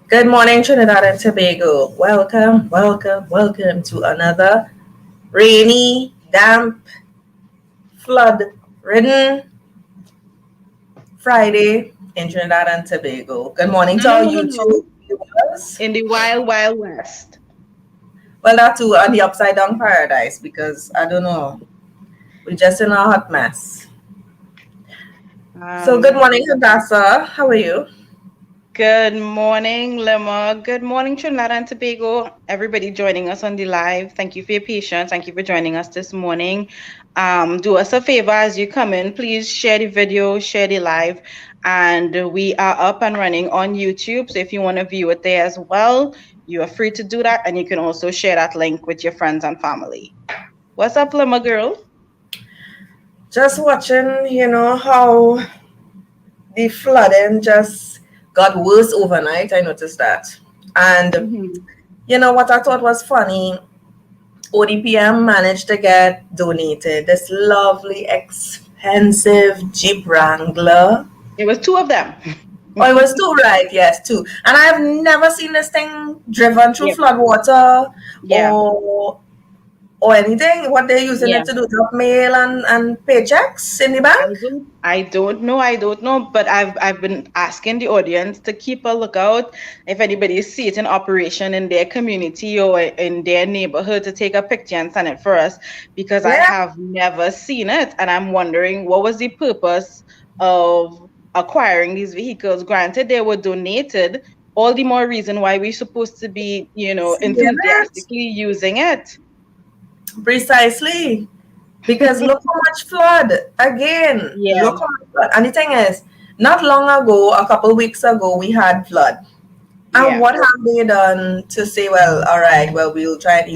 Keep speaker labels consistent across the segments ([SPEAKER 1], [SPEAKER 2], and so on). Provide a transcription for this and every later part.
[SPEAKER 1] Good morning, Trinidad and Tobago. Welcome to another rainy, damp, flood-ridden Friday in Trinidad and Tobago. Good morning
[SPEAKER 2] No,
[SPEAKER 1] to
[SPEAKER 2] no,
[SPEAKER 1] our
[SPEAKER 2] no, no, no.
[SPEAKER 1] YouTube viewers.
[SPEAKER 2] In the wild, wild west.
[SPEAKER 1] Well, that too on the upside down paradise because I don't know, we're just in a hot mess. So, good
[SPEAKER 2] Um,
[SPEAKER 1] morning, Hadassah. How are you?
[SPEAKER 2] Good morning, Lemma. Good morning, Trinidad and Tobago. Everybody joining us on the live. Thank you for your patience. Thank you for joining us this morning. Do us a favor as you come in. Please share the video, share the live. And we are up and running on YouTube. So if you want to view it there as well, you are free to do that. And you can also share that link with your friends and family. What's up, Lemma girl?
[SPEAKER 1] Just watching, how the flooding just got worse overnight. I noticed that. And
[SPEAKER 2] Mm-hmm.
[SPEAKER 1] you know what I thought was funny? ODPM managed to get donated this lovely, expensive Jeep Wrangler.
[SPEAKER 2] It was two of them.
[SPEAKER 1] Oh, it was two, right? Yes, two. And I have never seen this thing driven through
[SPEAKER 2] Yeah.
[SPEAKER 1] flood water
[SPEAKER 2] Yeah.
[SPEAKER 1] or or anything. What they're using
[SPEAKER 2] Yeah.
[SPEAKER 1] it to do, drop mail and paychecks in the
[SPEAKER 2] I
[SPEAKER 1] bank.
[SPEAKER 2] don't I don't know, but I've been asking the audience to keep a lookout if anybody sees it in operation in their community or in their neighborhood to take a picture and send it for us because I
[SPEAKER 1] Yeah,
[SPEAKER 2] have never seen it and I'm wondering what was the purpose of acquiring these vehicles. Granted, they were donated, all the more reason why we're supposed to be,
[SPEAKER 1] seeing it.
[SPEAKER 2] enthusiastically using it.
[SPEAKER 1] Precisely. Because look how much flood again.
[SPEAKER 2] Yeah,
[SPEAKER 1] Look how much flood. And the thing is, not long ago, a couple weeks ago, we had flood. And
[SPEAKER 2] yeah.
[SPEAKER 1] what have they done to say, well, all right, well, we'll try and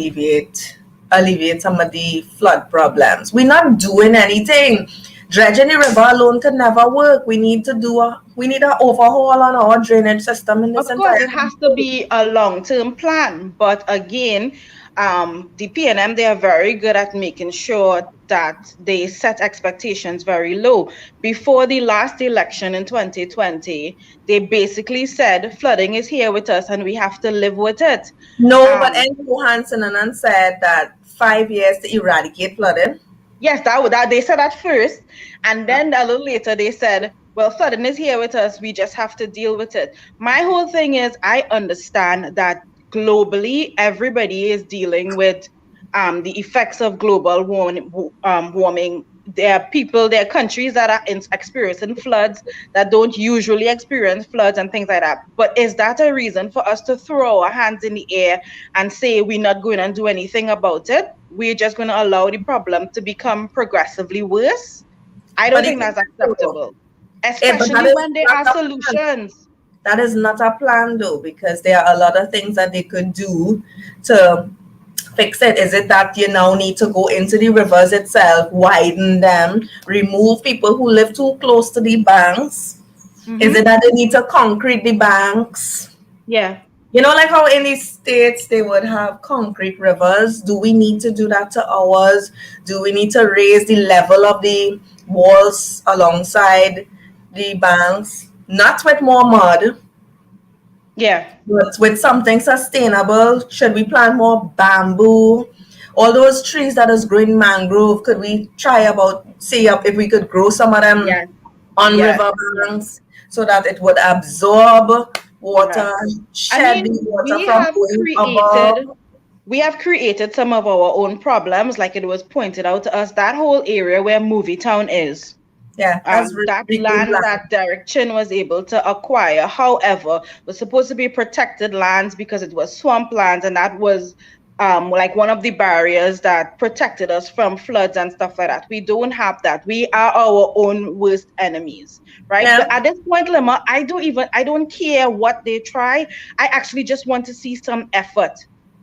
[SPEAKER 1] alleviate some of the flood problems. We're not doing anything. Dredging the river alone could never work. We need an overhaul on our drainage system in this
[SPEAKER 2] Of course,
[SPEAKER 1] entire
[SPEAKER 2] it has to
[SPEAKER 1] country.
[SPEAKER 2] be a long-term plan, but again, the PNM, they are very good at making sure that they set expectations very low. Before the last election in 2020, they basically said flooding is here with us and we have to live with it.
[SPEAKER 1] No, but
[SPEAKER 2] Um,
[SPEAKER 1] N. Johansson and said that 5 years to eradicate flooding.
[SPEAKER 2] yes, that they said that first, and then a little later they said, "Well, flooding is here with us. We just have to deal with it." My whole thing is, I understand that globally, everybody is dealing with the effects of global warming. There are countries that are experiencing floods that don't usually experience floods and things like that. But is that a reason for us to throw our hands in the air and say we're not going to do anything about it? We're just going to allow the problem to become progressively worse? I
[SPEAKER 1] But
[SPEAKER 2] don't
[SPEAKER 1] the
[SPEAKER 2] think
[SPEAKER 1] thing
[SPEAKER 2] that's
[SPEAKER 1] is, though,
[SPEAKER 2] acceptable,
[SPEAKER 1] but that
[SPEAKER 2] especially
[SPEAKER 1] is
[SPEAKER 2] when there
[SPEAKER 1] not
[SPEAKER 2] are
[SPEAKER 1] a plan.
[SPEAKER 2] solutions.
[SPEAKER 1] That is not a plan, though, because there are a lot of things that they could do to fix it. Is it that you now need to go into the rivers itself, widen them, remove people who live too close to the banks? Is it
[SPEAKER 2] Hmm.
[SPEAKER 1] that they need to concrete the banks?
[SPEAKER 2] Yeah.
[SPEAKER 1] Like how in the States they would have concrete rivers. Do we need to do that to ours? Do we need to raise the level of the walls alongside the banks? Not with more mud,
[SPEAKER 2] Yeah.
[SPEAKER 1] but with something sustainable. Should we plant more bamboo? All those trees that is growing mangrove, could we try about see up if we could grow some of them
[SPEAKER 2] Yes.
[SPEAKER 1] on
[SPEAKER 2] Yes.
[SPEAKER 1] river
[SPEAKER 2] Yes.
[SPEAKER 1] banks so that it would absorb
[SPEAKER 2] Yeah.
[SPEAKER 1] water,
[SPEAKER 2] I
[SPEAKER 1] shed the
[SPEAKER 2] mean,
[SPEAKER 1] water from going above.
[SPEAKER 2] we have created some of our own problems, like it was pointed out to us. That whole area where Movie Town is,
[SPEAKER 1] Yeah, that's
[SPEAKER 2] that
[SPEAKER 1] reclaimed
[SPEAKER 2] land
[SPEAKER 1] land.
[SPEAKER 2] that Derek Chin was able to acquire, however, was supposed to be protected lands because it was swamp lands, and that was like one of the barriers that protected us from floods and stuff like that. We don't have that. We are our own worst enemies, right? But
[SPEAKER 1] Yeah,
[SPEAKER 2] at this point, Lemma, I don't care what they try. I actually just want to see some effort.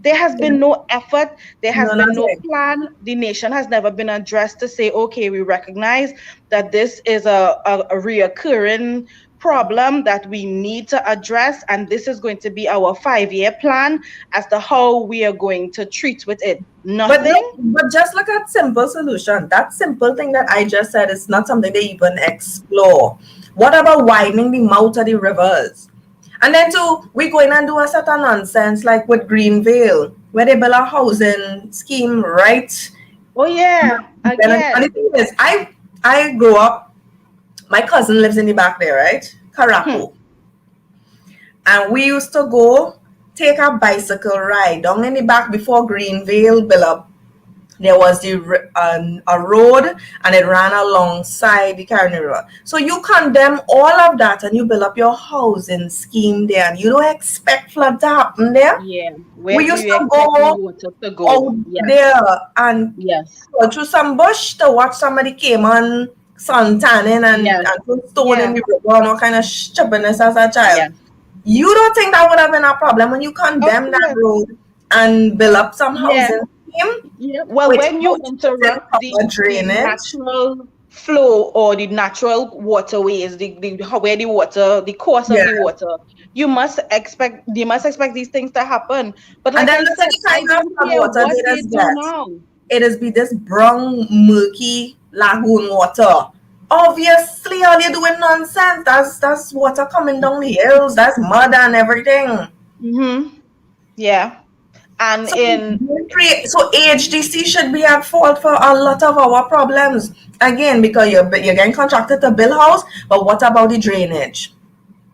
[SPEAKER 2] There has
[SPEAKER 1] yeah.
[SPEAKER 2] been no effort. There has
[SPEAKER 1] No,
[SPEAKER 2] been no
[SPEAKER 1] nothing.
[SPEAKER 2] plan. The nation has never been addressed to say, okay, we recognize that this is a reoccurring problem that we need to address, and this is going to be our 5-year plan as to how we are going to treat with it.
[SPEAKER 1] But
[SPEAKER 2] Nothing.
[SPEAKER 1] look, but just look at simple solution. That simple thing that I just said is not something they even explore. What about widening the mouth of the rivers? And then too, we go in and do a set of nonsense like with Greenvale, where they build a housing scheme, right?
[SPEAKER 2] Oh yeah,
[SPEAKER 1] And the
[SPEAKER 2] again.
[SPEAKER 1] thing is, I grew up, my cousin lives in the back there, right?
[SPEAKER 2] Hmm.
[SPEAKER 1] Carapo. And we used to go take a bicycle ride down in the back before Greenvale built up. There was a road and it ran alongside the Caroni River. So you condemn all of that and you build up your housing scheme there and you don't expect flood to happen there.
[SPEAKER 2] Yeah. Where
[SPEAKER 1] We
[SPEAKER 2] do
[SPEAKER 1] used
[SPEAKER 2] you
[SPEAKER 1] to
[SPEAKER 2] expect the
[SPEAKER 1] go
[SPEAKER 2] water to go?
[SPEAKER 1] out
[SPEAKER 2] Yes.
[SPEAKER 1] there and
[SPEAKER 2] Yes.
[SPEAKER 1] go through some bush to watch somebody came on sun tanning
[SPEAKER 2] Yes.
[SPEAKER 1] and put stone in
[SPEAKER 2] Yeah.
[SPEAKER 1] the river and all kind of stubbornness as a child.
[SPEAKER 2] Yes.
[SPEAKER 1] You don't think that would have been a problem when you
[SPEAKER 2] Of
[SPEAKER 1] condemn that
[SPEAKER 2] course.
[SPEAKER 1] road and build up some
[SPEAKER 2] Yeah.
[SPEAKER 1] housing scheme
[SPEAKER 2] Yeah. Well,
[SPEAKER 1] with
[SPEAKER 2] when you
[SPEAKER 1] putting
[SPEAKER 2] interrupt
[SPEAKER 1] proper
[SPEAKER 2] the
[SPEAKER 1] drainage?
[SPEAKER 2] natural flow or the natural waterways, where the course of
[SPEAKER 1] Yeah.
[SPEAKER 2] the water, you must expect these things to happen. But
[SPEAKER 1] And
[SPEAKER 2] like
[SPEAKER 1] then
[SPEAKER 2] I
[SPEAKER 1] look at
[SPEAKER 2] said,
[SPEAKER 1] the
[SPEAKER 2] I
[SPEAKER 1] kind of
[SPEAKER 2] don't
[SPEAKER 1] flood
[SPEAKER 2] care
[SPEAKER 1] water
[SPEAKER 2] what
[SPEAKER 1] they
[SPEAKER 2] they
[SPEAKER 1] just
[SPEAKER 2] do
[SPEAKER 1] get.
[SPEAKER 2] now.
[SPEAKER 1] It is be this brown, murky lagoon water. Obviously, all you're doing nonsense. That's water coming down the hills. That's mud and everything.
[SPEAKER 2] Mm-hmm. Yeah. And
[SPEAKER 1] So,
[SPEAKER 2] in
[SPEAKER 1] so AHDC should be at fault for a lot of our problems. Again, because you're getting contracted to build house, but what about the drainage?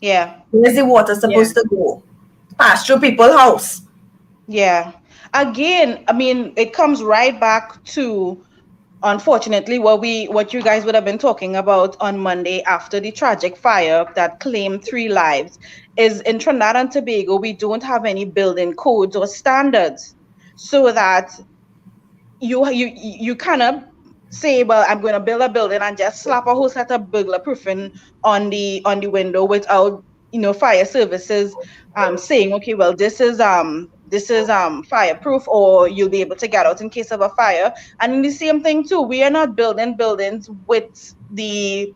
[SPEAKER 2] yeah.
[SPEAKER 1] Where's the water
[SPEAKER 2] Yeah.
[SPEAKER 1] supposed to go? Pass through people's house.
[SPEAKER 2] Yeah. Again, I mean, it comes right back to, unfortunately, what you guys would have been talking about on Monday after the tragic fire that claimed 3 lives is in Trinidad and Tobago, we don't have any building codes or standards, so that you kind of say, well, I'm going to build a building and just slap a whole set of burglar proofing on the window without fire services saying, okay, well, this is fireproof, or you'll be able to get out in case of a fire. And in the same thing too, we are not building buildings with the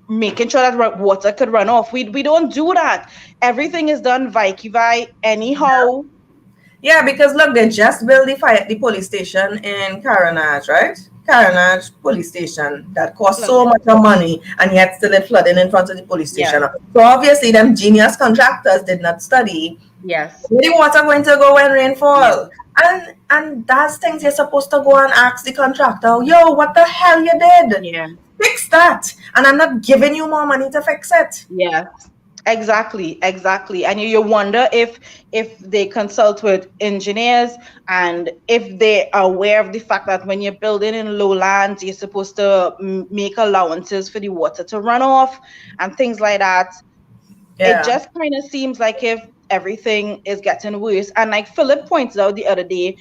[SPEAKER 2] making sure that water could run off. We don't do that. Everything is done vai anyhow.
[SPEAKER 1] Yeah, because look, they just built the police station in Caranage, right? Caranage police station that cost so
[SPEAKER 2] Flooded.
[SPEAKER 1] much of money, and yet still it flooding in front of the police
[SPEAKER 2] Yes.
[SPEAKER 1] station. So obviously, them genius contractors did not study
[SPEAKER 2] Yes.
[SPEAKER 1] where the water going to go when rain
[SPEAKER 2] Yes.
[SPEAKER 1] fall. And that's things you're supposed to go and ask the contractor, yo, what the hell you did?
[SPEAKER 2] Yeah.
[SPEAKER 1] Fix that. And I'm not giving you more money to fix it.
[SPEAKER 2] Yes. Exactly. And you wonder if they consult with engineers, and if they are aware of the fact that when you're building in lowlands, you're supposed to make allowances for the water to run off and things like that. It
[SPEAKER 1] Yeah.
[SPEAKER 2] just kind of seems like if everything is getting worse. And like Philip pointed out the other day,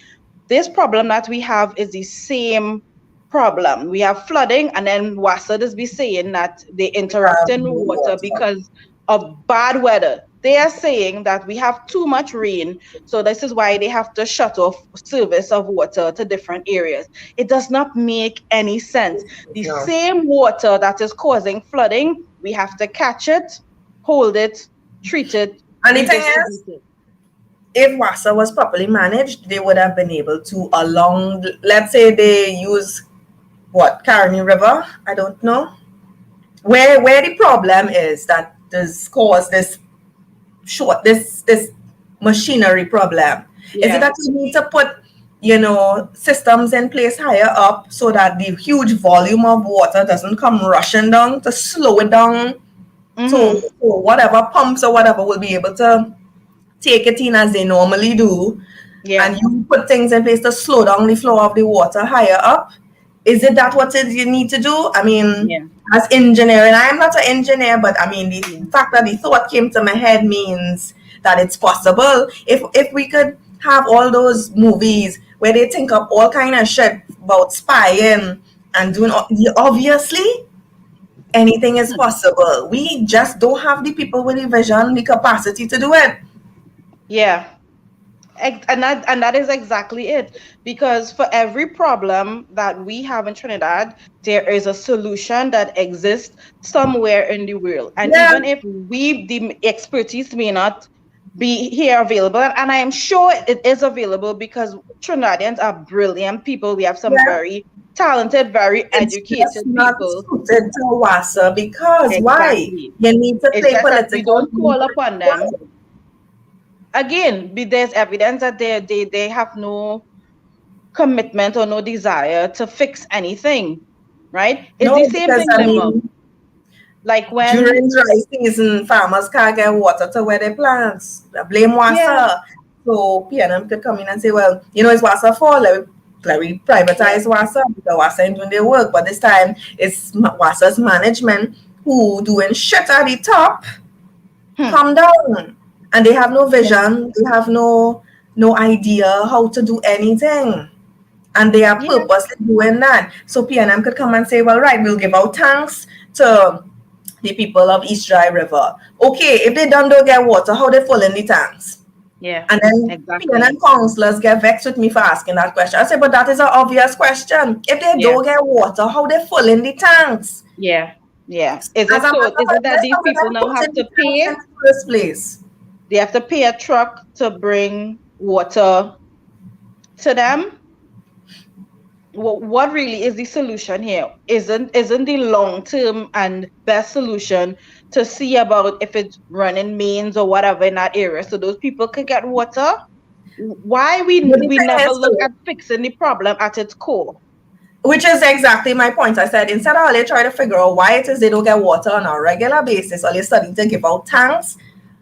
[SPEAKER 2] this problem that we have is the same problem. We have flooding, and then WASA does be saying that they interrupting water because of bad weather. They are saying that we have too much rain, so this is why they have to shut off service of water to different areas. It does not make any sense. The
[SPEAKER 1] No.
[SPEAKER 2] same water that is causing flooding, we have to catch it, hold it, treat it,
[SPEAKER 1] And the thing is,
[SPEAKER 2] redistribute it.
[SPEAKER 1] if WASA was properly managed, they would have been able to along, let's say they use what, Caroni River? I don't know. Where the problem is that this caused this machinery problem. Is it
[SPEAKER 2] Yeah.
[SPEAKER 1] that you need to put, systems in place higher up so that the huge volume of water doesn't come rushing down to slow it down? So whatever pumps or whatever will be able to take it in as they normally do,
[SPEAKER 2] Yeah.
[SPEAKER 1] and you put things in place to slow down the flow of the water higher up. Is it that what it you need to do? I mean,
[SPEAKER 2] Yeah.
[SPEAKER 1] as engineering, I am not an engineer, but I mean, the fact that the thought came to my head means that it's possible. If we could have all those movies where they think up all kind of shit about spying and doing, obviously, anything is possible. We just don't have the people with the vision, the capacity to do it.
[SPEAKER 2] Yeah. And that is exactly it. Because for every problem that we have in Trinidad, there is a solution that exists somewhere in the world. And
[SPEAKER 1] Yeah.
[SPEAKER 2] even if the expertise may not be here available, and I am sure it is available, because Trinidadians are brilliant people. We have some
[SPEAKER 1] Yeah.
[SPEAKER 2] very talented, very
[SPEAKER 1] It's just
[SPEAKER 2] educated
[SPEAKER 1] not
[SPEAKER 2] people.
[SPEAKER 1] suited to WASA because why?
[SPEAKER 2] Exactly.
[SPEAKER 1] You need to
[SPEAKER 2] It's
[SPEAKER 1] play
[SPEAKER 2] just that we
[SPEAKER 1] political
[SPEAKER 2] don't call
[SPEAKER 1] games.
[SPEAKER 2] upon
[SPEAKER 1] Why?
[SPEAKER 2] them. Again, there's evidence that they have no commitment or no desire to fix anything, right? It's the
[SPEAKER 1] No,
[SPEAKER 2] same
[SPEAKER 1] because
[SPEAKER 2] thing,
[SPEAKER 1] I
[SPEAKER 2] Limmer.
[SPEAKER 1] mean,
[SPEAKER 2] Like when,
[SPEAKER 1] during dry season, farmers can't get water to where they plants. Blame
[SPEAKER 2] yeah,
[SPEAKER 1] WASA. So PNM could come in and say, well, it's WASA for let we
[SPEAKER 2] yeah,
[SPEAKER 1] privatize WASA because WASA ain't doing their work. But this time it's WASA's management who doing shit at the top.
[SPEAKER 2] hmm,
[SPEAKER 1] Calm down. And they have no
[SPEAKER 2] yeah,
[SPEAKER 1] vision. They have no idea how to do anything. And they are
[SPEAKER 2] yeah,
[SPEAKER 1] purposely doing that. So PNM could come and say, well, right, we'll give out tanks to the people of East Dry River. Okay, if they don't get water, how they full in the tanks?
[SPEAKER 2] yeah,
[SPEAKER 1] And then
[SPEAKER 2] exactly.
[SPEAKER 1] PNM councillors get vexed with me for asking that question. I say, but that is an obvious question. If they
[SPEAKER 2] Yeah,
[SPEAKER 1] don't get water, how they full in the tanks?
[SPEAKER 2] yeah, yeah.
[SPEAKER 1] As a matter of
[SPEAKER 2] Is it
[SPEAKER 1] fact,
[SPEAKER 2] that
[SPEAKER 1] where's
[SPEAKER 2] these
[SPEAKER 1] some of
[SPEAKER 2] people
[SPEAKER 1] them
[SPEAKER 2] now
[SPEAKER 1] put
[SPEAKER 2] have
[SPEAKER 1] in the
[SPEAKER 2] to
[SPEAKER 1] tanks in
[SPEAKER 2] pay?
[SPEAKER 1] the first place?
[SPEAKER 2] They have to pay a truck to bring water to them? What really is the solution here? Isn't the long term and best solution to see about if it's running mains or whatever in that area so those people could get water? Why
[SPEAKER 1] But the
[SPEAKER 2] we
[SPEAKER 1] thing
[SPEAKER 2] never
[SPEAKER 1] is,
[SPEAKER 2] look
[SPEAKER 1] though,
[SPEAKER 2] at fixing the problem at its core?
[SPEAKER 1] which is exactly my point. I said, instead of they try to figure out why it is they don't get water on a regular basis, or they're starting to give out tanks,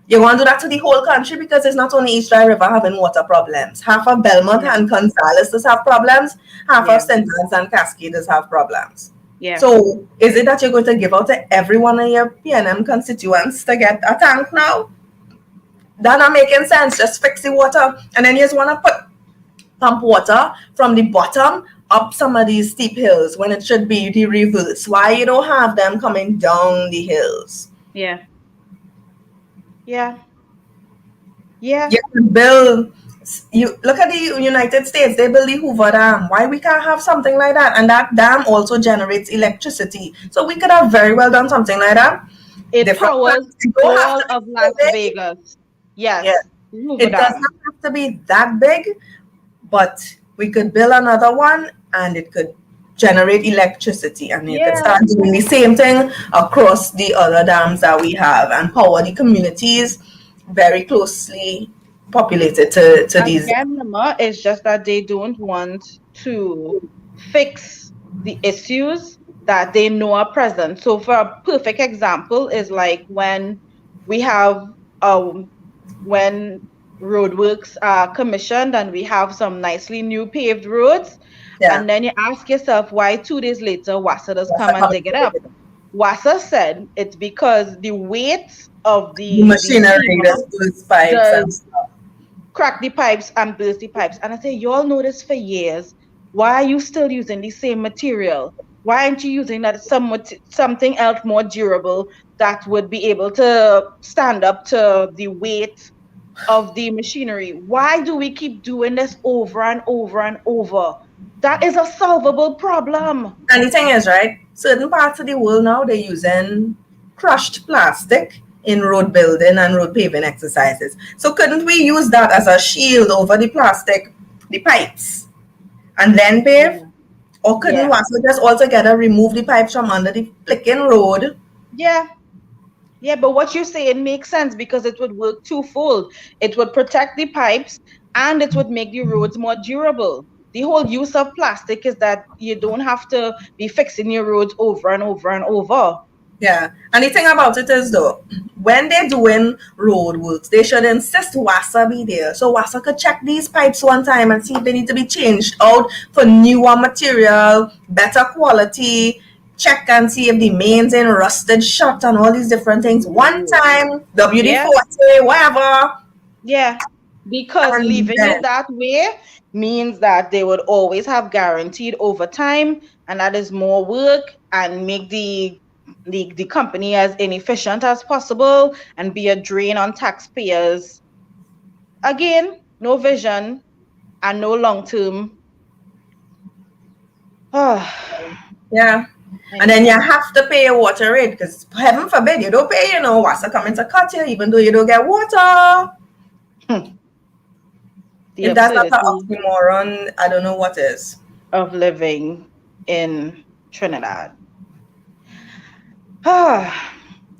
[SPEAKER 1] you want to do that to the whole country because it's not only East Dry River having water problems. Half of Belmont
[SPEAKER 2] Yeah,
[SPEAKER 1] and Gonzales does have problems. Half of
[SPEAKER 2] yeah,
[SPEAKER 1] St. Anne's and Cascades have problems.
[SPEAKER 2] yeah.
[SPEAKER 1] So is it that you're going to give out to every one of your PNM constituents to get a tank now? That not making sense. Just fix the water. And then you just want to pump water from the bottom up some of these steep hills when it should be the reverse. Why you don't have them coming down the hills?
[SPEAKER 2] Yeah, yeah, yeah.
[SPEAKER 1] You can build. You look at the United States. They build the Hoover Dam. Why we can't have something like that? And that dam also generates electricity. So we could have very well done something like that.
[SPEAKER 2] It
[SPEAKER 1] Different
[SPEAKER 2] powers
[SPEAKER 1] plants. It don't have
[SPEAKER 2] all
[SPEAKER 1] to be
[SPEAKER 2] of
[SPEAKER 1] so
[SPEAKER 2] Las
[SPEAKER 1] big.
[SPEAKER 2] Vegas.
[SPEAKER 1] Yeah,
[SPEAKER 2] Yes, Hoover
[SPEAKER 1] it does
[SPEAKER 2] Dam.
[SPEAKER 1] not have to be that big, but we could build another one and it could generate electricity and you could
[SPEAKER 2] Yeah.
[SPEAKER 1] start doing the same thing across the other dams that we have and power the communities very closely populated to these.
[SPEAKER 2] Again, Nama, it's just that they don't want to fix the issues that they know are present. So, for a perfect example, is like when we have when roadworks are commissioned and we have some nicely new paved roads,
[SPEAKER 1] Yeah,
[SPEAKER 2] and then you ask yourself why 2 days later WASA does
[SPEAKER 1] that's
[SPEAKER 2] come
[SPEAKER 1] a
[SPEAKER 2] and dig it up.
[SPEAKER 1] complicated.
[SPEAKER 2] WASA said it's because the weight of
[SPEAKER 1] The
[SPEAKER 2] the
[SPEAKER 1] machinery,
[SPEAKER 2] seamer
[SPEAKER 1] those pipes and
[SPEAKER 2] does
[SPEAKER 1] stuff.
[SPEAKER 2] crack the pipes and burst the pipes. And I say, you all know this for years. Why are you still using the same material? Why aren't you using something else more durable that would be able to stand up to the weight of the machinery? Why do we keep doing this over and over and over? That is a solvable problem.
[SPEAKER 1] And the thing is, right, certain parts of the world now they're using crushed plastic in road building and road paving exercises. So couldn't we use that as a shield over the plastic, the pipes, and then pave?
[SPEAKER 2] Yeah.
[SPEAKER 1] Or couldn't
[SPEAKER 2] Yeah.
[SPEAKER 1] WASO just altogether remove the pipes from under the flicking road?
[SPEAKER 2] Yeah. Yeah, but what you're saying makes sense because it would work twofold. It would protect the pipes and it would make the roads more durable. The whole use of plastic is that you don't have to be fixing your roads over and over and over.
[SPEAKER 1] Yeah. And the thing about it is though, when they're doing road works, they should insist WASA be there. So WASA could check these pipes one time and see if they need to be changed out for newer material, better quality, check and see if the mains in rusted shut and all these different things. One
[SPEAKER 2] Ooh.
[SPEAKER 1] time,
[SPEAKER 2] Yeah,
[SPEAKER 1] WD-40, whatever.
[SPEAKER 2] yeah. Because
[SPEAKER 1] And
[SPEAKER 2] leaving it
[SPEAKER 1] then
[SPEAKER 2] that way means that they would always have guaranteed overtime, and that is more work and make the company as inefficient as possible and be a drain on taxpayers. Again, no vision and no long term.
[SPEAKER 1] yeah. And then you
[SPEAKER 2] Anyway,
[SPEAKER 1] have to pay your water rate because heaven forbid you don't pay, WASA coming to cut you even though you don't get water.
[SPEAKER 2] the
[SPEAKER 1] If that's not an
[SPEAKER 2] absurdity
[SPEAKER 1] oxymoron, I don't know what is.
[SPEAKER 2] of living. in Trinidad. Ah,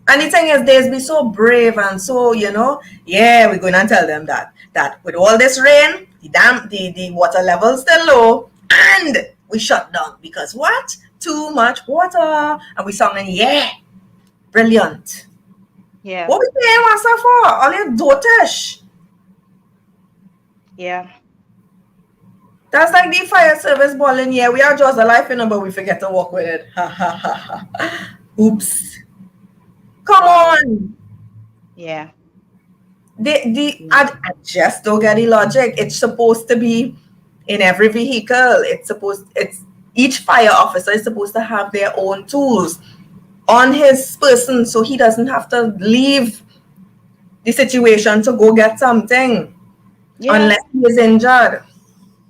[SPEAKER 1] And the thing is, they'll be so brave and so, yeah, we're going to tell them that with all this rain, the water level's still low, and we shut down because what? Too much water, and we sounding, yeah, brilliant.
[SPEAKER 2] yeah,
[SPEAKER 1] What we paying water for? All your dotish.
[SPEAKER 2] yeah.
[SPEAKER 1] That's like the fire service balling. Yeah, we are just a life, but we forget to walk with it. Ha ha ha ha. Oops. Come
[SPEAKER 2] Wow.
[SPEAKER 1] on.
[SPEAKER 2] Yeah.
[SPEAKER 1] I just don't get the logic. It's supposed to be in every vehicle. It's each fire officer is supposed to have their own tools on his person, so he doesn't have to leave the situation to go get something
[SPEAKER 2] Yeah.
[SPEAKER 1] unless he is injured.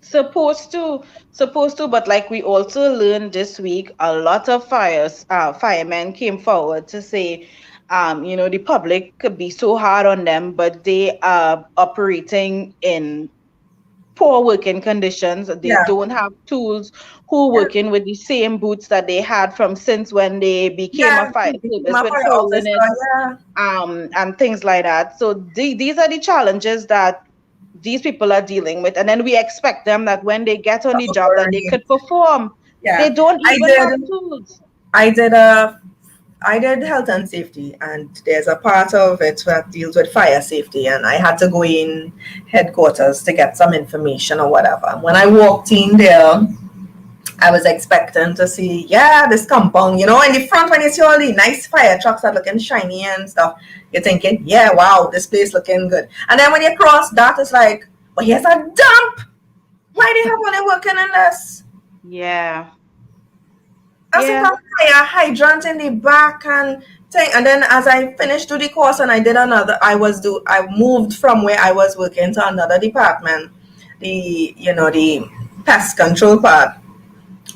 [SPEAKER 2] Supposed to, but like we also learned this week, a lot of firemen came forward to say, the public could be so hard on them, but they are operating in poor working conditions. They
[SPEAKER 1] Yeah,
[SPEAKER 2] don't have tools, who
[SPEAKER 1] yeah,
[SPEAKER 2] working with the same boots that they had from since when they became a
[SPEAKER 1] yeah.
[SPEAKER 2] fire
[SPEAKER 1] He became
[SPEAKER 2] service
[SPEAKER 1] a
[SPEAKER 2] with
[SPEAKER 1] fire
[SPEAKER 2] hole in
[SPEAKER 1] officer.
[SPEAKER 2] it,
[SPEAKER 1] Yeah,
[SPEAKER 2] and things like that. So these are the challenges that these people are dealing with, and then we expect them that when they get on the job that they
[SPEAKER 1] already.
[SPEAKER 2] could perform. They
[SPEAKER 1] Yeah,
[SPEAKER 2] don't
[SPEAKER 1] I
[SPEAKER 2] even have
[SPEAKER 1] did.
[SPEAKER 2] tools.
[SPEAKER 1] I did a I did health and safety, and there's a part of it that deals with fire safety, and I had to go in headquarters to get some information or whatever. When I walked in there, I was expecting to see, yeah, this compound, in the front when you see all the nice fire trucks that looking shiny and stuff, you're thinking, yeah, wow, this place looking good. And then when you cross that, it's like, well, here's a dump. Why they have only working in this?
[SPEAKER 2] Yeah,
[SPEAKER 1] I think a
[SPEAKER 2] yeah,
[SPEAKER 1] fire hydrant in the back and thing. And then as I finished do the course and I did another, I moved from where I was working to another department, the pest control part.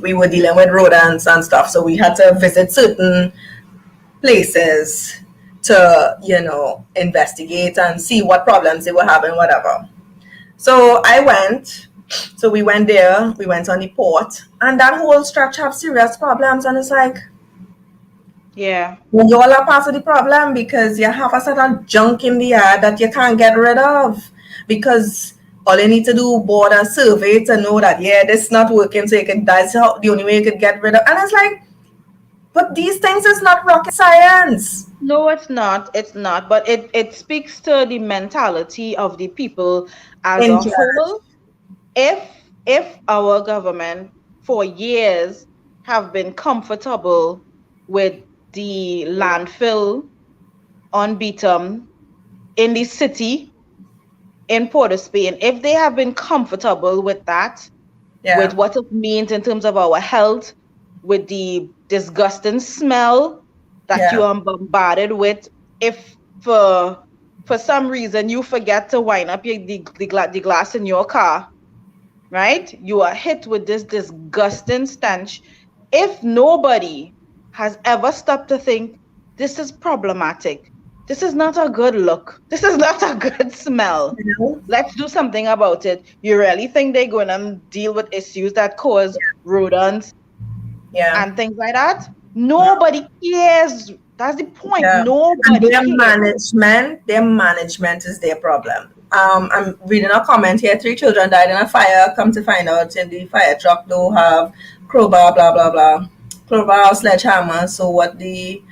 [SPEAKER 1] We were dealing with rodents and stuff, so we had to visit certain places to investigate and see what problems they were having, whatever. So I went. So we went there. We went on the port, and that whole stretch have serious problems. And it's like,
[SPEAKER 2] yeah,
[SPEAKER 1] well, you all are part of the problem because you have a certain junk in the yard that you can't get rid of because all you need to do board a survey to know that yeah, this is not working. So that's the only way you could get rid of. And it's like, but these things is not rocket science.
[SPEAKER 2] no, it's not, but it speaks to the mentality of the people as
[SPEAKER 1] In
[SPEAKER 2] a
[SPEAKER 1] charge.
[SPEAKER 2] whole. If our government for years have been comfortable with the landfill on Beetham in the city in Port of Spain, if they have been comfortable with that, with
[SPEAKER 1] Yeah,
[SPEAKER 2] what it means in terms of our health, with the disgusting smell that you
[SPEAKER 1] yeah,
[SPEAKER 2] are bombarded with, if for some reason you forget to wind up the glass in your car, right? You are hit with this disgusting stench. If nobody has ever stopped to think, this is problematic, this is not a good look, this is not a good smell,
[SPEAKER 1] you know?
[SPEAKER 2] let's do something about it. You really think they're going to deal with issues that cause rodents
[SPEAKER 1] Yeah,
[SPEAKER 2] and things like that? Nobody cares. That's the point.
[SPEAKER 1] yeah. And
[SPEAKER 2] Nobody cares.
[SPEAKER 1] their management is their problem. I'm reading a comment here. 3 children died in a fire. Come to find out, in the fire truck don't have crowbar, blah blah blah, crowbar or sledgehammer. So what the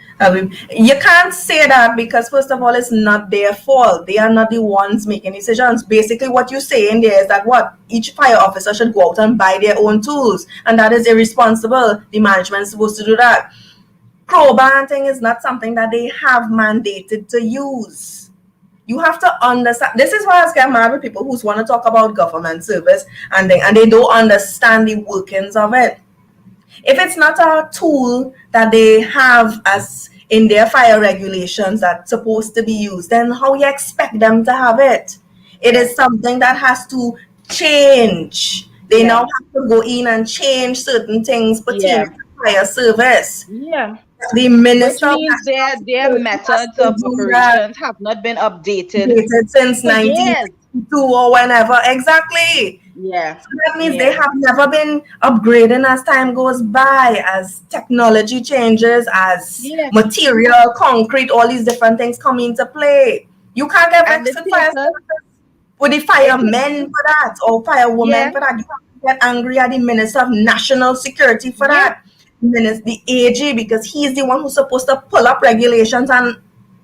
[SPEAKER 1] you can't say that because first of all, it's not their fault. They are not the ones making decisions. Basically, what you're saying there is that what each fire officer should go out and buy their own tools, and that is irresponsible. The management is supposed to do that. Crowbar thing is not something that they have mandated to use. You have to understand. This is why I get mad with people who want to talk about government service and they don't understand the workings of it. If it's not a tool that they have as in their fire regulations that's supposed to be used, then how you expect them to have it? It
[SPEAKER 2] Yeah.
[SPEAKER 1] is something that has to change. They now
[SPEAKER 2] Yeah.
[SPEAKER 1] have to go in and change certain things
[SPEAKER 2] Yeah.
[SPEAKER 1] pertaining to fire service.
[SPEAKER 2] Yeah.
[SPEAKER 1] The
[SPEAKER 2] Which
[SPEAKER 1] Minister of
[SPEAKER 2] means
[SPEAKER 1] National
[SPEAKER 2] their
[SPEAKER 1] Security has
[SPEAKER 2] methods
[SPEAKER 1] to
[SPEAKER 2] of
[SPEAKER 1] do that
[SPEAKER 2] operations have not been updated
[SPEAKER 1] dated since
[SPEAKER 2] for years.
[SPEAKER 1] 1992 or whenever. Exactly.
[SPEAKER 2] Yeah.
[SPEAKER 1] So that means they
[SPEAKER 2] Yeah.
[SPEAKER 1] have never been upgrading as time goes by, as technology changes, as
[SPEAKER 2] Yeah.
[SPEAKER 1] material, concrete, all these different things come into play. You can't get
[SPEAKER 2] And the
[SPEAKER 1] vexed with fire
[SPEAKER 2] takers,
[SPEAKER 1] services, with the
[SPEAKER 2] it takes,
[SPEAKER 1] firemen for that, or
[SPEAKER 2] yeah,
[SPEAKER 1] firewomen for that. You have to get angry at the Minister of National Security for
[SPEAKER 2] yeah.
[SPEAKER 1] that. The AG, because he's the one who's supposed to pull up regulations and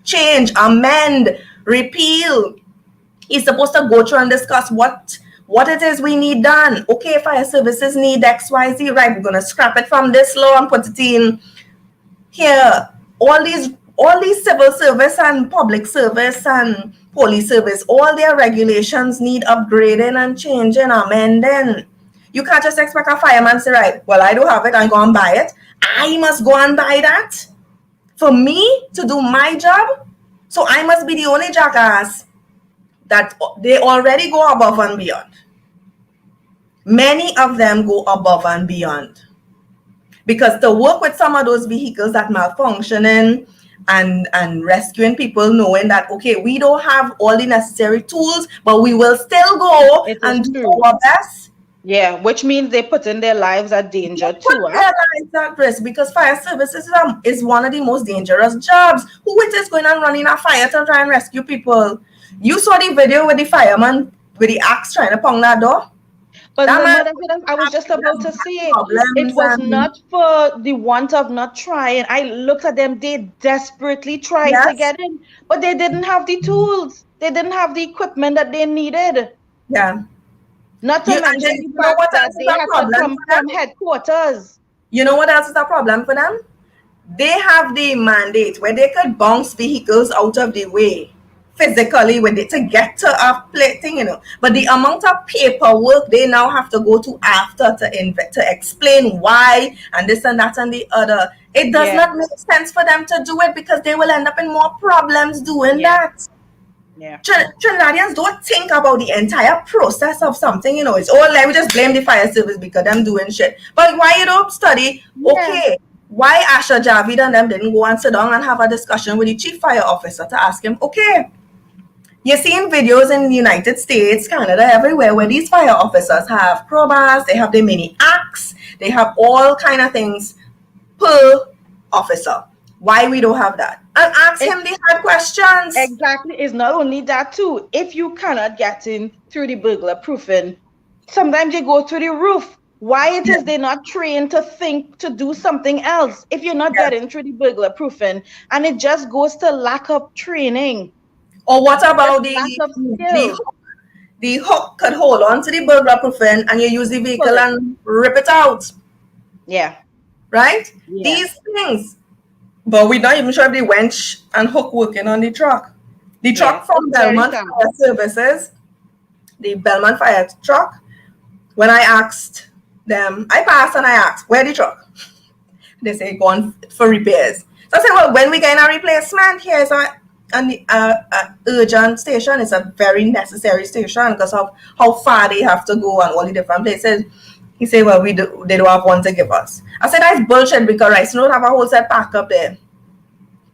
[SPEAKER 1] change, amend, repeal. He's supposed to go through and discuss what it is we need done. Okay, fire services need XYZ, right? We're gonna scrap it from this law and put it in here. All these civil service and public service and police service, all their regulations need upgrading and changing, amending. You can't just expect a fireman to say, right, well, I don't have it, I'm going to buy it. I must go and buy that for me to do my job. So I must be the only jackass that they already go above and beyond. Many of them go above and beyond. Because to work with some of those vehicles that malfunctioning and rescuing people, knowing that, okay, we don't have all the necessary tools, but we will still go
[SPEAKER 2] It is
[SPEAKER 1] and do
[SPEAKER 2] true.
[SPEAKER 1] our best.
[SPEAKER 2] Yeah, which means they put in their lives at danger
[SPEAKER 1] Put
[SPEAKER 2] too,
[SPEAKER 1] their
[SPEAKER 2] huh?
[SPEAKER 1] lives at risk, because fire services is one of the most dangerous jobs. Who it is going and running a fire to try and rescue people? You saw the video with the fireman with the axe trying to pound that door?
[SPEAKER 2] But
[SPEAKER 1] That man
[SPEAKER 2] Mother Goodness, I was just about to say it
[SPEAKER 1] problems
[SPEAKER 2] was
[SPEAKER 1] and
[SPEAKER 2] not for the want of not trying. I looked at them, they desperately tried to
[SPEAKER 1] yes,
[SPEAKER 2] get in, but they didn't have the tools. They didn't have the equipment that they needed.
[SPEAKER 1] yeah.
[SPEAKER 2] Not to
[SPEAKER 1] You and
[SPEAKER 2] mention
[SPEAKER 1] then
[SPEAKER 2] the
[SPEAKER 1] you know
[SPEAKER 2] fact
[SPEAKER 1] what
[SPEAKER 2] that
[SPEAKER 1] else is
[SPEAKER 2] they
[SPEAKER 1] a
[SPEAKER 2] had to
[SPEAKER 1] problem
[SPEAKER 2] come
[SPEAKER 1] for
[SPEAKER 2] from
[SPEAKER 1] them?
[SPEAKER 2] headquarters.
[SPEAKER 1] You know what else is a problem for them? They have the mandate where they could bounce vehicles out of the way physically when they to get to a thing, But the amount of paperwork they now have to go to after to explain why and this and that and the other, it does
[SPEAKER 2] Yeah,
[SPEAKER 1] not make sense for them to do it, because they will end up in more problems doing
[SPEAKER 2] yeah,
[SPEAKER 1] that.
[SPEAKER 2] yeah.
[SPEAKER 1] Trinidadians don't think about the entire process of something, It's all like we just blame the fire service because them doing shit. But why you don't study?
[SPEAKER 2] Yeah.
[SPEAKER 1] Okay, why Asha Javid and them didn't go and sit down and have a discussion with the chief fire officer to ask him, okay, you're seeing videos in the United States, Canada, everywhere, where these fire officers have crowbars, they have the mini axe, they have all kind of things per officer. Why we don't have that? And ask
[SPEAKER 2] It
[SPEAKER 1] him the hard questions.
[SPEAKER 2] exactly is not only that too. If you cannot get in through the burglar proofing, sometimes you go through the roof. Why it
[SPEAKER 1] Yeah.
[SPEAKER 2] is they're not trained to think to do something else if you're not
[SPEAKER 1] Yes.
[SPEAKER 2] getting through the burglar proofing, and it just goes to lack of training,
[SPEAKER 1] Or what
[SPEAKER 2] just
[SPEAKER 1] about
[SPEAKER 2] lack of
[SPEAKER 1] the
[SPEAKER 2] skill.
[SPEAKER 1] hook? The hook could hold on to the burglar proofing and you use the
[SPEAKER 2] Pull
[SPEAKER 1] vehicle
[SPEAKER 2] it.
[SPEAKER 1] and rip it out,
[SPEAKER 2] Yeah,
[SPEAKER 1] right?
[SPEAKER 2] yeah.
[SPEAKER 1] These things. But we're not even sure if the winch and hook working on the truck. The
[SPEAKER 2] Yeah,
[SPEAKER 1] truck from
[SPEAKER 2] it's very
[SPEAKER 1] Belmont
[SPEAKER 2] sad.
[SPEAKER 1] Fire Services, the Belmont Fire truck, when I asked them, I passed and I asked, where the truck? They say gone for repairs. So I said, well, when we get a replacement, here's a urgent station. It's a very necessary station because of how far they have to go and all the different places. He said, well, they don't have one to give us. I said, that's bullshit, because Rice don't have a whole set pack up there.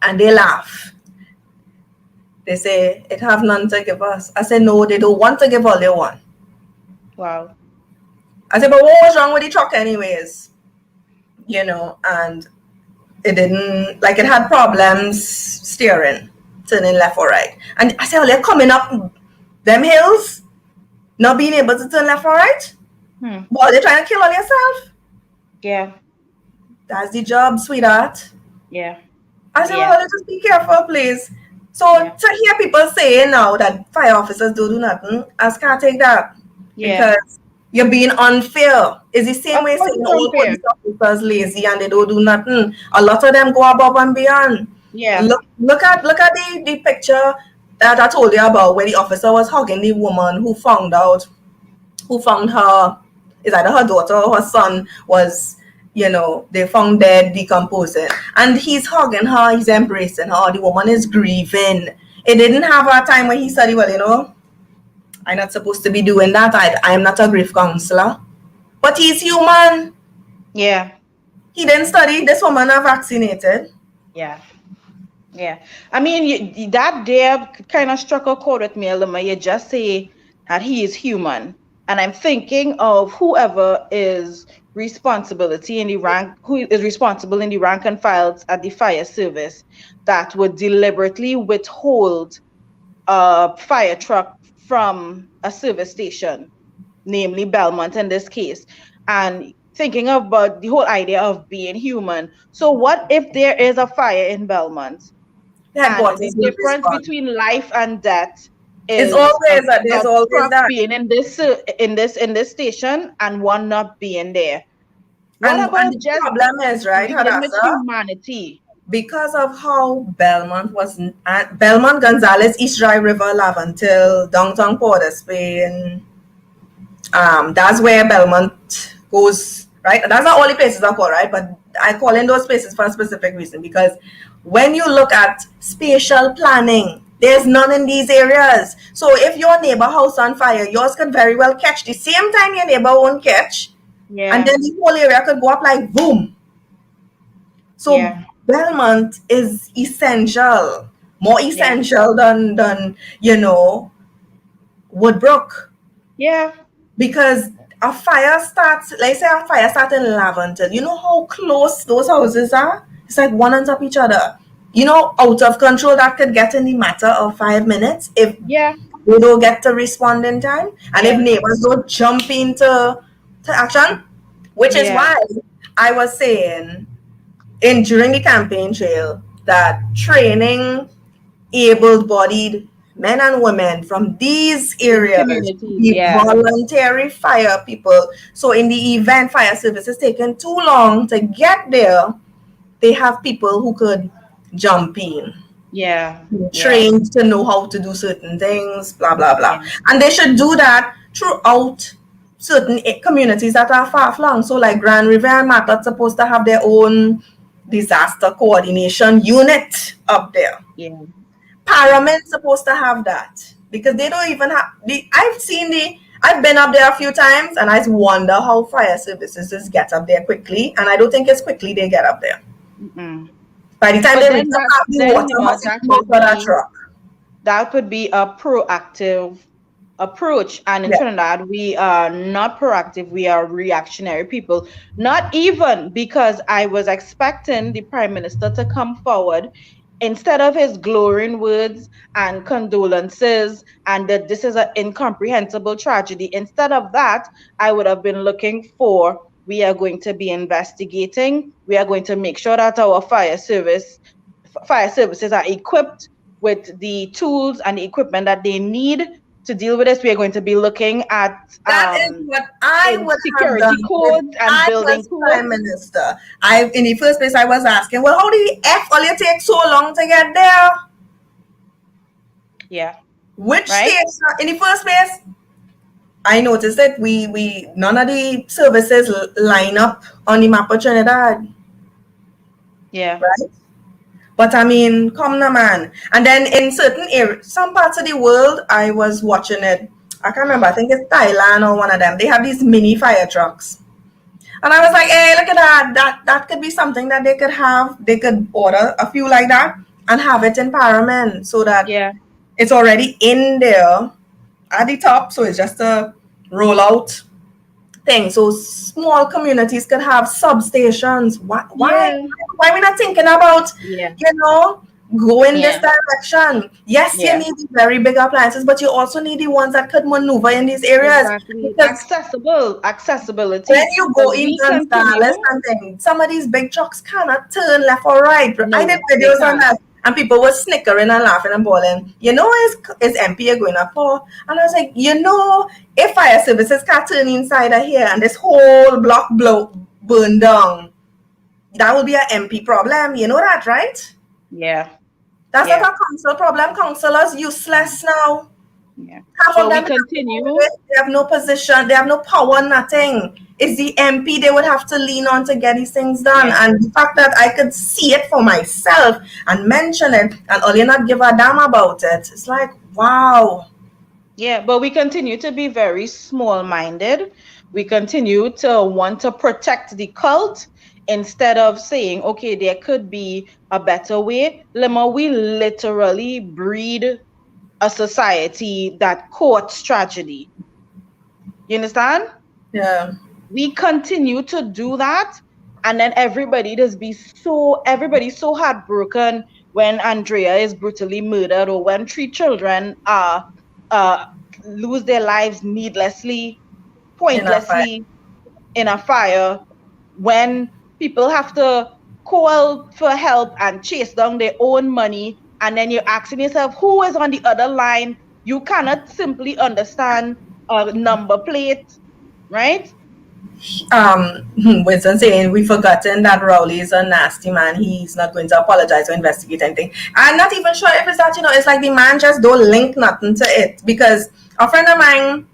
[SPEAKER 1] And they laugh. They say, it have none to give us. I said, no, they don't want to give all they want.
[SPEAKER 2] Wow.
[SPEAKER 1] I said, but what was wrong with the truck anyways? And it didn't, like, it had problems steering, turning left or right. And I said, oh, they're coming up them hills, not being able to turn left or right? Well, they're trying to kill all yourself.
[SPEAKER 2] Yeah,
[SPEAKER 1] That's the job, sweetheart.
[SPEAKER 2] yeah,
[SPEAKER 1] I said,
[SPEAKER 2] yeah,
[SPEAKER 1] well, just be careful, please. So
[SPEAKER 2] yeah,
[SPEAKER 1] to hear people saying now that fire officers don't do nothing, I just can't take that,
[SPEAKER 2] yeah.
[SPEAKER 1] because you're being unfair. It's the same
[SPEAKER 2] Of
[SPEAKER 1] way
[SPEAKER 2] course
[SPEAKER 1] saying
[SPEAKER 2] it's
[SPEAKER 1] all
[SPEAKER 2] unfair.
[SPEAKER 1] police officers lazy and they don't do nothing. A lot of them go above and beyond.
[SPEAKER 2] Yeah,
[SPEAKER 1] Look at the picture that I told you about, where the officer was hugging the woman who found her, is either her daughter or her son was, they found dead, decomposing. And he's hugging her, he's embracing her. The woman is grieving. It didn't have a time when he said, well, I'm not supposed to be doing that. I am not a grief counselor. But he's human.
[SPEAKER 2] yeah,
[SPEAKER 1] He didn't study. This woman are vaccinated.
[SPEAKER 2] yeah. Yeah, I mean, that there kind of struck a chord with me, Alima. You just say that he is human. And I'm thinking of whoever is responsibility in the rank, who is responsible in the rank and files at the fire service that would deliberately withhold a fire truck from a service station, namely Belmont in this case, and thinking about the whole idea of being human. So what if there is a fire in Belmont
[SPEAKER 1] The
[SPEAKER 2] and
[SPEAKER 1] headquarters
[SPEAKER 2] the
[SPEAKER 1] will
[SPEAKER 2] difference
[SPEAKER 1] respond.
[SPEAKER 2] between life and death
[SPEAKER 1] It's
[SPEAKER 2] is
[SPEAKER 1] always that. There's
[SPEAKER 2] a
[SPEAKER 1] always
[SPEAKER 2] truck
[SPEAKER 1] that.
[SPEAKER 2] being in this station and one not being there? What
[SPEAKER 1] And
[SPEAKER 2] about
[SPEAKER 1] the
[SPEAKER 2] just
[SPEAKER 1] problem is, right,
[SPEAKER 2] dealing with
[SPEAKER 1] Hadassah,
[SPEAKER 2] humanity?
[SPEAKER 1] because of how Belmont was, Belmont, Gonzales, East Dry River, Lavantil, downtown Port of Spain, that's where Belmont goes, right? That's not all the places are called, right? But I call in those places for a specific reason, because when you look at spatial planning, there's none in these areas. So if your neighbor house on fire, yours could very well catch the same time your neighbor won't catch, and then the whole area could go up like boom. So Belmont is essential, more essential than Woodbrook.
[SPEAKER 2] Yeah.
[SPEAKER 1] Because a fire starts, let's say a fire starts in Laventille. You know how close those houses are? It's like one on top of each other. You know, out of control that could get in the matter of 5 minutes if they don't get to respond in time. And if neighbors don't jump into action, which is why I was saying during the campaign trail that training able-bodied men and women from these areas to be voluntary fire people. So in the event fire service is taking too long to get there, they have people who could jump in. Trained to know how to do certain things, blah, blah, blah. And they should do that throughout certain communities that are far-flung. So like Grand River and Martlet's supposed to have their own disaster coordination unit up there. Parliament's supposed to have that, because they don't even have I've been up there a few times and I wonder how fire services get up there quickly, and I don't think it's quickly they get up there. By the time they reach the water, that truck.
[SPEAKER 2] That could be a proactive approach, and in Trinidad we are not proactive, we are reactionary people. Not even because I was expecting the Prime Minister to come forward instead of his glowing words and condolences and that this is an incomprehensible tragedy. Instead of that, I would have been looking for, we are going to be investigating, we are going to make sure that our fire services are equipped with the tools and the equipment that they need to deal with this. We are going to be looking at
[SPEAKER 1] that is what I would
[SPEAKER 2] security
[SPEAKER 1] have done
[SPEAKER 2] codes and building codes.
[SPEAKER 1] Prime Minister. In the first place I was asking, well, how the F all it take so long to get there? Which states in the first place? I noticed that we none of the services line up on the map of Trinidad. Right? But I mean, come on, man. And then in certain areas, some parts of the world, I was watching it. I can't remember. I think it's Thailand or one of them. They have these mini fire trucks. And I was like, hey, look at that. That could be something that they could have. They could order a few like that and have it in Parliament so that it's already in there at the top. So it's just a rollout thing. So small communities could have substations. Why are we not thinking about, go in this direction? Yes, you need the very big appliances, but you also need the ones that could maneuver in these areas.
[SPEAKER 2] Accessibility.
[SPEAKER 1] When you go in Gonzales and things, some of these big trucks cannot turn left or right. I did videos on that. And people were snickering and laughing and bawling. Is MP going up for? And I was like, if fire services can't turn inside of here and this whole block burn down, that will be an MP problem. You know that, right? That's not a council problem. Councillors useless now. Half of them they have no position, they have no power, nothing. It's the MP they would have to lean on to get these things done. And the fact that I could see it for myself and mention it and all you not give a damn about it, it's like, wow.
[SPEAKER 2] But we continue to be very small-minded. We continue to want to protect the cult instead of saying, okay, there could be a better way. Lima, we literally breed a society that courts tragedy. You understand?
[SPEAKER 1] Yeah.
[SPEAKER 2] We continue to do that, and then everybody's so heartbroken when Andrea is brutally murdered, or when 3 children uh lose their lives needlessly,
[SPEAKER 1] In a fight.
[SPEAKER 2] pointlessly in a fire, when people have to call for help and chase down their own money, and then you're asking yourself who is on the other line. You cannot simply understand a number plate, right?
[SPEAKER 1] Winston saying we've forgotten that Rowley is a nasty man. He's not going to apologize or investigate anything. I'm not even sure if it's that, it's like the man just don't link nothing to it. Because a friend of mine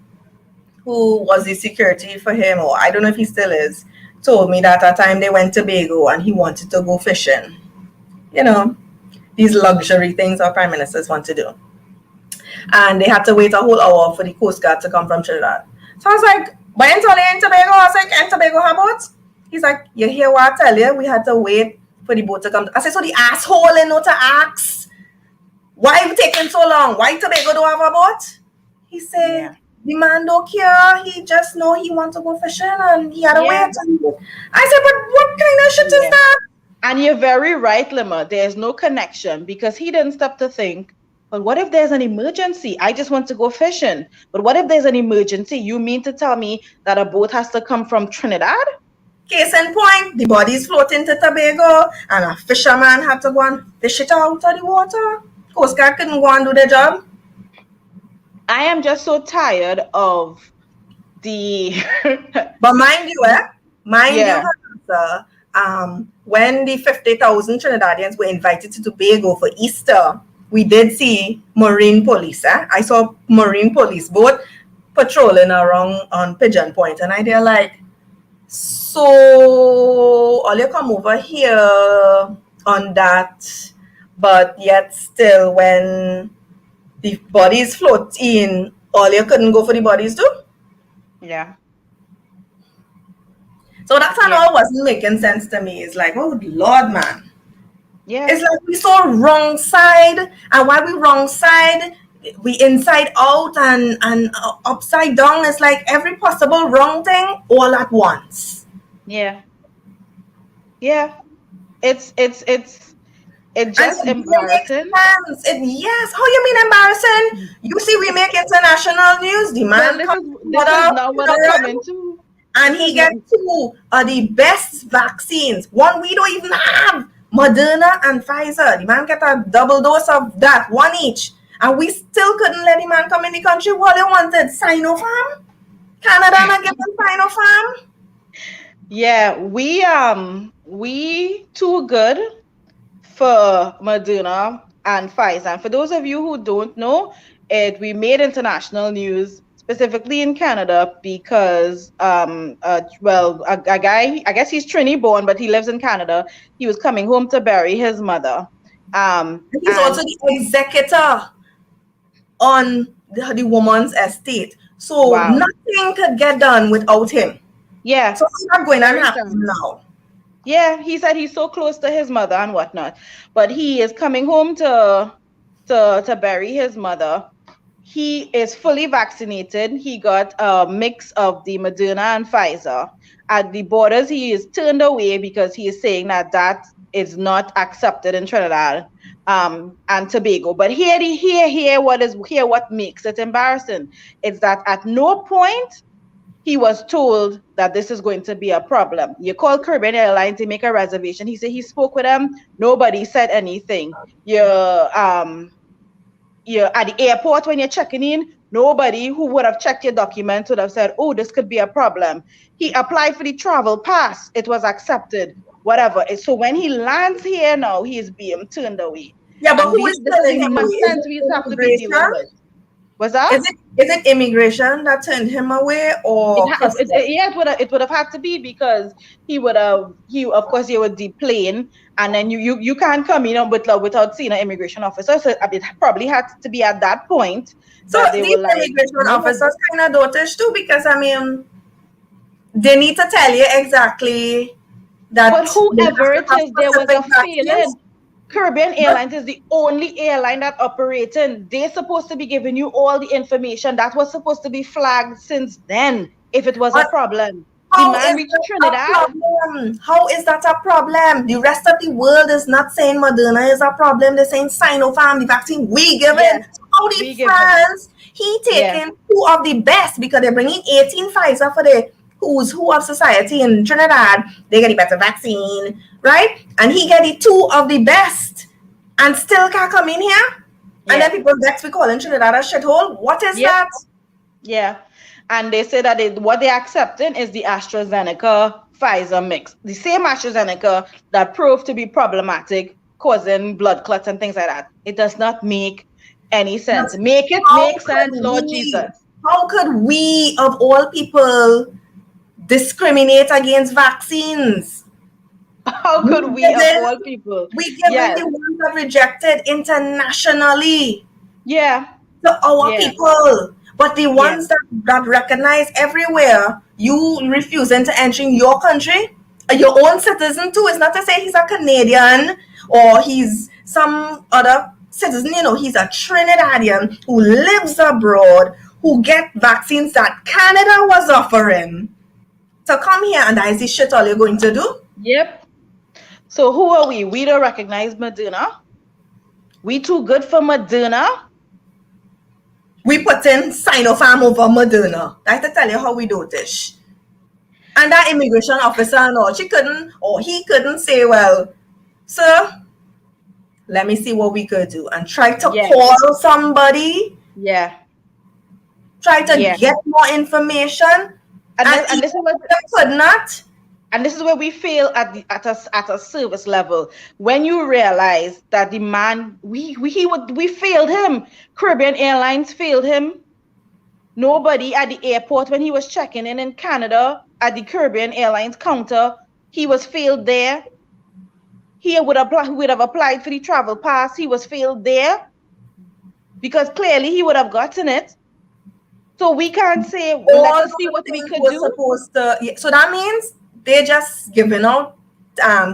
[SPEAKER 1] who was the security for him, or I don't know if he still is, told me that at a time they went to Tobago and he wanted to go fishing. These luxury things our prime ministers want to do. And they had to wait a whole hour for the Coast Guard to come from Trinidad. So I was like, but in Tobago? I was like, in Tobago, how about? He's like, you hear what I tell you? We had to wait for the boat to come. I said, so the asshole in to ask, why it taking so long? Why Tobago don't have a boat? He said, yeah. The man don't care. He just know he wants to go fishing and he had to wait. I said, but what kind of shit is that?
[SPEAKER 2] And you're very right, Lima. There's no connection, because he didn't stop to think, but what if there's an emergency? I just want to go fishing. But what if there's an emergency? You mean to tell me that a boat has to come from Trinidad?
[SPEAKER 1] Case in point, the body's floating to Tobago and a fisherman had to go and fish it out of the water. Coast Guard couldn't go and do their job.
[SPEAKER 2] I am just so tired of the...
[SPEAKER 1] But mind you, when the 50,000 Trinidadians were invited to Tobago for Easter, we did see Marine police. I saw Marine police boat patrolling around on Pigeon Point, and they're like, so all you come over here on that, but yet still when the bodies float in, all you couldn't go for the bodies too?
[SPEAKER 2] Yeah.
[SPEAKER 1] So that all wasn't making sense to me. It's like, oh Lord, man.
[SPEAKER 2] Yeah.
[SPEAKER 1] It's like we saw wrong side, and while we wrong side, we inside out and upside down. It's like every possible wrong thing all at once.
[SPEAKER 2] Yeah. Yeah. It's just embarrassing.
[SPEAKER 1] Yes. How you mean embarrassing? You see, we make international news. The man
[SPEAKER 2] this is not what I'm coming to.
[SPEAKER 1] And he gets 2 of the best vaccines. One we don't even have. Moderna and Pfizer. The man get a double dose of that, 1 each. And we still couldn't let the man come in the country. What they wanted? Sinopharm? Canada not getting Sinopharm?
[SPEAKER 2] Yeah, we too good for Moderna and Pfizer. And for those of you who don't know, we made international news specifically in Canada because a guy, I guess he's Trini born, but he lives in Canada. He was coming home to bury his mother.
[SPEAKER 1] He's also the executor on the woman's estate. So nothing could get done without him.
[SPEAKER 2] Yeah.
[SPEAKER 1] So it's not going to happen now.
[SPEAKER 2] Yeah, he said he's so close to his mother and whatnot. But he is coming home to bury his mother. He is fully vaccinated. He got a mix of the Moderna and Pfizer. At the borders, he is turned away because he is saying that is not accepted in Trinidad and Tobago. But here what makes it embarrassing is that at no point he was told that this is going to be a problem. You call Caribbean Airlines to make a reservation. He said he spoke with them. Nobody said anything. You're at the airport when you're checking in. Nobody who would have checked your documents would have said, oh, this could be a problem. He applied for the travel pass. It was accepted. Whatever. So when he lands here now, he is being turned away.
[SPEAKER 1] Yeah, but who is telling him away?
[SPEAKER 2] What's that?
[SPEAKER 1] Is it immigration that turned him away, or
[SPEAKER 2] it would have had to be, because he would deplane, and then you can't come in without seeing an immigration officer. So it probably had to be at that point.
[SPEAKER 1] So these immigration officers kind of dotish too, because I mean, they need to tell you exactly that.
[SPEAKER 2] But whoever it is, there was a feeling. Caribbean Airlines is the only airline that operating. They're supposed to be giving you all the information that was supposed to be flagged since then if it was a
[SPEAKER 1] But
[SPEAKER 2] problem. The
[SPEAKER 1] how
[SPEAKER 2] man
[SPEAKER 1] is
[SPEAKER 2] reached
[SPEAKER 1] that a
[SPEAKER 2] Trinidad.
[SPEAKER 1] problem? How is that a problem? The rest of the world is not saying Moderna is a problem. They're saying Sinopharm, the vaccine we
[SPEAKER 2] Yes,
[SPEAKER 1] given. So how the
[SPEAKER 2] we given.
[SPEAKER 1] France, he
[SPEAKER 2] Yeah,
[SPEAKER 1] taking two of the best because they're bringing 18 Pfizer for the who's who of society in Trinidad. They get the better vaccine, right? And he get the two of the best and still can't come in here. And then
[SPEAKER 2] yeah,
[SPEAKER 1] people next we calling Trinidad a shithole. What is
[SPEAKER 2] yep,
[SPEAKER 1] that?
[SPEAKER 2] yeah. And they say that what they're accepting is the AstraZeneca Pfizer mix. The same AstraZeneca that proved to be problematic, causing blood clots and things like that. It does not make any sense. Make it
[SPEAKER 1] How
[SPEAKER 2] make
[SPEAKER 1] could
[SPEAKER 2] sense, Lord
[SPEAKER 1] we?
[SPEAKER 2] Jesus.
[SPEAKER 1] How could we, of all people, discriminate against vaccines?
[SPEAKER 2] How
[SPEAKER 1] We
[SPEAKER 2] could we, of
[SPEAKER 1] given,
[SPEAKER 2] all people?
[SPEAKER 1] we given
[SPEAKER 2] Yes,
[SPEAKER 1] the ones that rejected internationally
[SPEAKER 2] yeah,
[SPEAKER 1] to our
[SPEAKER 2] yeah,
[SPEAKER 1] people, but the
[SPEAKER 2] yeah.
[SPEAKER 1] ones that recognize everywhere, you refusing to enter in your country, your own citizen too. It's not to say he's a Canadian or he's some other citizen. You know, he's a Trinidadian who lives abroad who get vaccines that Canada was offering. So come here and that is the shit all you're going to do?
[SPEAKER 2] Yep. So who are we? We don't recognize Moderna. We too good for Moderna.
[SPEAKER 1] We put in Sinopharm over Moderna. I have to tell you how we do this. And that immigration officer and all, she couldn't or he couldn't say, well, sir, let me see what we could do. And try to
[SPEAKER 2] Yeah,
[SPEAKER 1] call somebody,
[SPEAKER 2] yeah,
[SPEAKER 1] try to
[SPEAKER 2] yeah.
[SPEAKER 1] get more information.
[SPEAKER 2] And
[SPEAKER 1] And
[SPEAKER 2] this is what
[SPEAKER 1] they could not.
[SPEAKER 2] and this is where we fail at a service level. When you realize that the man we failed him. Caribbean Airlines failed him. Nobody at the airport when he was checking in Canada at the Caribbean Airlines counter, he was failed there. He would have applied for the travel pass. He was failed there because clearly he would have gotten it. So we can't say, well, let us see what we could do.
[SPEAKER 1] Supposed to, yeah, so that means they just giving out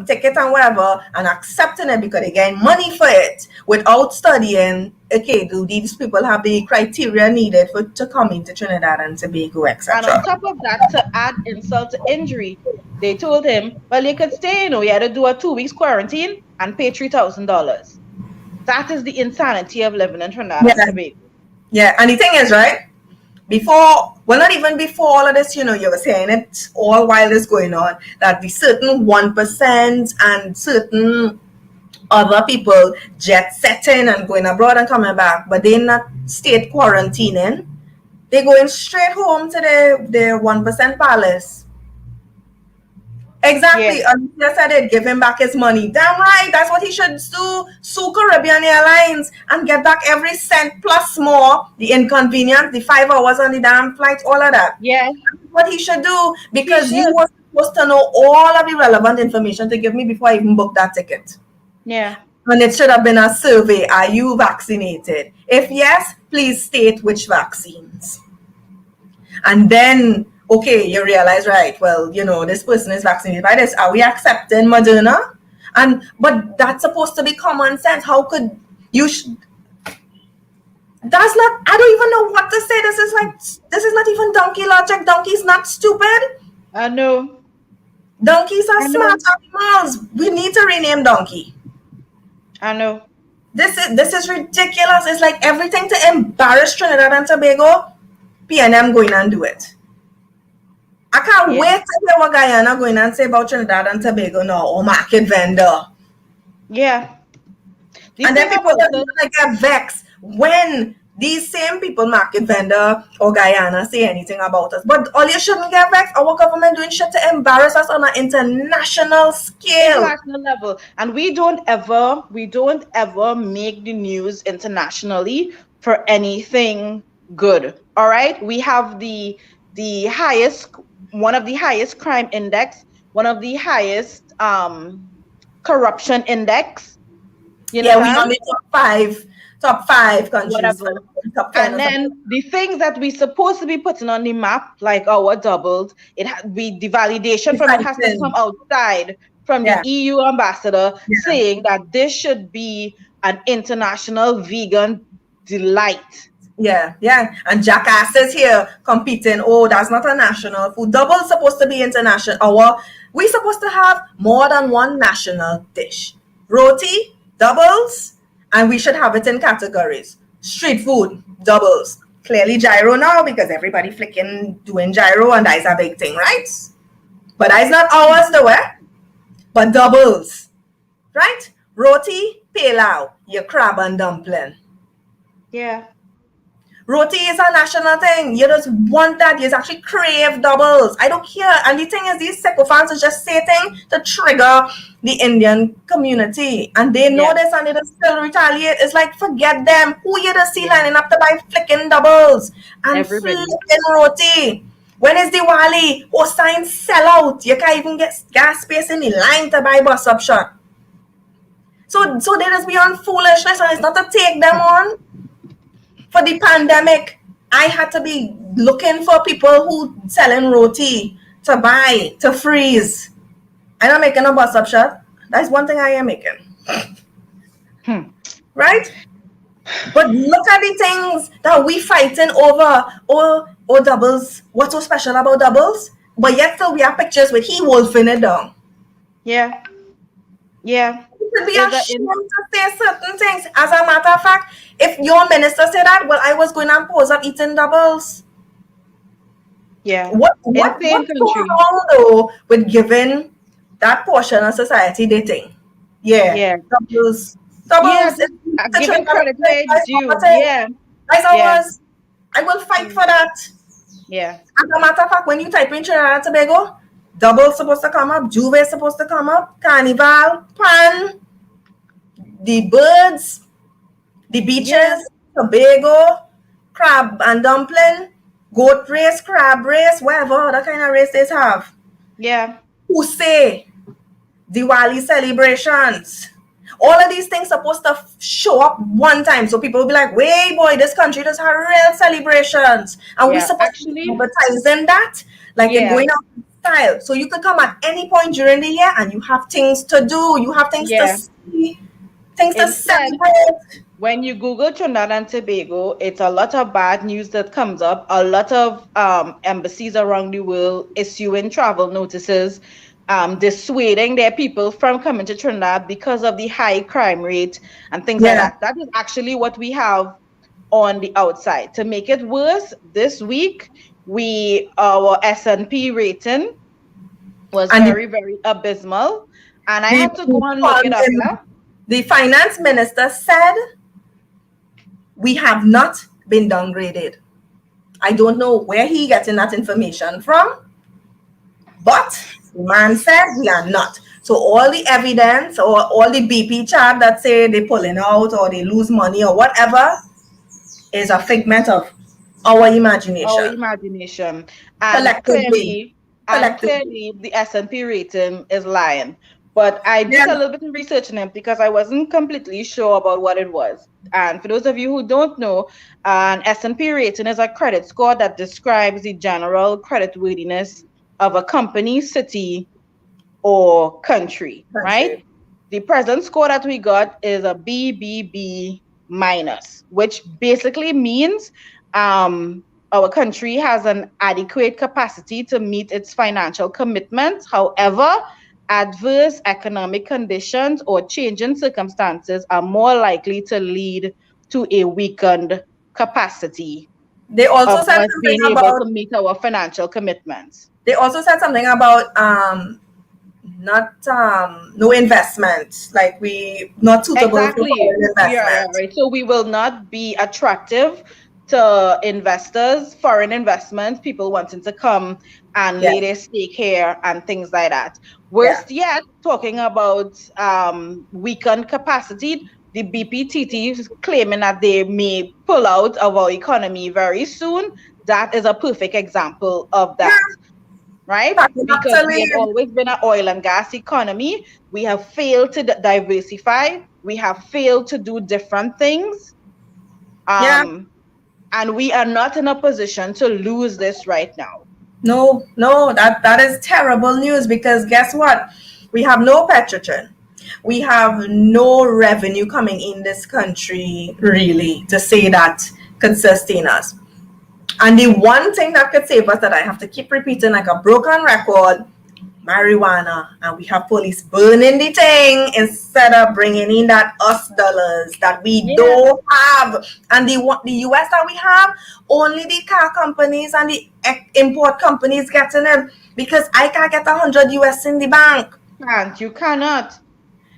[SPEAKER 1] ticket and whatever and accepting it because they get money for it without studying. Okay, do these people have the criteria needed to come into Trinidad and Tobago,
[SPEAKER 2] And
[SPEAKER 1] etc.?
[SPEAKER 2] on top of that, to add insult to injury, they told him, well, you could stay, you had to do a 2 weeks quarantine and pay $3,000. That is the insanity of living in Trinidad and Tobago.
[SPEAKER 1] Yeah, and the thing is, right, before, well, not even before all of this, you were saying it all while this going on, that the certain 1% and certain other people jet setting and going abroad and coming back, but they're not state quarantining. They're going straight home to their 1% palace. Exactly.
[SPEAKER 2] Yeah.
[SPEAKER 1] Alicia said it, give him back his money. Damn right. That's what he should do. Sue Caribbean Airlines and get back every cent plus more. The inconvenience, the 5 hours on the damn flight, all of that.
[SPEAKER 2] Yeah.
[SPEAKER 1] That's what he should do because you were supposed to know all of the relevant information to give me before I even booked that ticket.
[SPEAKER 2] Yeah.
[SPEAKER 1] And it should have been a survey. Are you vaccinated? If yes, please state which vaccines. And then, okay, you realize, right, well, this person is vaccinated by this. Are we accepting Moderna? But that's supposed to be common sense. How could you... That's not... I don't even know what to say. This is not even donkey logic. Donkey's not stupid.
[SPEAKER 2] I know.
[SPEAKER 1] Donkeys are smart animals. We need to rename donkey.
[SPEAKER 2] I know.
[SPEAKER 1] This is ridiculous. It's like everything to embarrass Trinidad and Tobago, PNM going and do it. I can't wait to hear what Guyana going and say about Trinidad and Tobago now, or market vendor.
[SPEAKER 2] Yeah.
[SPEAKER 1] And then people are going to get vexed when these same people, market vendor or Guyana, say anything about us. But all you shouldn't get vexed. Our government doing shit to embarrass us on an international scale.
[SPEAKER 2] International level. And we don't ever make the news internationally for anything good. All right? We have the highest, one of the highest crime index, one of the highest corruption index.
[SPEAKER 1] We on the top five countries.
[SPEAKER 2] Whatever.
[SPEAKER 1] Top 10
[SPEAKER 2] and then the things that we supposed to be putting on the map, like our doubled, the validation from it has to come outside from the
[SPEAKER 1] Yeah.
[SPEAKER 2] EU ambassador
[SPEAKER 1] Yeah.
[SPEAKER 2] saying that this should be an international vegan delight.
[SPEAKER 1] Yeah, yeah. And jackasses here competing. Oh, that's not a national food. Double's supposed to be international. We supposed to have more than one national dish. Roti, doubles, and we should have it in categories. Street food, doubles. Clearly gyro now because everybody flicking doing gyro and that is a big thing, right? But that is not ours though, eh? But doubles, right? Roti, pilau, your crab and dumpling.
[SPEAKER 2] Yeah.
[SPEAKER 1] Roti is a national thing. You just want that. You actually crave doubles. I don't care. And the thing is, these sycophants is just saying to trigger the Indian community. And they know this and they just still retaliate. It's like, forget them. Who you just see lining up to buy flicking doubles and
[SPEAKER 2] Everybody.
[SPEAKER 1] flicking roti? When is Diwali? Oh, signs sell out. You can't even get gas space in the line to buy bus up shot. So they just be on foolishness and it's not to take them on. For the pandemic, I had to be looking for people who selling roti to buy, to freeze. I'm not making a bus up shot. That's one thing I am making. Right? But look at the things that we fighting over. Oh, doubles. What's so special about doubles? But yet still we have pictures with he wolfing it down.
[SPEAKER 2] Yeah. Yeah.
[SPEAKER 1] You should be ashamed to say certain things. As a matter of fact, if your minister said that, well, I was going to pose up eating doubles.
[SPEAKER 2] Yeah.
[SPEAKER 1] What's going on though with giving that portion of society they think? Yeah. Doubles.
[SPEAKER 2] Yeah, giving credit where it's due. Yeah.
[SPEAKER 1] I will fight for that.
[SPEAKER 2] Yeah.
[SPEAKER 1] As a matter of fact, when you type in Trinidad and Tobago, double supposed to come up, Juve supposed to come up, Carnival, Pan, the birds, the beaches, Tobago, crab and dumpling, goat race, crab race, whatever other kind of race they have.
[SPEAKER 2] Yeah.
[SPEAKER 1] Who say Diwali celebrations. All of these things supposed to show up one time. So people will be like, wait, boy, this country does have real celebrations. And we're supposed to be advertising that. Like you're going out in style. So you could come at any point during the year and you have things to do. You have things to see, things to celebrate.
[SPEAKER 2] When you Google Trinidad and Tobago, it's a lot of bad news that comes up. A lot of embassies around the world issuing travel notices, dissuading their people from coming to Trinidad because of the high crime rate and things like that. That is actually what we have on the outside. To make it worse, this week, our S&P rating was very, very abysmal. And I had to go and look it up. Yeah?
[SPEAKER 1] The finance minister said, we have not been downgraded. I don't know where he getting that information from, but the man said we are not. So all the evidence or all the BP chart that say they're pulling out or they lose money or whatever is a figment of our imagination.
[SPEAKER 2] Our imagination. And clearly, the S&P rating is lying. But I did a little bit of research on it because I wasn't completely sure about what it was. And for those of you who don't know, an S&P rating is a credit score that describes the general creditworthiness of a company, city, or country, right? The present score that we got is a BBB minus, which basically means our country has an adequate capacity to meet its financial commitments. However, adverse economic conditions or changing circumstances are more likely to lead to a weakened capacity.
[SPEAKER 1] They also said something
[SPEAKER 2] about to meet our financial commitments.
[SPEAKER 1] They also said something about no investment, like we not suitable for investment.
[SPEAKER 2] Yeah, right. So we will not be attractive to investors, foreign investments, people wanting to come and lay their stake here and things like that. Worst yet, talking about weakened capacity, the BPTT is claiming that they may pull out of our economy very soon. That is a perfect example of that. Right? Because we have always been an oil and gas economy. We have failed to diversify. We have failed to do different things. And we are not in a position to lose this right now.
[SPEAKER 1] No, that is terrible news because guess what? We have no petrotrin. We have no revenue coming in this country, really, to say that could sustain us. And the one thing that could save us, that I have to keep repeating like a broken record, marijuana. And we have police burning the thing instead of bringing in that us dollars that we don't have. And the US that we have, only the car companies and the import companies getting it, because I can't get 100 US in the bank.
[SPEAKER 2] You cannot.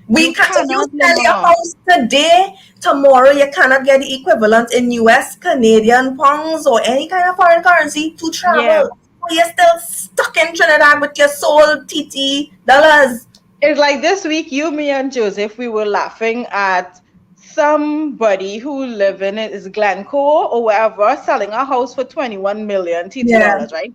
[SPEAKER 1] We can't. If you sell your house today, tomorrow you cannot get the equivalent in US, Canadian pounds, or any kind of foreign currency to travel.
[SPEAKER 2] Yeah.
[SPEAKER 1] So you're still stuck in Trinidad with your soul TT dollars.
[SPEAKER 2] It's like this week, you, me, and Joseph, we were laughing at somebody who live in is Glencoe or wherever, selling a house for 21 million TT dollars, right?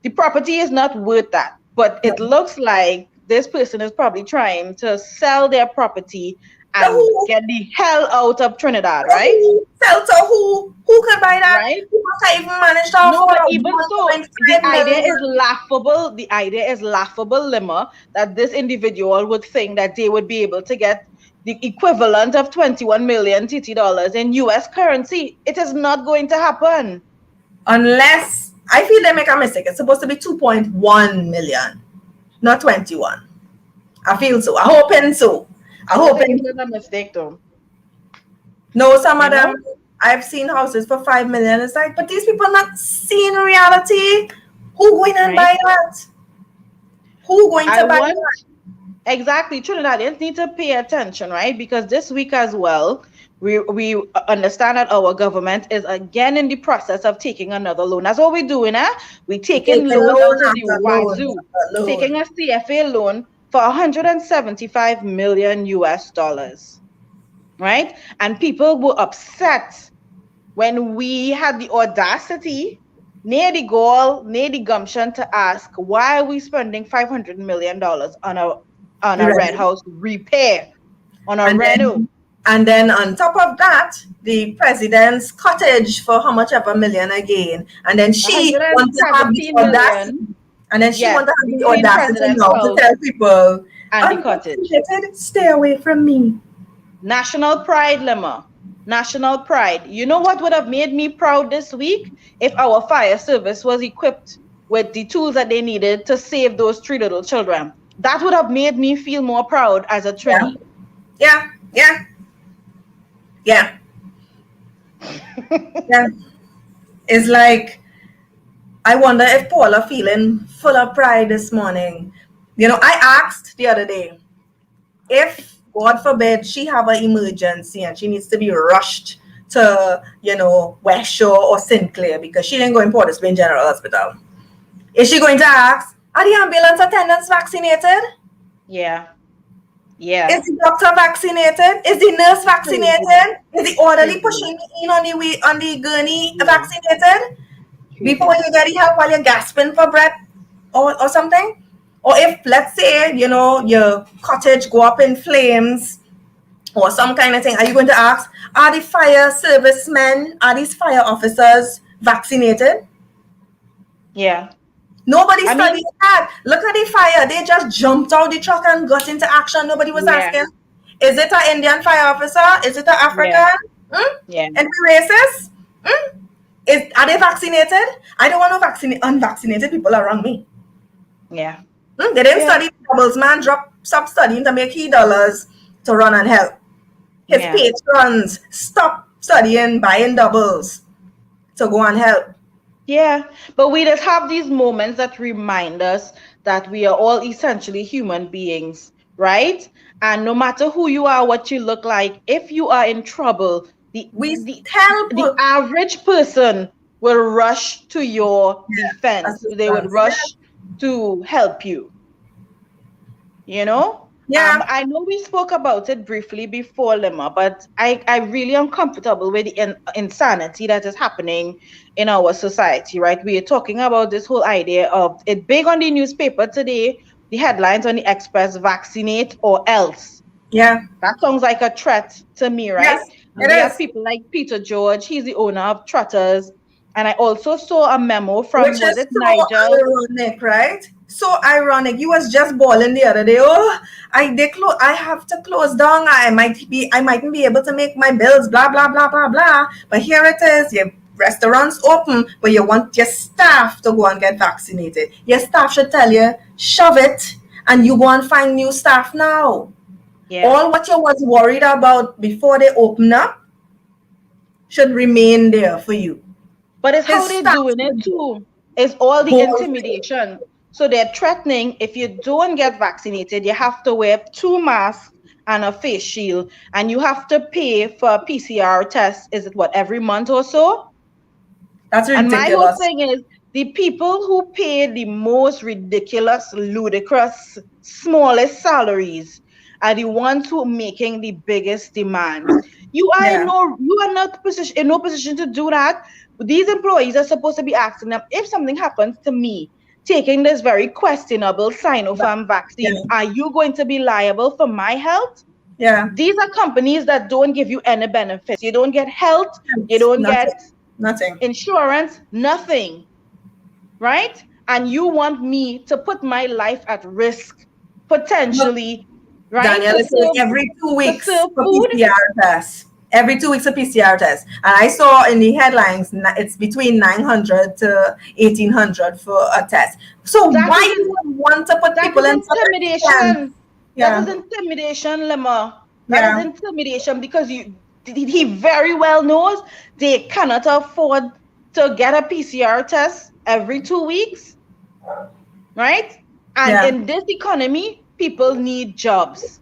[SPEAKER 2] The property is not worth that, but it looks like this person is probably trying to sell their property and get the hell out of Trinidad, right?
[SPEAKER 1] Sell to who? Who could buy that?
[SPEAKER 2] Right?
[SPEAKER 1] Who can even manage to afford?
[SPEAKER 2] No, but even so, the idea is laughable. The idea is laughable, Lima, that this individual would think that they would be able to get the equivalent of 21 million TT dollars in US currency. It is not going to happen.
[SPEAKER 1] Unless, I feel they make a mistake. It's supposed to be 2.1 million, not 21. I feel so. I hoping so. I hope
[SPEAKER 2] it's a mistake though.
[SPEAKER 1] No, some of them, I've seen houses for 5 million. It's like, but these people not seeing reality. Who going and buy that? Who going to buy that?
[SPEAKER 2] Exactly. Trinidadians need to pay attention, right? Because this week as well, we understand that our government is again in the process of taking another loan. That's what we're doing, eh? We're taking loans out of the wazoo, taking a CFA loan for 175 million US dollars, right? And people were upset when we had the audacity, near the goal, near the gumption to ask, why are we spending $500 million on a red house repair, on a reno?
[SPEAKER 1] And then on top of that, the president's cottage for how much of a million again. And then she wants to have the audacity. And then she wants to have the audacity now to tell people,
[SPEAKER 2] and the cottage,
[SPEAKER 1] stay away from me.
[SPEAKER 2] National pride, Lima. National pride. You know what would have made me proud this week? If our fire service was equipped with the tools that they needed to save those 3 little children. That would have made me feel more proud as a Trini.
[SPEAKER 1] Yeah. It's like, I wonder if Paula feeling full of pride this morning. You know, I asked the other day, if, God forbid, she have an emergency and she needs to be rushed to, West Shore or Sinclair because she didn't go in Port of Spain General Hospital. Is she going to ask, are the ambulance attendants vaccinated?
[SPEAKER 2] Yeah.
[SPEAKER 1] Is the doctor vaccinated? Is the nurse vaccinated? Is the orderly pushing me in on the gurney vaccinated? Before you get the help while you're gasping for breath or something? Or if, let's say, your cottage go up in flames or some kind of thing, are you going to ask, are the fire servicemen, are these fire officers vaccinated?
[SPEAKER 2] Yeah.
[SPEAKER 1] Nobody studied that. Look at the fire. They just jumped out the truck and got into action. Nobody was asking, is it an Indian fire officer? Is it an African? And we racist? Are they vaccinated? I don't want no unvaccinated people around me.
[SPEAKER 2] Yeah.
[SPEAKER 1] They didn't study doubles. Man stop studying to make he dollars to run and help. His patrons stop studying, buying doubles to go and help.
[SPEAKER 2] Yeah, but we just have these moments that remind us that we are all essentially human beings, right? And no matter who you are, what you look like, if you are in trouble, the average person will rush to your defense. They would rush to help you.
[SPEAKER 1] Yeah.
[SPEAKER 2] I know we spoke about it briefly before, Lima, but I really am comfortable with the insanity that is happening in our society, right? We are talking about this whole idea of it big on the newspaper today, the headlines on the Express, vaccinate or else.
[SPEAKER 1] Yeah.
[SPEAKER 2] That sounds like a threat to me, right?
[SPEAKER 1] Yes,
[SPEAKER 2] we have people like Peter George, he's the owner of Trotters. And I also saw a memo from,
[SPEAKER 1] Which is so ironic, right? So ironic. You was just balling the other day. Oh, I have to close down. I mightn't be able to make my bills. Blah blah blah blah blah. But here it is. Your restaurants open, but you want your staff to go and get vaccinated. Your staff should tell you, shove it, and you go and find new staff now.
[SPEAKER 2] Yeah.
[SPEAKER 1] All what you was worried about before they open up should remain there for you.
[SPEAKER 2] But it's how
[SPEAKER 1] His
[SPEAKER 2] they're
[SPEAKER 1] staff
[SPEAKER 2] doing it
[SPEAKER 1] should
[SPEAKER 2] too. It's all the
[SPEAKER 1] go.
[SPEAKER 2] intimidation. So they're threatening if you don't get vaccinated, you have to wear 2 masks and a face shield, and you have to pay for a PCR test. Is it what, every month or so?
[SPEAKER 1] That's
[SPEAKER 2] And my whole
[SPEAKER 1] ridiculous.
[SPEAKER 2] thing is the people who pay the most ridiculous, ludicrous, smallest salaries are the ones who are making the biggest demands. You are
[SPEAKER 1] Yeah.
[SPEAKER 2] in no position to do that. These employees are supposed to be asking them, if something happens to me, taking this very questionable Sinopharm vaccine,
[SPEAKER 1] Yeah.
[SPEAKER 2] are you going to be liable for my health?
[SPEAKER 1] Yeah.
[SPEAKER 2] These are companies that don't give you any benefits. You don't get health, you don't get
[SPEAKER 1] Nothing. Nothing.
[SPEAKER 2] insurance, nothing, right? And you want me to put my life at risk, potentially, right?
[SPEAKER 1] Daniel is saying every two
[SPEAKER 2] to
[SPEAKER 1] weeks
[SPEAKER 2] serve
[SPEAKER 1] for
[SPEAKER 2] food.
[SPEAKER 1] PCR tests. Every 2 weeks a PCR test. And I saw in the headlines it's between 900 to 1800 for a test. So
[SPEAKER 2] That
[SPEAKER 1] why
[SPEAKER 2] is
[SPEAKER 1] you would want to put
[SPEAKER 2] that
[SPEAKER 1] people
[SPEAKER 2] is
[SPEAKER 1] in such a
[SPEAKER 2] intimidation.
[SPEAKER 1] stance?
[SPEAKER 2] That is
[SPEAKER 1] Yeah.
[SPEAKER 2] intimidation, Lemma. That is
[SPEAKER 1] Yeah.
[SPEAKER 2] intimidation because he very well knows they cannot afford to get a PCR test every 2 weeks, right? And
[SPEAKER 1] Yeah.
[SPEAKER 2] in this economy, people need jobs.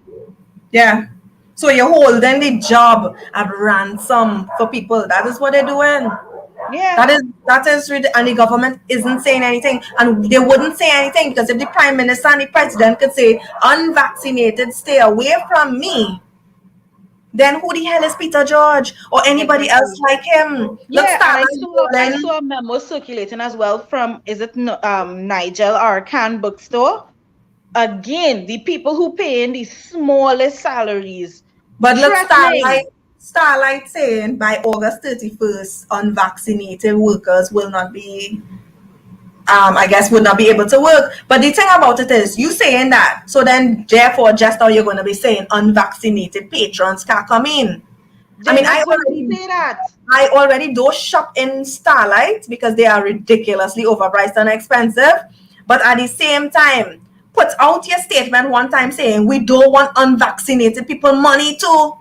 [SPEAKER 1] Yeah. So you're holding the job at ransom for people. That is what they're doing.
[SPEAKER 2] Yeah.
[SPEAKER 1] And the government isn't saying anything, and they wouldn't say anything because if the prime minister and the president could say unvaccinated stay away from me, then who the hell is Peter George or anybody else
[SPEAKER 2] Exactly.
[SPEAKER 1] like him? Look,
[SPEAKER 2] Yeah, and
[SPEAKER 1] Starlight
[SPEAKER 2] I
[SPEAKER 1] Bolin.
[SPEAKER 2] saw a memo circulating as well from, is it Nigel Arcan bookstore? Again, the people who pay in the smallest salaries
[SPEAKER 1] But look,
[SPEAKER 2] threatening.
[SPEAKER 1] Starlight saying by August 31st, unvaccinated workers will not be I guess would not be able to work. But the thing about it is, you saying that, so then therefore just now you're going to be saying unvaccinated patrons can't come in. I
[SPEAKER 2] They're
[SPEAKER 1] mean,
[SPEAKER 2] not going to say that.
[SPEAKER 1] I already do shop in Starlight because they are ridiculously overpriced and expensive. But at the same time, put out your statement one time saying we don't want unvaccinated people money to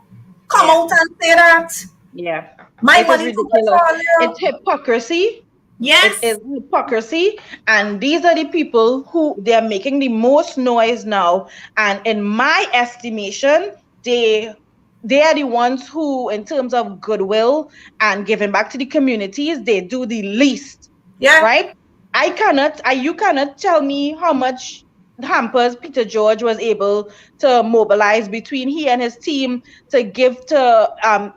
[SPEAKER 1] come
[SPEAKER 2] Yeah.
[SPEAKER 1] out and say that.
[SPEAKER 2] Yeah.
[SPEAKER 1] My
[SPEAKER 2] It is
[SPEAKER 1] money too much
[SPEAKER 2] ridiculous.
[SPEAKER 1] for
[SPEAKER 2] It's
[SPEAKER 1] you.
[SPEAKER 2] hypocrisy. It
[SPEAKER 1] Yes.
[SPEAKER 2] is hypocrisy, and these are the people who they are making the most noise now. And in my estimation, they are the ones who, in terms of goodwill and giving back to the communities, they do the least.
[SPEAKER 1] Yeah.
[SPEAKER 2] Right? You cannot tell me how much hampers Peter George was able to mobilize between he and his team to give to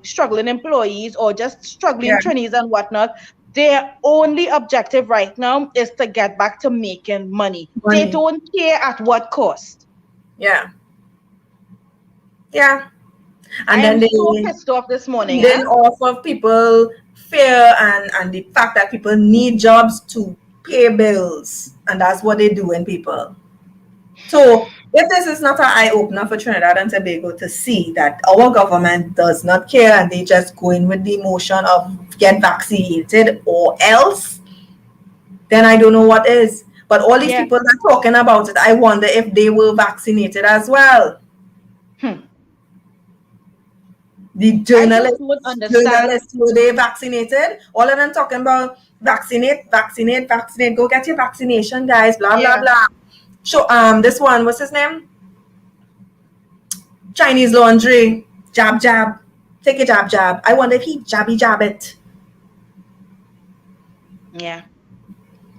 [SPEAKER 2] struggling employees or just struggling
[SPEAKER 1] Yeah.
[SPEAKER 2] trainees and whatnot. Their only objective right now is to get back to making money. They
[SPEAKER 1] Money.
[SPEAKER 2] don't care at what cost.
[SPEAKER 1] Yeah. Yeah.
[SPEAKER 2] I
[SPEAKER 1] And
[SPEAKER 2] am
[SPEAKER 1] then they
[SPEAKER 2] so pissed off this morning.
[SPEAKER 1] then off of people fear and the fact that people need jobs to pay bills, and that's what they do in people. So if this is not an eye-opener for Trinidad and Tobago to see that our government does not care and they just go in with the emotion of get vaccinated or else, then I don't know what is. But all these
[SPEAKER 2] Yeah.
[SPEAKER 1] people that are talking about it, I wonder if they were vaccinated as well. The
[SPEAKER 2] I just
[SPEAKER 1] journalists,
[SPEAKER 2] don't understand.
[SPEAKER 1] were they vaccinated? All of them talking about vaccinate, vaccinate, vaccinate. Go get your vaccination, guys. Blah blah
[SPEAKER 2] Yeah.
[SPEAKER 1] blah. So this one, what's his name? Chinese laundry. Jab jab. Take a jab jab. I wonder if he jabby jab it.
[SPEAKER 2] Yeah.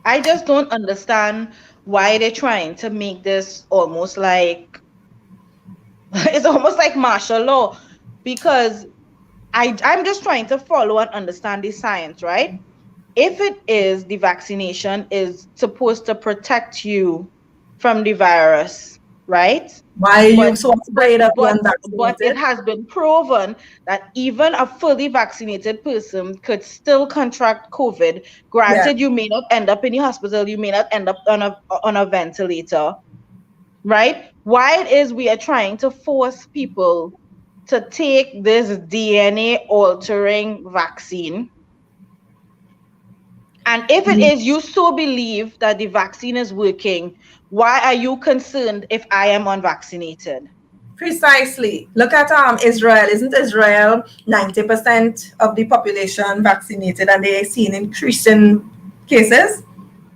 [SPEAKER 2] I just don't understand why they're trying to make this almost like it's almost like martial law, because I'm just trying to follow and understand the science, right? If it is the vaccination is supposed to protect you from the virus, right?
[SPEAKER 1] Why are you
[SPEAKER 2] But
[SPEAKER 1] so afraid of the
[SPEAKER 2] but it
[SPEAKER 1] unvaccinated?
[SPEAKER 2] has been proven that even a fully vaccinated person could still contract COVID.
[SPEAKER 1] Yeah,
[SPEAKER 2] Granted, you may not end up in the hospital, you may not end up on a ventilator, right? Why it is we are trying to force people to take this DNA altering vaccine. And if it is you so believe that the vaccine is working, why are you concerned if I am unvaccinated?
[SPEAKER 1] precisely. Look at Israel. Isn't Israel 90% of the population vaccinated, and they seen increasing cases?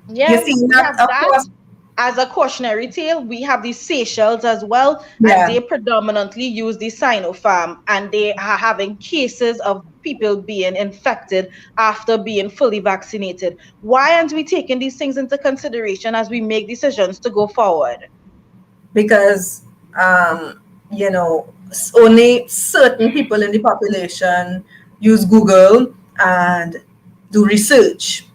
[SPEAKER 1] You're
[SPEAKER 2] Yes,
[SPEAKER 1] seeing
[SPEAKER 2] we
[SPEAKER 1] that
[SPEAKER 2] have that
[SPEAKER 1] across.
[SPEAKER 2] as a cautionary tale. We have the Seychelles as well, and
[SPEAKER 1] Yeah,
[SPEAKER 2] they predominantly use the Sinopharm, and they are having cases of people being infected after being fully vaccinated. Why aren't we taking these things into consideration as we make decisions to go forward?
[SPEAKER 1] because you know, only certain people in the population use Google and do research,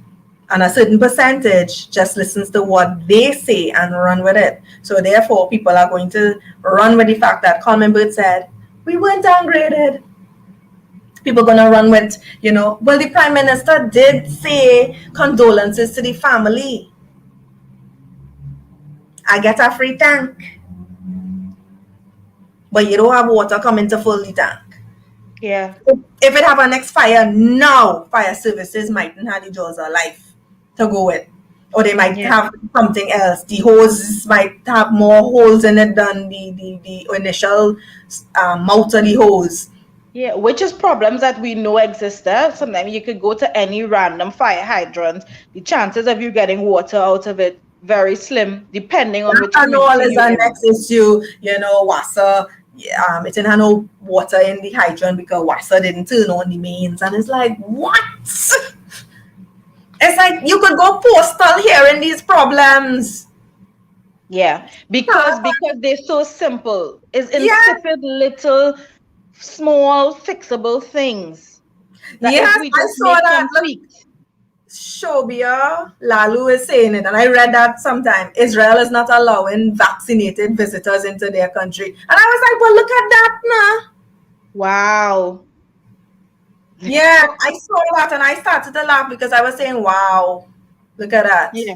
[SPEAKER 1] and a certain percentage just listens to what they say and run with it. So therefore, people are going to run with the fact that Common Bird said we weren't downgraded. People gonna run with, well, the prime minister did say condolences to the family. I get a free tank, but you don't have water coming to fill the tank.
[SPEAKER 2] Yeah.
[SPEAKER 1] If it have a next fire now, fire services mightn't have the jaws of life to go with. Or they might
[SPEAKER 2] Yeah.
[SPEAKER 1] have something else. The hose might have more holes in it than the initial mouth of the hose.
[SPEAKER 2] Yeah, which is problems that we know exist there. Sometimes you could go to any random fire hydrant. The chances of you getting water out of it very slim, depending on
[SPEAKER 1] That
[SPEAKER 2] which
[SPEAKER 1] and all
[SPEAKER 2] region
[SPEAKER 1] is
[SPEAKER 2] you're
[SPEAKER 1] a
[SPEAKER 2] in.
[SPEAKER 1] next issue, Wassa. It didn't have no water in the hydrant because Wassa didn't turn on the mains. And it's like, what? It's like you could go postal hearing these problems.
[SPEAKER 2] Yeah, because they're so simple. It's
[SPEAKER 1] Yeah,
[SPEAKER 2] insipid little small fixable things that if
[SPEAKER 1] yes,
[SPEAKER 2] we
[SPEAKER 1] I
[SPEAKER 2] just
[SPEAKER 1] saw
[SPEAKER 2] make
[SPEAKER 1] that.
[SPEAKER 2] some
[SPEAKER 1] Look,
[SPEAKER 2] tweaks.
[SPEAKER 1] Shobia Lalu is saying it, and I read that sometime. Israel is not allowing vaccinated visitors into their country. And I was like, well, look at that now.
[SPEAKER 2] Wow.
[SPEAKER 1] Yeah, I saw that and I started to laugh because I was saying, wow, look at that.
[SPEAKER 2] Yeah.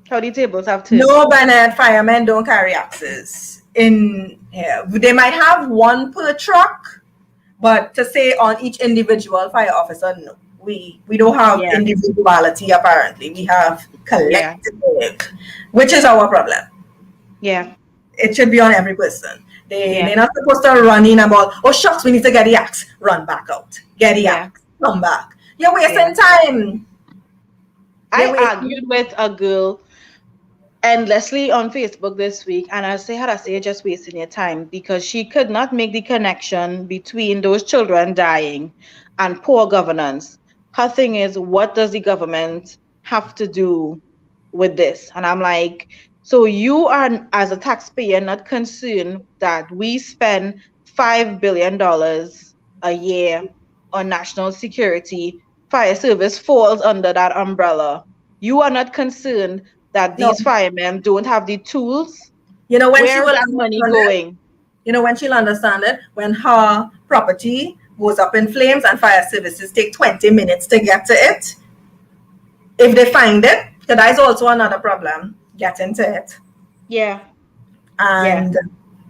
[SPEAKER 2] How the tables have turned.
[SPEAKER 1] No, Bennett, firemen don't carry axes in here. They might have one per truck, but to say on each individual fire officer, no. We don't have
[SPEAKER 2] Yeah.
[SPEAKER 1] individuality apparently. We have
[SPEAKER 2] Yeah.
[SPEAKER 1] collective, which is our problem.
[SPEAKER 2] Yeah.
[SPEAKER 1] It should be on every person. They're
[SPEAKER 2] Yeah.
[SPEAKER 1] not supposed to run in about, oh shucks, we need to get the axe. Run back out. Get the
[SPEAKER 2] Yeah.
[SPEAKER 1] axe. Come back. You're
[SPEAKER 2] Yeah.
[SPEAKER 1] wasting time. You're
[SPEAKER 2] I
[SPEAKER 1] wasting.
[SPEAKER 2] argued with a girl endlessly on Facebook this week, and I say, how I say, you're just wasting your time because she could not make the connection between those children dying and poor governance. Her thing is, what does the government have to do with this? And I'm like, so you are, as a taxpayer, not concerned that we spend $5 billion a year on national security. Fire service falls under that umbrella. You are not concerned that
[SPEAKER 1] No.
[SPEAKER 2] these firemen don't have the tools.
[SPEAKER 1] When she
[SPEAKER 2] Where is
[SPEAKER 1] will
[SPEAKER 2] that money
[SPEAKER 1] understand it,
[SPEAKER 2] going?
[SPEAKER 1] when she'll understand it, when her property goes up in flames and fire services take 20 minutes to get to it, if they find it, because that is also another problem, getting to it.
[SPEAKER 2] Yeah, yeah,
[SPEAKER 1] And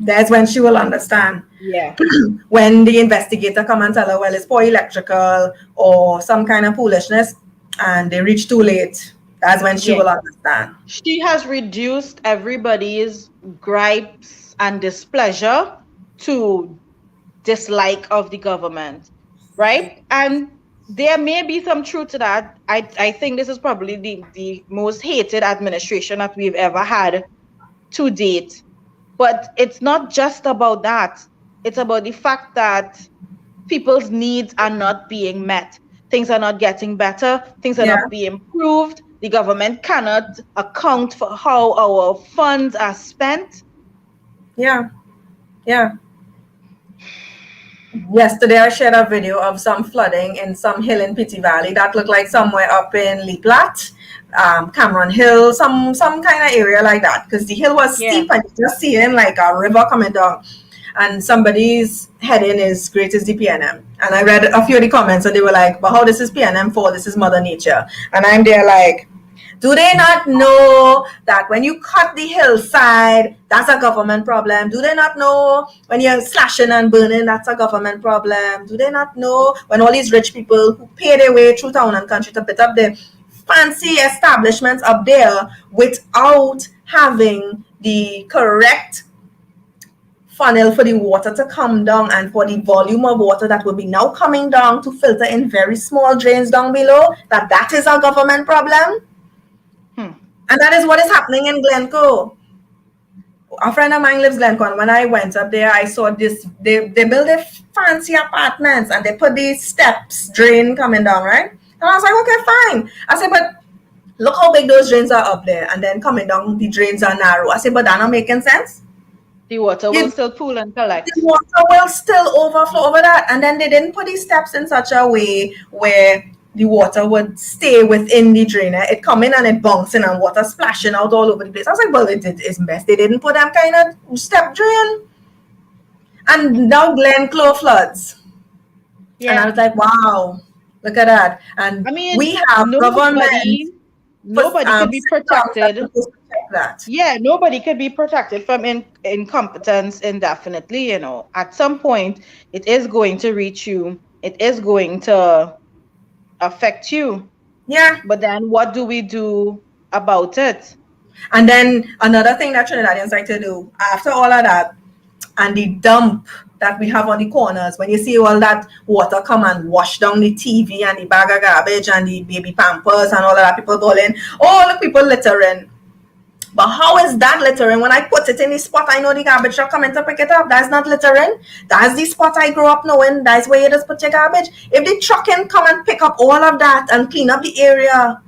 [SPEAKER 1] that's when she will understand.
[SPEAKER 2] yeah,
[SPEAKER 1] When the investigator come and tell her, well, it's poor electrical or some kind of foolishness, and they reach too late, that's when she
[SPEAKER 2] yeah.
[SPEAKER 1] will understand.
[SPEAKER 2] She has reduced everybody's gripes and displeasure to dislike of the government, right? And there may be some truth to that. I think this is probably the most hated administration that we've ever had to date. But it's not just about that. It's about the fact that people's needs are not being met. Things are not getting better. Things are
[SPEAKER 1] Yeah,
[SPEAKER 2] not being improved. The government cannot account for how our funds are spent.
[SPEAKER 1] yeah, yeah. Yesterday, I shared a video of some flooding in some hill in Pity Valley that looked like somewhere up in Lee Platte, Cameron Hill, some kind of area like that. Because the hill was
[SPEAKER 2] Yeah.
[SPEAKER 1] steep and you just seeing like a river coming down. And somebody's heading is great as the PNM. And I read a few of the comments and they were like, but how this is PNM for? This is Mother Nature. And I'm there like, do they not know that when you cut the hillside, that's a government problem? Do they not know when you're slashing and burning, that's a government problem? Do they not know when all these rich people who pay their way through town and country to put up their fancy establishments up there without having the correct funnel for the water to come down and for the volume of water that will be now coming down to filter in very small drains down below, that is a government problem? And that is what is happening in Glencoe. A friend of mine lives Glencoe, and when I went up there, I saw this, they build a fancy apartments and they put these steps, drain coming down, right? And I was like, okay, fine. I said, but look how big those drains are up there, and then coming down, the drains are narrow. I said, but that not making sense.
[SPEAKER 2] The water will still pool and collect.
[SPEAKER 1] The water will still overflow over that. And then they didn't put these steps in such a way where the water would stay within the drainer. It come in and it bouncing and water splashing out all over the place. I was like, well, it's best they didn't put them kind of step drain. And now Glencoe floods. Yeah. And I was like, wow, look at that. And I mean, we have
[SPEAKER 2] nobody could be protected. Yeah, nobody could be protected from incompetence indefinitely. You know, at some point, it is going to reach you. It is going to affect you.
[SPEAKER 1] Yeah.
[SPEAKER 2] But then what do we do about it?
[SPEAKER 1] And then another thing that Trinidadians like to do after all of that, and the dump that we have on the corners, when you see all that water come and wash down the TV and the bag of garbage and the baby pampers and all of that, people going, all the people littering. But how is that littering? When I put it in the spot, I know the garbage truck coming to pick it up. That's not littering. That's the spot I grew up knowing. That's where you just put your garbage. If the truck can come and pick up all of that and clean up the area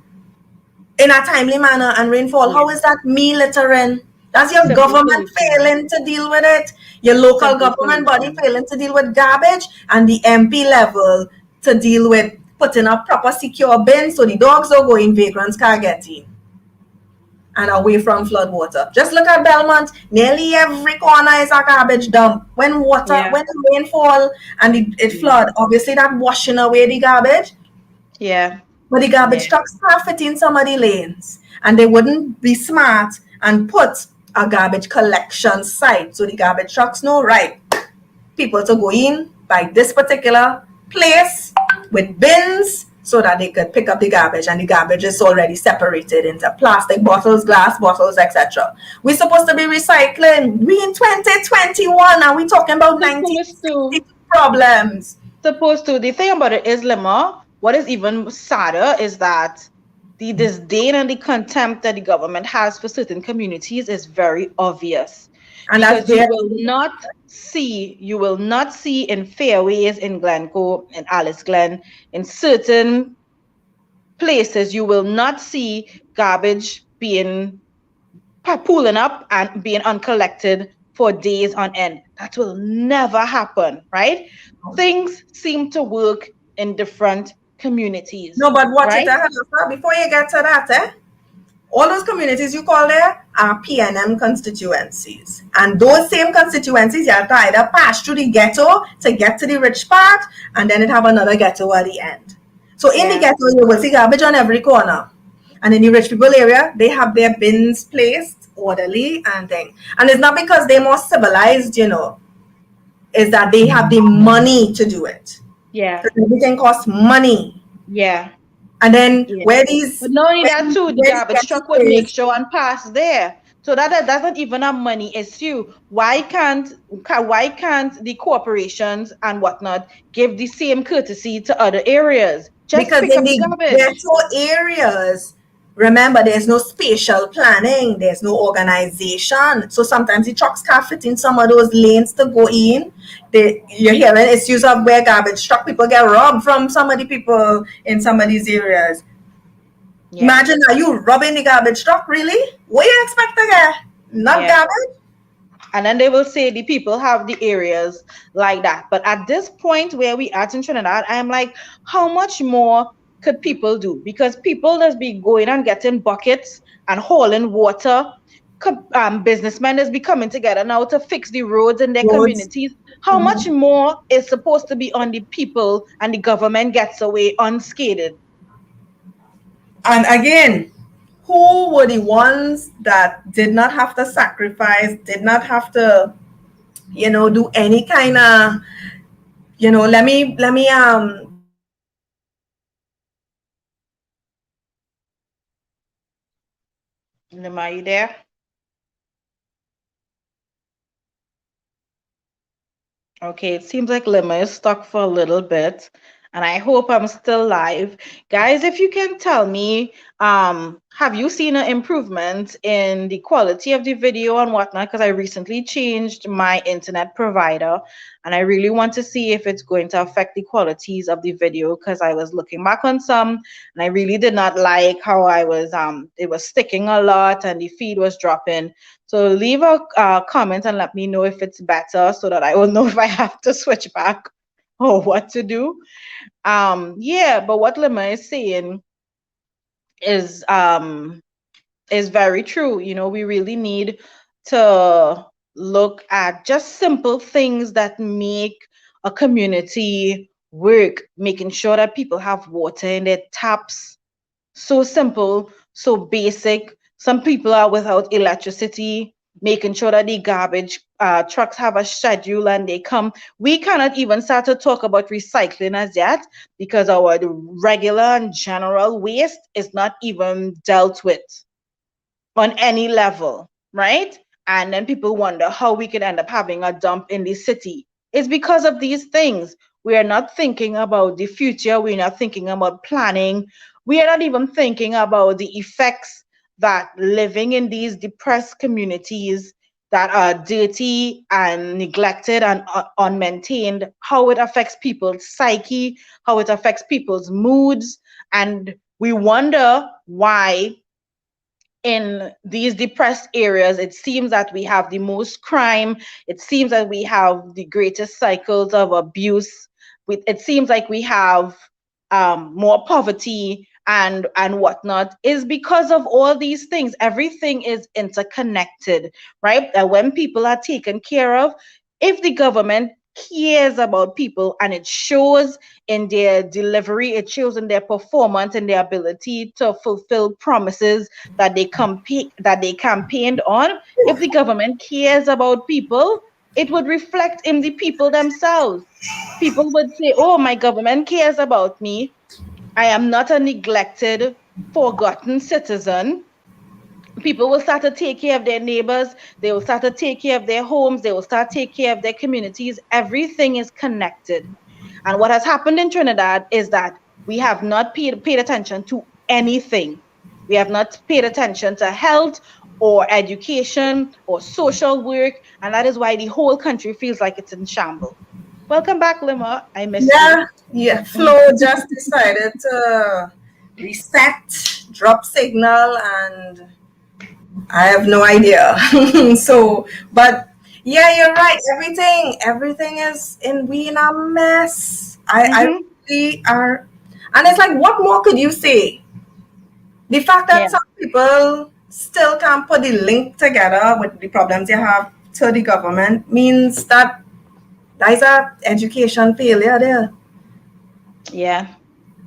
[SPEAKER 1] in a timely manner and rainfall, how is that me littering? That's your government failing to deal with it. Your local government body failing to deal with garbage, and the MP level to deal with putting up proper secure bins so the dogs don't go in, vagrants can't get in. And away from flood water. Just look at Belmont. Nearly every corner is a garbage dump. When when the rain fall and it flood, obviously that washing away the garbage.
[SPEAKER 2] Yeah.
[SPEAKER 1] But the garbage trucks can't fit in some of the lanes. And they wouldn't be smart and put a garbage collection site. So the garbage trucks know, right, people to go in by this particular place with bins, so that they could pick up the garbage, and the garbage is already separated into plastic bottles, glass bottles, etc. We're supposed to be recycling. We in 2021 and we're talking about 1960 problems.
[SPEAKER 2] Supposed to. The thing about it is, Lemma, what is even sadder is that the disdain and the contempt that the government has for certain communities is very obvious. And because you will not see in Fairways, in Glencoe, in Alice Glen, in certain places, you will not see garbage being pooling up and being uncollected for days on end. That will never happen, right? Things seem to work in different communities.
[SPEAKER 1] No, but watch it before you get to that, all those communities you call there are PNM constituencies. And those same constituencies, you have to either pass through the ghetto to get to the rich part, and then it have another ghetto at the end. So in the ghetto, you will see garbage on every corner. And in the rich people area, they have their bins placed orderly and thing. And it's not because they're more civilized, you know. It's that they have the money to do it.
[SPEAKER 2] Yeah.
[SPEAKER 1] Because everything costs money.
[SPEAKER 2] Yeah.
[SPEAKER 1] And then where these...
[SPEAKER 2] But not only that too, the garbage truck would make sure and pass there. So that's not even a money issue. Why can't the corporations and whatnot give the same courtesy to other areas? Just
[SPEAKER 1] because in the ghetto areas, remember, there's no spatial planning, there's no organization. So sometimes the trucks can't fit in some of those lanes to go in. You're hearing issues of where garbage truck people get robbed from some of the people in some of these areas. Yeah. Imagine, are you robbing the garbage truck, really? What do you expect to get? Not garbage?
[SPEAKER 2] And then they will say the people have the areas like that. But at this point where we are in Trinidad, I am like, how much more could people do? Because people just be going and getting buckets and hauling water. Businessmen is be coming together now to fix the roads in their
[SPEAKER 1] Roads.
[SPEAKER 2] communities. How much more is supposed to be on the people and the government gets away unscathed?
[SPEAKER 1] And again, who were the ones that did not have to sacrifice, did not have to, do any kind of, let me give you an example.
[SPEAKER 2] Am I there? Okay, it seems like Lima is stuck for a little bit, and I hope I'm still live. Guys, if you can tell me, have you seen an improvement in the quality of the video and whatnot? Because I recently changed my internet provider, and I really want to see if it's going to affect the qualities of the video, because I was looking back on some, and I really did not like how it was sticking a lot and the feed was dropping. So leave a comment and let me know if it's better so that I will know if I have to switch back or what to do. Yeah, but what Lima is saying is um is very true. You know, we really need to look at just simple things that make a community work, making sure that people have water in their taps. So simple, so basic. Some people are without electricity, making sure that the garbage trucks have a schedule and they come. We cannot even start to talk about recycling as yet because our regular and general waste is not even dealt with on any level, right? And then people wonder how we could end up having a dump in the city. It's because of these things. We are not thinking about the future. We're not thinking about planning. We are not even thinking about the effects that living in these depressed communities that are dirty and neglected and unmaintained, how it affects people's psyche, how it affects people's moods. And we wonder why in these depressed areas, it seems that we have the most crime. It seems that we have the greatest cycles of abuse. It seems like we have more poverty and whatnot. Is because of all these things. Everything is interconnected, right? That when people are taken care of, if the government cares about people and it shows in their delivery, it shows in their performance and their ability to fulfill promises that they campaigned on. If the government cares about people, it would reflect in the people themselves. People would say, oh, my government cares about me. I am not a neglected, forgotten citizen. People will start to take care of their neighbors. They will start to take care of their homes. They will start to take care of their communities. Everything is connected. And what has happened in Trinidad is that we have not paid attention to anything. We have not paid attention to health or education or social work. And that is why the whole country feels like it's in shambles. Welcome back, Lima. I missed you.
[SPEAKER 1] Yeah. Flo just decided to reset, drop signal, and I have no idea. So, but yeah, you're right. Everything is we in a mess. I
[SPEAKER 2] Mm-hmm.
[SPEAKER 1] really are, and it's like, what more could you say? The fact
[SPEAKER 2] Yeah.
[SPEAKER 1] that some people still can't put the link together with the problems they have to the government means that there is a education failure there.
[SPEAKER 2] Yeah.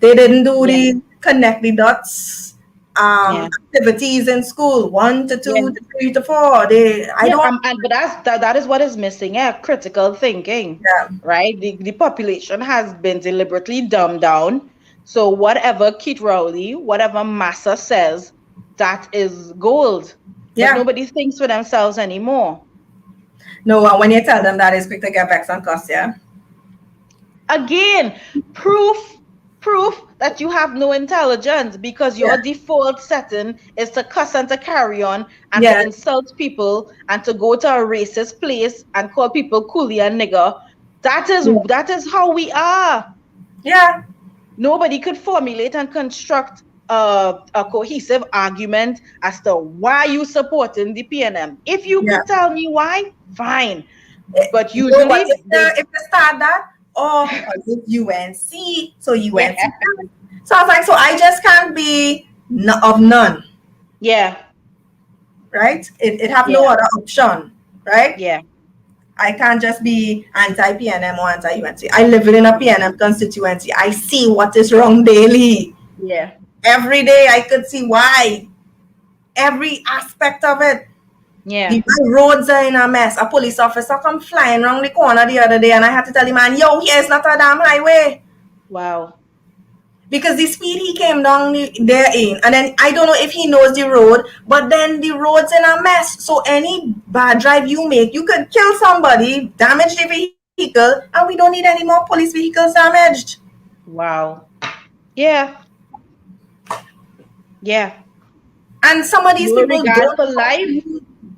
[SPEAKER 1] They didn't do
[SPEAKER 2] Yeah.
[SPEAKER 1] the connect the dots
[SPEAKER 2] Yeah.
[SPEAKER 1] activities in school, 1 to 2
[SPEAKER 2] Yeah.
[SPEAKER 1] to 3 to 4. I
[SPEAKER 2] Yeah,
[SPEAKER 1] don't.
[SPEAKER 2] and but that is what is missing. Yeah, critical thinking,
[SPEAKER 1] Yeah,
[SPEAKER 2] right? The population has been deliberately dumbed down. So whatever Kit Rowley, whatever Massa says, that is gold. But
[SPEAKER 1] yeah.
[SPEAKER 2] nobody thinks for themselves anymore.
[SPEAKER 1] No, when you tell them that, it's quick to get back some cuss. Yeah,
[SPEAKER 2] Again, proof proof that you have no intelligence because
[SPEAKER 1] yeah,
[SPEAKER 2] your default setting is to cuss and to carry on and to
[SPEAKER 1] yeah,
[SPEAKER 2] insult people and to go to a racist place and call people coolie and nigger.
[SPEAKER 1] yeah.
[SPEAKER 2] That is how we are.
[SPEAKER 1] Yeah.
[SPEAKER 2] Nobody could formulate and construct a cohesive argument as to why you supporting the PNM. If you
[SPEAKER 1] Yeah.
[SPEAKER 2] could tell me why, fine. But
[SPEAKER 1] No, but
[SPEAKER 2] usually,
[SPEAKER 1] if they start that, oh, it's UNC, so
[SPEAKER 2] yeah,
[SPEAKER 1] UNC. So I was like, so I just can't be of none,
[SPEAKER 2] yeah,
[SPEAKER 1] right? It have no
[SPEAKER 2] yeah,
[SPEAKER 1] other option, right?
[SPEAKER 2] yeah,
[SPEAKER 1] I can't just be anti-PNM or anti-UNC. I live in a PNM constituency. I see what is wrong daily.
[SPEAKER 2] yeah,
[SPEAKER 1] Every day I could see why. Every aspect of it.
[SPEAKER 2] yeah.
[SPEAKER 1] The roads are in a mess. A police officer come flying around the corner the other day and I had to tell him, man, yo, here's not a damn highway.
[SPEAKER 2] Wow.
[SPEAKER 1] Because the speed he came down there in, and then I don't know if he knows the road, but then the road's in a mess. So any bad drive you make, you could kill somebody, damage the vehicle, and we don't need any more police vehicles damaged.
[SPEAKER 2] Wow. Yeah. Yeah.
[SPEAKER 1] And some of these
[SPEAKER 2] No
[SPEAKER 1] people
[SPEAKER 2] regard
[SPEAKER 1] don't
[SPEAKER 2] for life.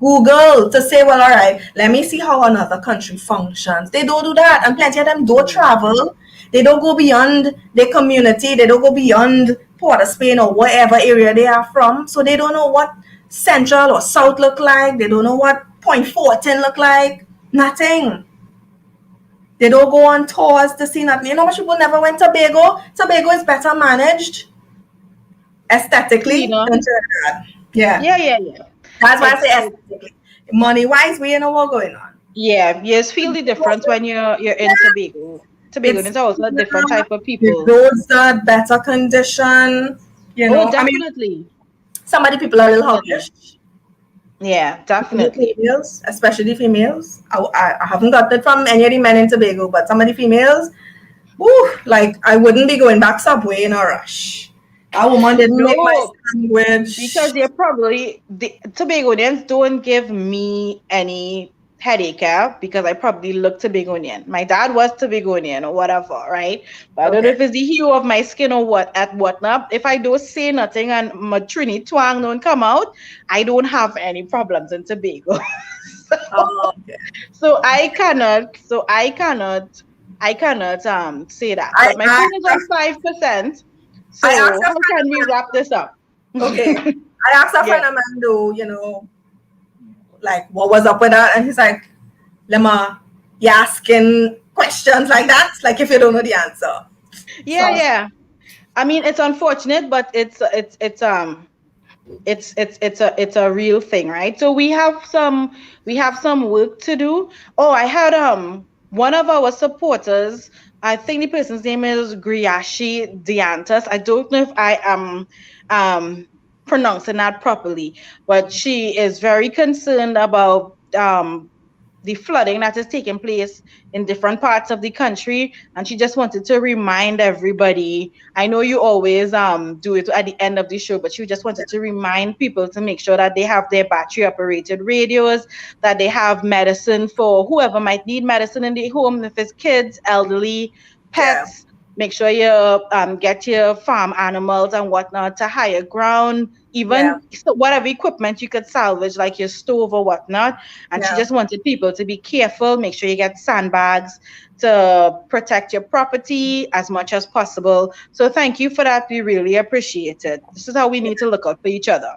[SPEAKER 1] Google to say, well, all right, let me see how another country functions. They don't do that, and plenty of them don't travel. They don't go beyond their community. They don't go beyond Port of Spain or whatever area they are from. So they don't know what Central or South look like. They don't know what Point 14 look like. Nothing. They don't go on tours to see nothing. You know, much people never went to Tobago. Tobago is better managed aesthetically
[SPEAKER 2] Cleaner.
[SPEAKER 1] than Trinidad. Yeah.
[SPEAKER 2] Yeah.
[SPEAKER 1] That's why I say aesthetically. Money-wise, we know what's going on.
[SPEAKER 2] Yeah, yes, feel the difference when you're in Tobago. Tobago is also a different type of
[SPEAKER 1] The
[SPEAKER 2] people.
[SPEAKER 1] roads are better condition. You know,
[SPEAKER 2] Oh, definitely.
[SPEAKER 1] some of the people are a little hawkish.
[SPEAKER 2] Yeah,
[SPEAKER 1] The
[SPEAKER 2] definitely.
[SPEAKER 1] females, especially the females. I haven't got it from any of the men in Tobago, but some of the females, like I wouldn't be going back Subway in a rush. That woman didn't make my sandwich.
[SPEAKER 2] Because they're probably the Tobagonians don't give me any headache, because I probably look Tobagonian. My dad was Tobagonian or whatever, right? But I don't know if it's the hue of my skin or whatnot. If I don't say nothing and my Trini twang don't come out, I don't have any problems in Tobago. So I cannot say that. But my phone is on 5%. So how can we wrap this up?
[SPEAKER 1] Okay. I asked a friend of mine though, you know, like what was up with that? And he's like, Lema, you're asking questions like that, like if you don't know the answer.
[SPEAKER 2] Yeah. I mean, it's unfortunate, but it's a real thing, right? So we have some work to do. Oh, I had one of our supporters, I think the person's name is Griashi Diantas. I don't know if I am pronouncing that properly, but she is very concerned about the flooding that is taking place in different parts of the country, and she just wanted to remind everybody. I know you always do it at the end of the show, but she just wanted to remind people to make sure that they have their battery operated radios, that they have medicine for whoever might need medicine in the home, if it's kids, elderly, pets. Make sure you get your farm animals and whatnot to higher ground, even whatever equipment you could salvage, like your stove or whatnot. And she just wanted people to be careful. Make sure you get sandbags to protect your property as much as possible. So thank you for that. We really appreciate it. This is how we need to look out for each other.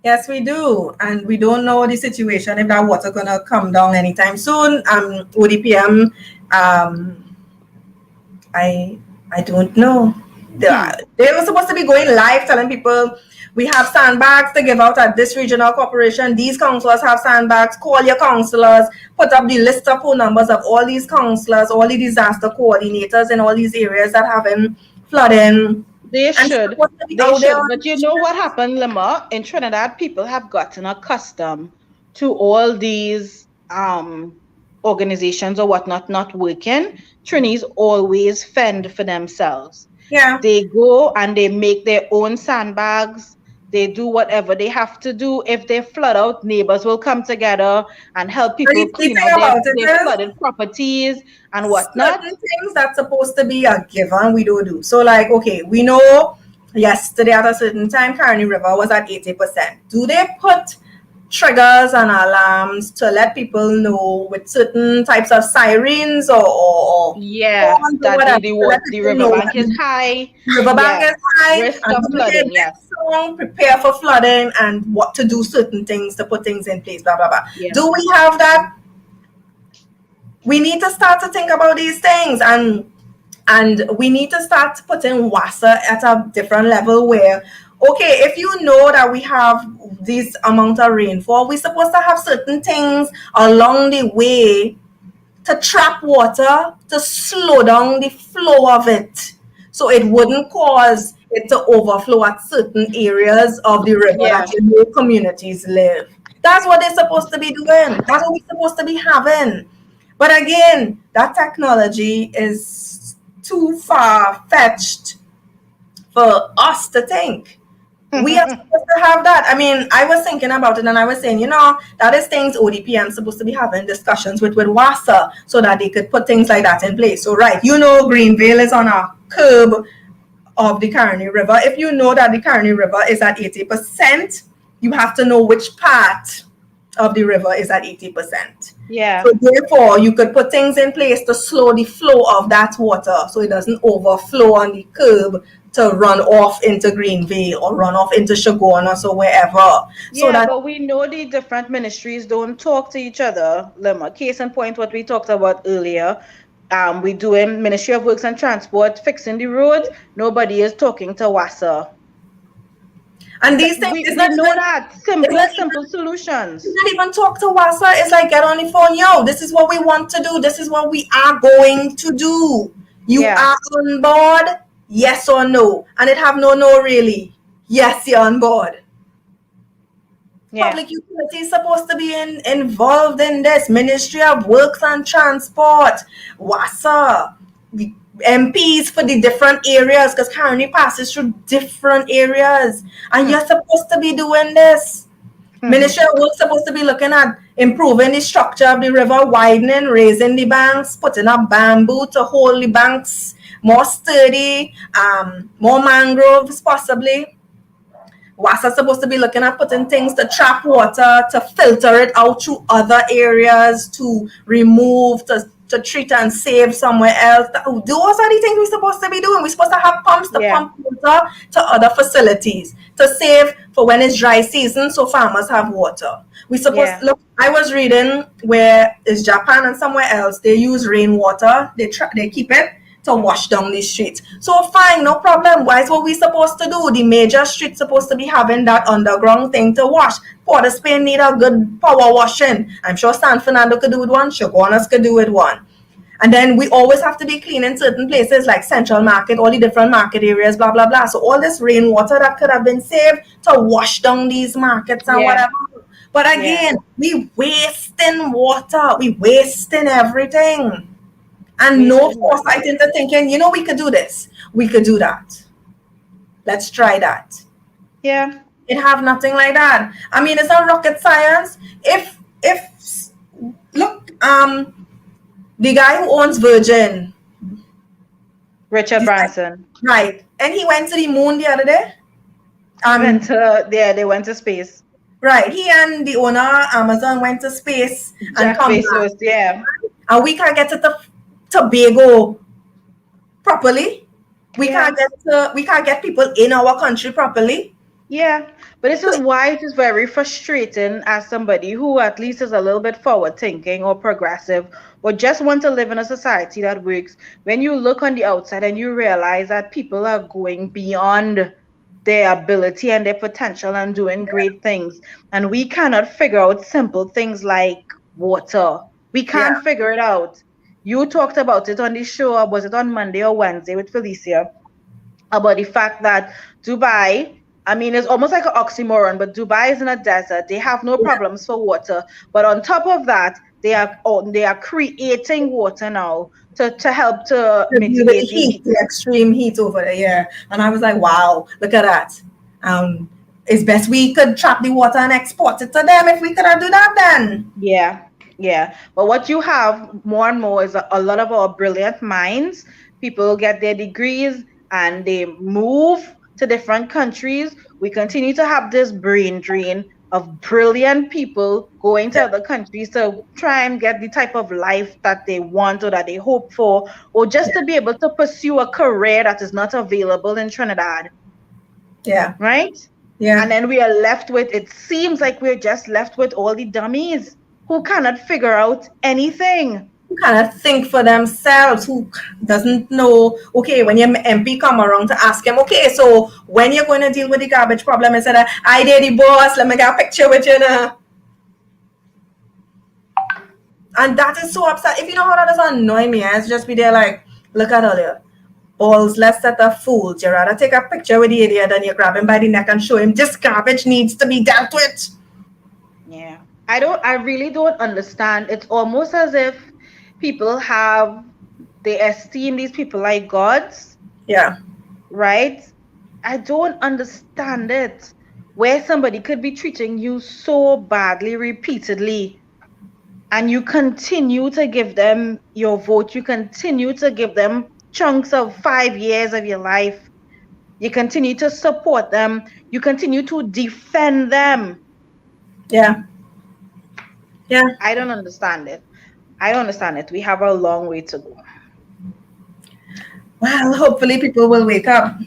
[SPEAKER 1] Yes, we do. And we don't know the situation, if that water gonna come down anytime soon. ODPM, I don't know. They were supposed to be going live telling people we have sandbags to give out at this regional corporation. These councillors have sandbags. Call your councillors. Put up the list of phone numbers of all these councillors, all the disaster coordinators in all these areas that have been flooding.
[SPEAKER 2] They should. But you know what happened, Lema? In Trinidad, people have gotten accustomed to all these organizations or whatnot not working. Trinis always fend for themselves.
[SPEAKER 1] Yeah.
[SPEAKER 2] They go and they make their own sandbags. They do whatever they have to do. If they flood out, neighbors will come together and help people clean out their flooded properties and whatnot.
[SPEAKER 1] Certain things that's supposed to be a given, we don't do. So, like, okay, we know yesterday at a certain time, Carney River was at 80%. Do they put triggers and alarms to let people know with certain types of sirens or
[SPEAKER 2] Yeah,
[SPEAKER 1] horns or
[SPEAKER 2] that
[SPEAKER 1] whatever to let
[SPEAKER 2] the
[SPEAKER 1] people know
[SPEAKER 2] riverbank
[SPEAKER 1] that
[SPEAKER 2] is high.
[SPEAKER 1] the riverbank
[SPEAKER 2] Yeah,
[SPEAKER 1] is high
[SPEAKER 2] risk
[SPEAKER 1] and
[SPEAKER 2] of
[SPEAKER 1] when you hear
[SPEAKER 2] flooding. Yeah,
[SPEAKER 1] this song, prepare for flooding and what to do, certain things to put things in place, blah blah blah.
[SPEAKER 2] yeah,
[SPEAKER 1] Do we have that? We need to start to think about these things, and we need to start putting WASA at a different level where, okay, if you know that we have this amount of rainfall, we're supposed to have certain things along the way to trap water, to slow down the flow of it, so it wouldn't cause it to overflow at certain areas of the river
[SPEAKER 2] yeah.
[SPEAKER 1] that communities live. That's what they're supposed to be doing. That's what we're supposed to be having. But again, that technology is too far fetched for us to think. We are supposed to have that. I mean, I was thinking about it and I was saying, that is things ODPM supposed to be having discussions with WASA so that they could put things like that in place. So, right, Greenvale is on a curb of the Caroni River. If you know that the Caroni River is at 80%, you have to know which part of the river is at 80%.
[SPEAKER 2] Yeah.
[SPEAKER 1] So therefore, you could put things in place to slow the flow of that water so it doesn't overflow on the curb to run off into Greenvale or run off into Shagona or so wherever. So
[SPEAKER 2] Yeah,
[SPEAKER 1] that
[SPEAKER 2] but we know the different ministries don't talk to each other. Lemma. Case in point, what we talked about earlier. We doing Ministry of Works and Transport fixing the roads. Nobody is talking to WASA.
[SPEAKER 1] and these things
[SPEAKER 2] We
[SPEAKER 1] is
[SPEAKER 2] we
[SPEAKER 1] not
[SPEAKER 2] know
[SPEAKER 1] even
[SPEAKER 2] that
[SPEAKER 1] it's
[SPEAKER 2] simple,
[SPEAKER 1] not
[SPEAKER 2] simple
[SPEAKER 1] even
[SPEAKER 2] solutions.
[SPEAKER 1] not even talk to WASA. It's like get on the phone, yo. This is what we want to do. This is what we are going to do. You
[SPEAKER 2] Yeah,
[SPEAKER 1] are on board, yes or no? And it have no really. Yes, you're on board.
[SPEAKER 2] yeah,
[SPEAKER 1] Public utility is supposed to be involved in this. Ministry of Works and Transport, WASA, the MPs for the different areas, because Caroni passes through different areas. And you're supposed to be doing this. Ministry of Works supposed to be looking at improving the structure of the river, widening, raising the banks, putting up bamboo to hold the banks more sturdy, more mangroves possibly. WASA supposed to be looking at putting things to trap water, to filter it out through other areas, to remove, to treat and save somewhere else. Those are the things we're supposed to be doing. We're supposed to have pumps to
[SPEAKER 2] yeah,
[SPEAKER 1] pump water to other facilities to save for when it's dry season so farmers have water. We supposed
[SPEAKER 2] yeah,
[SPEAKER 1] look. I was reading where is Japan and somewhere else they use rainwater. They keep it to wash down the streets. So fine, no problem. Why is what we supposed to do? The major streets supposed to be having that underground thing to wash. Port of Spain need a good power washing. I'm sure San Fernando could do with one. Chaguanas could do with one. And then we always have to be cleaning certain places like Central Market, all the different market areas, blah, blah, blah. So all this rainwater that could have been saved to wash down these markets and
[SPEAKER 2] yeah,
[SPEAKER 1] whatever. But
[SPEAKER 2] yeah.
[SPEAKER 1] again, we wasting water. We wasting everything. And no
[SPEAKER 2] Wasting water.
[SPEAKER 1] foresight into thinking, we could do this. We could do that. Let's try that.
[SPEAKER 2] Yeah.
[SPEAKER 1] It have nothing like that. I mean, it's not rocket science. If look, the guy who owns Virgin,
[SPEAKER 2] Richard Branson.
[SPEAKER 1] right, and he went to the moon the other day.
[SPEAKER 2] They went to space.
[SPEAKER 1] Right, he and the owner Amazon went to space and
[SPEAKER 2] Jeff
[SPEAKER 1] come
[SPEAKER 2] Bezos,
[SPEAKER 1] back.
[SPEAKER 2] yeah.
[SPEAKER 1] And we can't get to Tobago properly. We
[SPEAKER 2] Yeah.
[SPEAKER 1] can't get people in our country properly.
[SPEAKER 2] Yeah, but this is why it is very frustrating as somebody who at least is a little bit forward thinking or progressive or just want to live in a society that works. When you look on the outside and you realize that people are going beyond their ability and their potential and doing great things, and we cannot figure out simple things like water. We can't
[SPEAKER 1] Yeah.
[SPEAKER 2] figure it out. You talked about it on the show, was it on Monday or Wednesday with Felicia, about the fact that Dubai, I mean, it's almost like an oxymoron, but Dubai is in a desert. They have no problems for water. But on top of that, they are creating water now to help to mitigate the heat.
[SPEAKER 1] The extreme heat over there. Yeah. And I was like, wow, look at that. It's best we could trap the water and export it to them if we could do that then.
[SPEAKER 2] Yeah, yeah. But what you have more and more is a lot of our brilliant minds. People get their degrees and they move to different countries. We continue to have this brain drain. of brilliant people going to other countries to try and get the type of life that they want or that they hope for, or just to be able to pursue a career that is not available in Trinidad.
[SPEAKER 1] Yeah.
[SPEAKER 2] Right?
[SPEAKER 1] Yeah.
[SPEAKER 2] And then we are left with, it seems like we're just left with all the dummies who cannot figure out anything.
[SPEAKER 1] Who cannot think for themselves, who doesn't know, okay, when your MP come around to ask him, okay, so when you're going to deal with the garbage problem, instead of, I did the boss, let me get a picture with you now. And that is so upset. If you know how that does annoy me, it's just be there like, look at all you balls, let's set a fool. You rather take a picture with the idiot than you grab him by the neck and show him this garbage needs to be dealt with.
[SPEAKER 2] Yeah. I really don't understand. It's almost as if people they esteem these people like gods.
[SPEAKER 1] Yeah.
[SPEAKER 2] Right? I don't understand it. Where somebody could be treating you so badly repeatedly, and you continue to give them your vote, you continue to give them chunks of 5 years of your life, you continue to support them, you continue to defend them.
[SPEAKER 1] Yeah. Yeah.
[SPEAKER 2] I don't understand it. I don't understand it. We have a long way to go.
[SPEAKER 1] Well, hopefully people will wake up.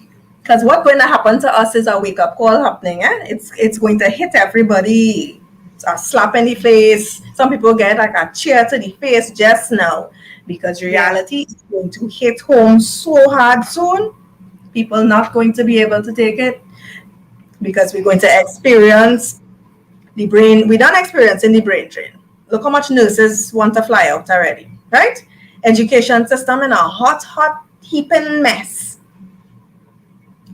[SPEAKER 1] Because what's going to happen to us is a wake-up call happening. It's going to hit everybody. It's a slap in the face. Some people get like a cheer to the face just now. Because reality is going to hit home so hard soon. People not going to be able to take it. Because we're going to experience the brain. We're done experiencing the brain drain. Look how much nurses want to fly out already. Right? Education system in a hot heaping mess.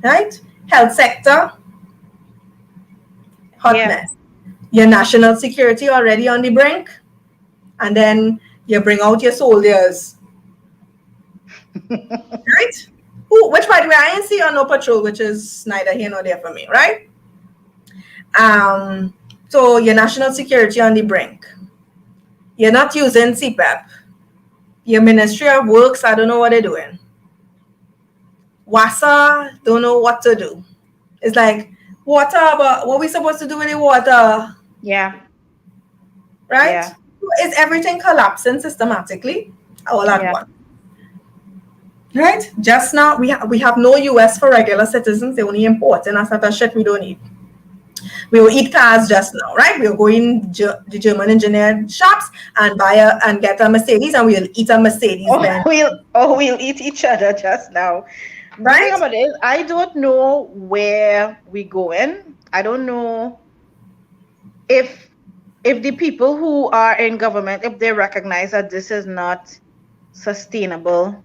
[SPEAKER 1] Right? Health sector, hot mess. Your national security already on the brink, and then you bring out your soldiers. Right? Which, by the way, I ain't see on no patrol, which is neither here nor there for me, right? So your national security on the brink. You're not using CPAP. Your Ministry of Works, I don't know what they're doing. WASA don't know what to do. It's like, water, but what we supposed to do with the water?
[SPEAKER 2] Yeah.
[SPEAKER 1] Right?
[SPEAKER 2] Yeah.
[SPEAKER 1] Is everything collapsing systematically all at once? Right? Just now, we have no US for regular citizens. They only import, and that's not a shit we don't need. We will eat cars just now, right? We'll go in the German engineered shops and and get a Mercedes, and we'll eat a Mercedes.
[SPEAKER 2] We'll eat each other just now. Right? The thing about it is, I don't know where we're going. I don't know if the people who are in government, if they recognize that this is not sustainable.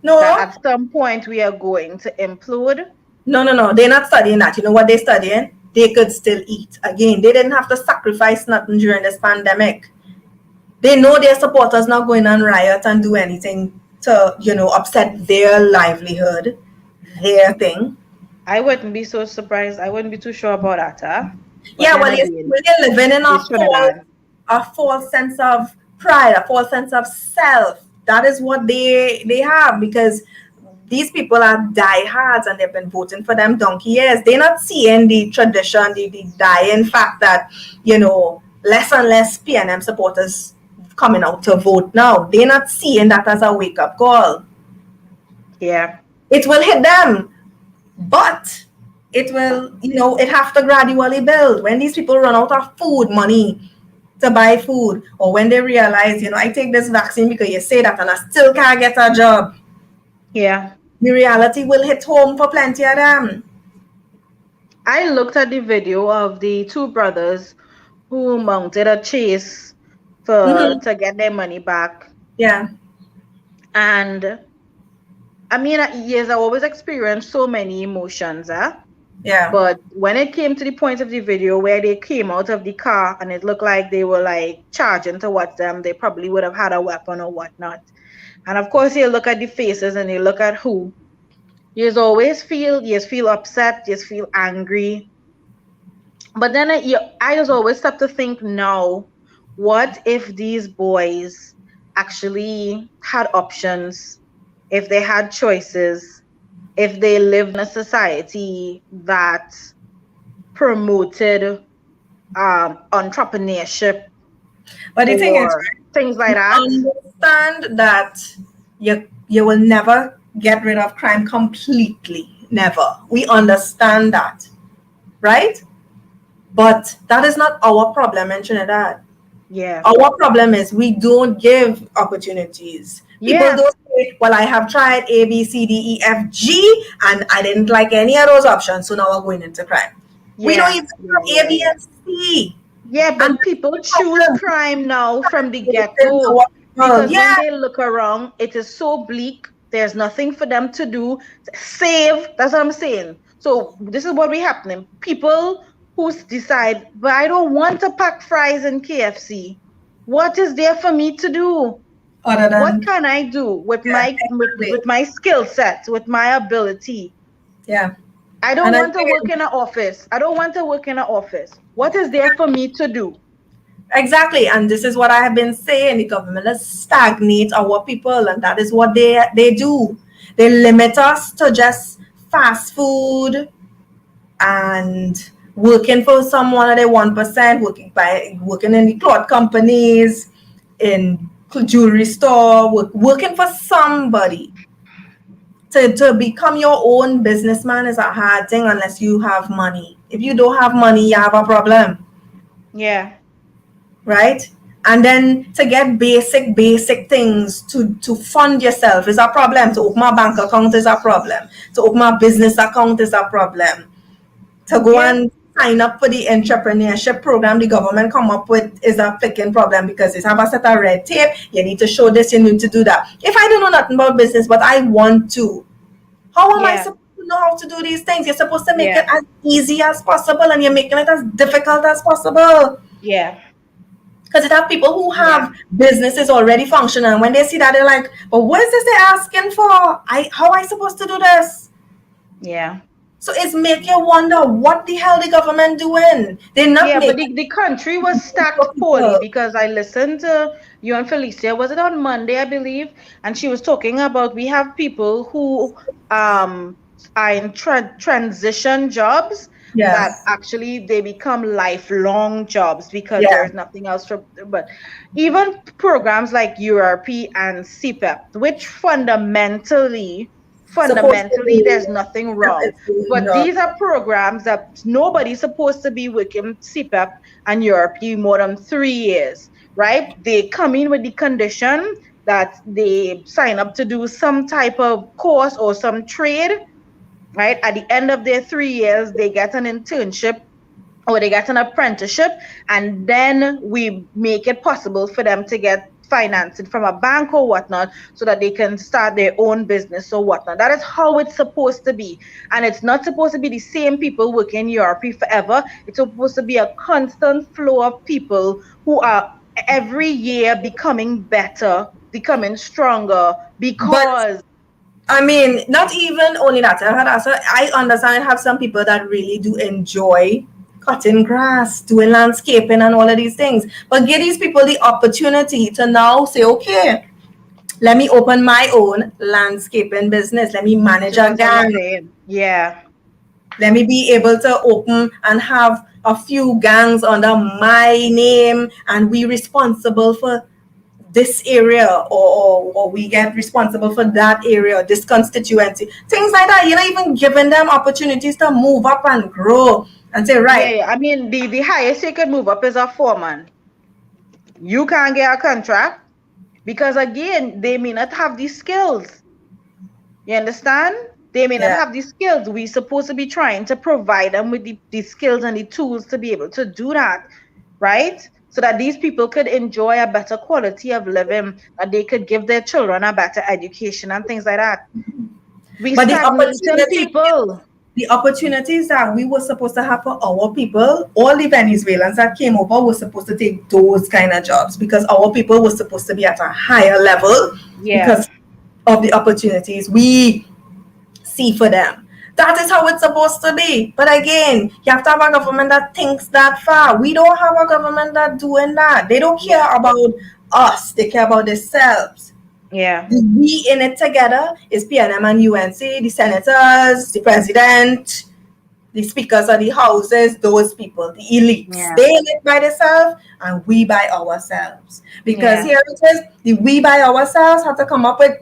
[SPEAKER 1] No.
[SPEAKER 2] That at some point we are going to implode.
[SPEAKER 1] No. They're not studying that. You know what they're studying? They could still eat. Again, they didn't have to sacrifice nothing during this pandemic. They know their supporters not going on riot and do anything to, upset their livelihood, their thing.
[SPEAKER 2] I wouldn't be so surprised. I wouldn't be too sure about that, huh?
[SPEAKER 1] Yeah, well, you're living in a false sense of pride, a false sense of self. That is what they have, because these people are diehards and they've been voting for them donkey years. They're not seeing the tradition, the dying fact that, less and less PNM supporters coming out to vote now. They're not seeing that as a wake-up call.
[SPEAKER 2] Yeah.
[SPEAKER 1] It will hit them, but it will, it have to gradually build. When these people run out of food money to buy food, or when they realize, I take this vaccine because you say that and I still can't get a job.
[SPEAKER 2] Yeah.
[SPEAKER 1] The reality will hit home for plenty of them.
[SPEAKER 2] I looked at the video of the two brothers who mounted a chase to get their money back.
[SPEAKER 1] Yeah.
[SPEAKER 2] And I mean, yes, I always experienced so many emotions,
[SPEAKER 1] Yeah.
[SPEAKER 2] But when it came to the point of the video where they came out of the car and it looked like they were like charging towards them, they probably would have had a weapon or whatnot. And of course, you look at the faces and you look at who. You just feel upset, you just feel angry. But then I just always start to think now, what if these boys actually had options, if they had choices, if they lived in a society that promoted entrepreneurship
[SPEAKER 1] But the thing is,
[SPEAKER 2] or things like
[SPEAKER 1] we
[SPEAKER 2] that.
[SPEAKER 1] understand that you will never get rid of crime completely. Never. We understand that, right? But that is not our problem in Trinidad.
[SPEAKER 2] Yeah.
[SPEAKER 1] Our problem is we don't give opportunities. People
[SPEAKER 2] Yeah.
[SPEAKER 1] don't say, well, I have tried A, B, C, D, E, F, G, and I didn't like any of those options, so now we're going into crime. We don't
[SPEAKER 2] Yeah.
[SPEAKER 1] even
[SPEAKER 2] Yeah.
[SPEAKER 1] have A,
[SPEAKER 2] Yeah.
[SPEAKER 1] B,
[SPEAKER 2] Yeah.
[SPEAKER 1] and C.
[SPEAKER 2] Yeah,
[SPEAKER 1] And
[SPEAKER 2] but
[SPEAKER 1] that's
[SPEAKER 2] people
[SPEAKER 1] the
[SPEAKER 2] choose
[SPEAKER 1] problem.
[SPEAKER 2] crime now from the
[SPEAKER 1] Within
[SPEAKER 2] get-go
[SPEAKER 1] our people.
[SPEAKER 2] because when
[SPEAKER 1] Yeah.
[SPEAKER 2] they look around, it is so bleak. There's nothing for them to do. Save. That's what I'm saying. So this is what be happening. People who decide, but I don't want to pack fries in KFC. What is there for me to do?
[SPEAKER 1] Other
[SPEAKER 2] What
[SPEAKER 1] than,
[SPEAKER 2] can I do with
[SPEAKER 1] yeah,
[SPEAKER 2] my
[SPEAKER 1] exactly.
[SPEAKER 2] with my skill set, with my ability?
[SPEAKER 1] Yeah.
[SPEAKER 2] I don't
[SPEAKER 1] And
[SPEAKER 2] want to work
[SPEAKER 1] again,
[SPEAKER 2] in an office. I don't want to work in an office. What is there for me to do?
[SPEAKER 1] exactly. And this is what I have been saying. The government has stagnate our people, and that is what they do. They limit us to just fast food and working for someone at a 1%, working in the cloth companies, in jewelry store, working for somebody. To become your own businessman is a hard thing unless you have money. If you don't have money, you have a problem,
[SPEAKER 2] Yeah.
[SPEAKER 1] right? And then to get basic things to fund yourself is a problem. To open a bank account is a problem. To open a business account is a problem. To go
[SPEAKER 2] Yeah.
[SPEAKER 1] and sign up for the entrepreneurship program the government come up with is a freaking problem because it's have a set of red tape. You need to show this, you need to do that. If I don't know nothing about business, but I want to, how am I
[SPEAKER 2] Yeah.
[SPEAKER 1] supposed to know how to do these things? You're supposed to make it
[SPEAKER 2] Yeah.
[SPEAKER 1] as easy as possible and you're making it as difficult as possible.
[SPEAKER 2] Yeah.
[SPEAKER 1] Because it have people who
[SPEAKER 2] Yeah.
[SPEAKER 1] have businesses already functioning. And when they see that, they're like, but what is this they're asking for? How am I supposed to do this?
[SPEAKER 2] Yeah.
[SPEAKER 1] So it's make you wonder what the hell the government doing. They're not
[SPEAKER 2] Yeah, but
[SPEAKER 1] making
[SPEAKER 2] the country was
[SPEAKER 1] it for
[SPEAKER 2] stacked poorly
[SPEAKER 1] people.
[SPEAKER 2] because I listened to you and Felicia. Was it on Monday, I believe? And she was talking about we have people who um are in transition jobs
[SPEAKER 1] Yeah.
[SPEAKER 2] that actually they become lifelong jobs because there
[SPEAKER 1] Yeah.
[SPEAKER 2] is nothing else for, but even programs like URP and CPEP, which
[SPEAKER 1] Supposed to
[SPEAKER 2] fundamentally
[SPEAKER 1] be.
[SPEAKER 2] there's nothing
[SPEAKER 1] Yeah,
[SPEAKER 2] wrong,
[SPEAKER 1] it's doing
[SPEAKER 2] but
[SPEAKER 1] no.
[SPEAKER 2] these are programs that nobody's supposed to be working CPAP and URP more than 3 years, right? They come in with the condition that they sign up to do some type of course or some trade, right? At the end of their 3 years, they get an internship or they get an apprenticeship, and then we make it possible for them to get financing from a bank or whatnot so that they can start their own business or whatnot. That is how it's supposed to be. And it's not supposed to be the same people working in Europe forever. It's supposed to be a constant flow of people who are every year becoming better, becoming stronger
[SPEAKER 1] But
[SPEAKER 2] because
[SPEAKER 1] I mean, not even only that. I understand have some people that really do enjoy cutting grass, doing landscaping, and all of these things. But give these people the opportunity to now say, okay, let me open my own landscaping business. Let me manage a
[SPEAKER 2] that's what I'm
[SPEAKER 1] gang.
[SPEAKER 2] saying. Yeah.
[SPEAKER 1] Let me be able to open and have a few gangs under my name, and we responsible for this area, or we get responsible for that area, this constituency, things like that. You're not even giving them opportunities to move up and grow and say,
[SPEAKER 2] Yeah,
[SPEAKER 1] right,
[SPEAKER 2] yeah. I mean, the highest you could move up is a foreman. You can't get a contract because, again, they may not have these skills. You understand? They may not
[SPEAKER 1] yeah.
[SPEAKER 2] have these skills. We're supposed to be trying to provide them with the skills and the tools to be able to do that, right? So that these people could enjoy a better quality of living, that they could give their children a better education and things like that. We
[SPEAKER 1] But the
[SPEAKER 2] stagnating
[SPEAKER 1] opportunity
[SPEAKER 2] people.
[SPEAKER 1] the opportunities that we were supposed to have for our people, all the Venezuelans that came over were supposed to take those kind of jobs because our people were supposed to be at a higher level
[SPEAKER 2] Yeah,
[SPEAKER 1] because of the opportunities we see for them. That is how it's supposed to be. But again, you have to have a government that thinks that far. We don't have a government that doing that. They don't
[SPEAKER 2] yeah,
[SPEAKER 1] care about us. They care about themselves.
[SPEAKER 2] yeah,
[SPEAKER 1] The we in it together is PNM and UNC, the senators, the president, the speakers of the houses, those people, the elites,
[SPEAKER 2] Yeah.
[SPEAKER 1] they live by themselves and we by ourselves. Because
[SPEAKER 2] Yeah.
[SPEAKER 1] here it is, the we by ourselves have to come up with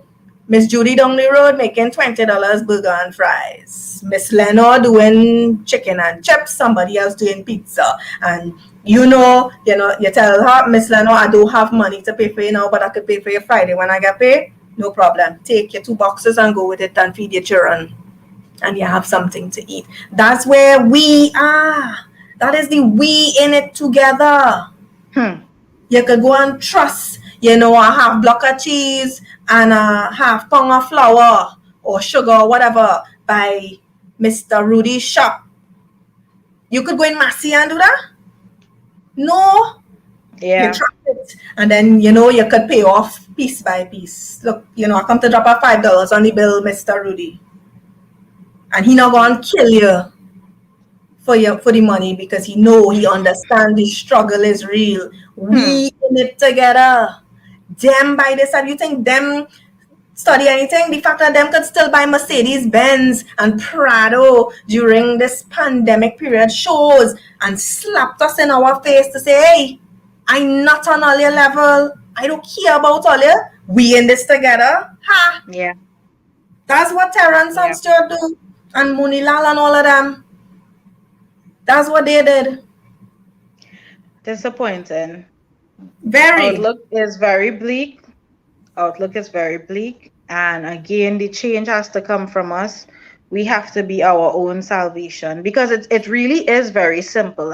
[SPEAKER 1] Miss Judy down the road making $20 burger and fries. Miss Lenore doing chicken and chips. Somebody else doing pizza. And you tell her, Miss Lenore, I don't have money to pay for you now, but I could pay for you Friday when I get paid. No problem. Take your 2 boxes and go with it and feed your children. And you have something to eat. That's where we are. That is the we in it together. You could go and trust, a half block of cheese and a half pound of flour or sugar or whatever by Mr. Rudy's shop. You could go in Massey and do that? No.
[SPEAKER 2] Yeah.
[SPEAKER 1] You trust it. And then, you could pay off piece by piece. Look, I come to drop a $5 on the bill, Mr. Rudy. And he not going to kill you for the money because he understands the struggle is real. We in it together. Them buy this, and you think them study anything? The fact that them could still buy Mercedes Benz and Prado during this pandemic period shows and slapped us in our face to say, hey, I'm not on all your level. I don't care about all you. We in this together. Ha!
[SPEAKER 2] Yeah.
[SPEAKER 1] That's what Terrence and Stuart do. And Munilal and all of them. That's what they did.
[SPEAKER 2] Disappointing.
[SPEAKER 1] Very.
[SPEAKER 2] Outlook is very bleak. And again, the change has to come from us. We have to be our own salvation because it really is very simple.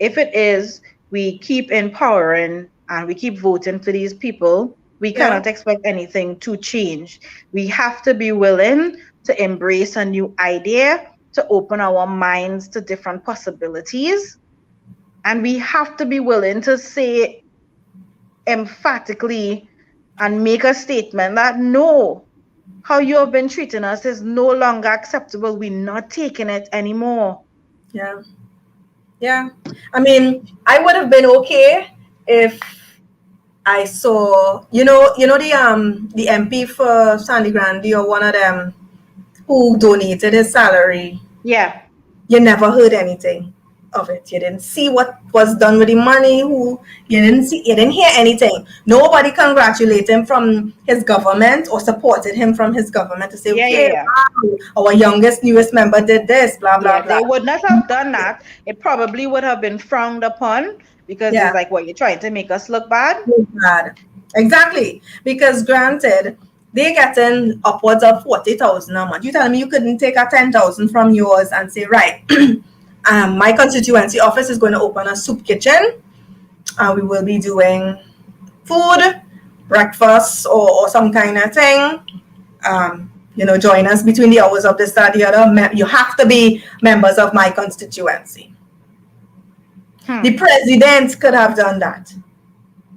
[SPEAKER 2] If it is, we keep empowering and we keep voting for these people, we cannot expect anything to change. We have to be willing to embrace a new idea, to open our minds to different possibilities. And we have to be willing to say emphatically and make a statement that no, how you have been treating us is no longer acceptable. We're not taking it anymore.
[SPEAKER 1] Yeah. I mean, I would have been okay if I saw, the MP for Sandy Grande or one of them who donated his salary.
[SPEAKER 2] Yeah.
[SPEAKER 1] You never heard anything of it. You didn't see what was done with the money. You didn't hear anything. Nobody congratulated him from his government or supported him from his government to say, wow, our newest member did this, blah, blah, blah.
[SPEAKER 2] They would not have done that. It probably would have been frowned upon because it's like, what, you're trying to make us look bad?
[SPEAKER 1] Exactly. Because granted, they get in upwards of 40,000 a month. You tell me you couldn't take a 10,000 from yours and say, right, my constituency office is going to open a soup kitchen and we will be doing food, breakfast or some kind of thing. Join us between the hours of this, that, the other. You have to be members of my constituency. The president could have done that.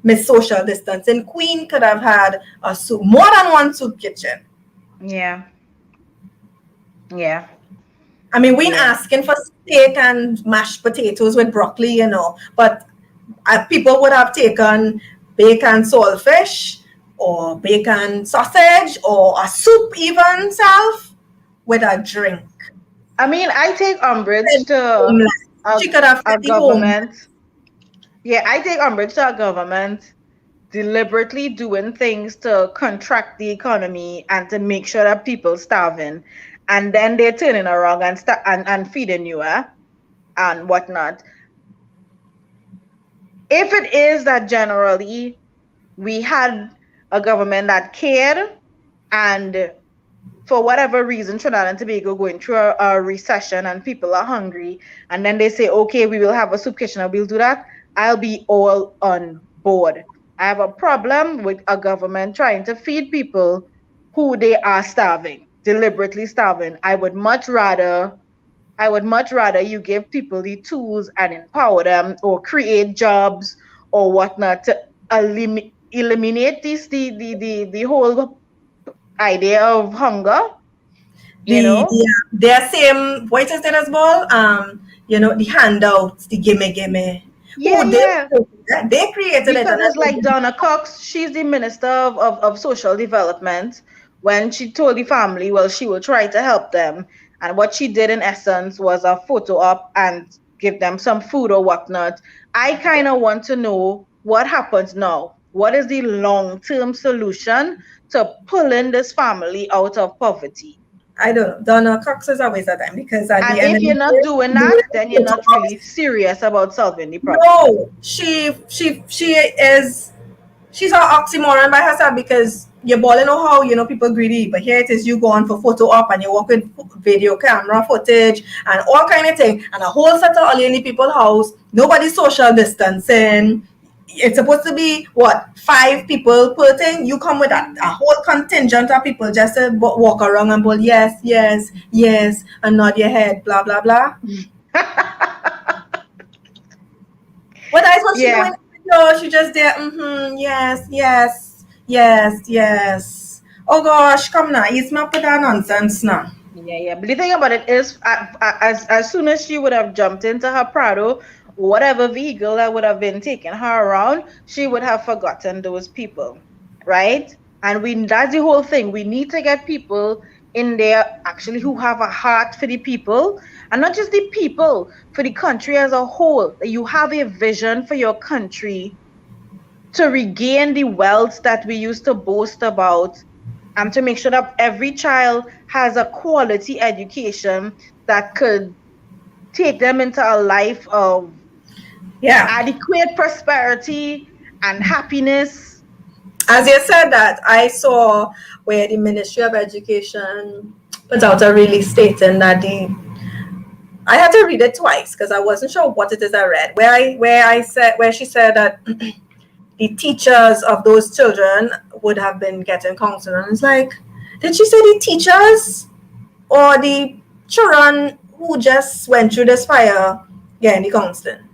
[SPEAKER 1] Miss Social Distancing Queen could have had more than one soup kitchen.
[SPEAKER 2] Yeah.
[SPEAKER 1] I mean, we ain't asking for steak and mashed potatoes with broccoli, but people would have taken bacon saltfish or bacon sausage or a soup even self with a drink.
[SPEAKER 2] I mean, I take umbrage to
[SPEAKER 1] she could have
[SPEAKER 2] a government. Yeah, I take umbrage to our government deliberately doing things to contract the economy and to make sure that people starving, and then they're turning around and feeding you and whatnot. If it is that generally we had a government that cared, and for whatever reason Trinidad and Tobago going through a recession and people are hungry, and then they say, okay, we will have a soup kitchen and we'll do that, I'll be all on board. I have a problem with a government trying to feed people who they are starving, deliberately starving. I would much rather you give people the tools and empower them or create jobs or whatnot to eliminate the whole idea of hunger.
[SPEAKER 1] Their same, what is it as well? The handouts, the gimme. They created
[SPEAKER 2] because
[SPEAKER 1] it.
[SPEAKER 2] Because it's like Donna Cox, she's the Minister of Social Development. When she told the family, well, she will try to help them. And what she did in essence was a photo op and give them some food or whatnot. I kind of want to know what happens now. What is the long-term solution to pulling this family out of poverty?
[SPEAKER 1] I don't know. Donna Cox is a waste of time because at
[SPEAKER 2] And
[SPEAKER 1] the end
[SPEAKER 2] if
[SPEAKER 1] of
[SPEAKER 2] you're
[SPEAKER 1] the
[SPEAKER 2] not doing
[SPEAKER 1] day,
[SPEAKER 2] that, then you're
[SPEAKER 1] photo
[SPEAKER 2] not really
[SPEAKER 1] ops.
[SPEAKER 2] serious about solving the problem.
[SPEAKER 1] No, she's an oxymoron by herself because you're balling know how people greedy, but here it is you go on for photo op and you walk with video camera footage and all kind of thing and a whole set of only in the people's house, nobody social distancing. It's supposed to be what 5 people per thing. You come with a whole contingent of people just to walk around and go yes, yes, yes, and nod your head, blah blah blah. What that's what she
[SPEAKER 2] Yeah.
[SPEAKER 1] doing? No, she just there. Yes, yes, yes, yes. Oh gosh, come now, ease me up with that nonsense now.
[SPEAKER 2] Yeah. But the thing about it is, as soon as she would have jumped into her Prado, whatever vehicle that would have been taking her around, she would have forgotten those people, right? And that's the whole thing. We need to get people in there actually who have a heart for the people, and not just the people, for the country as a whole. You have a vision for your country to regain the wealth that we used to boast about, and to make sure that every child has a quality education that could take them into a life of adequate prosperity and happiness.
[SPEAKER 1] As you said that, I saw where the Ministry of Education put out a release stating that I had to read it twice because I wasn't sure what it is I read. Where she said that the teachers of those children would have been getting counseling. And it's like, did she say the teachers or the children who just went through this fire getting the counseling?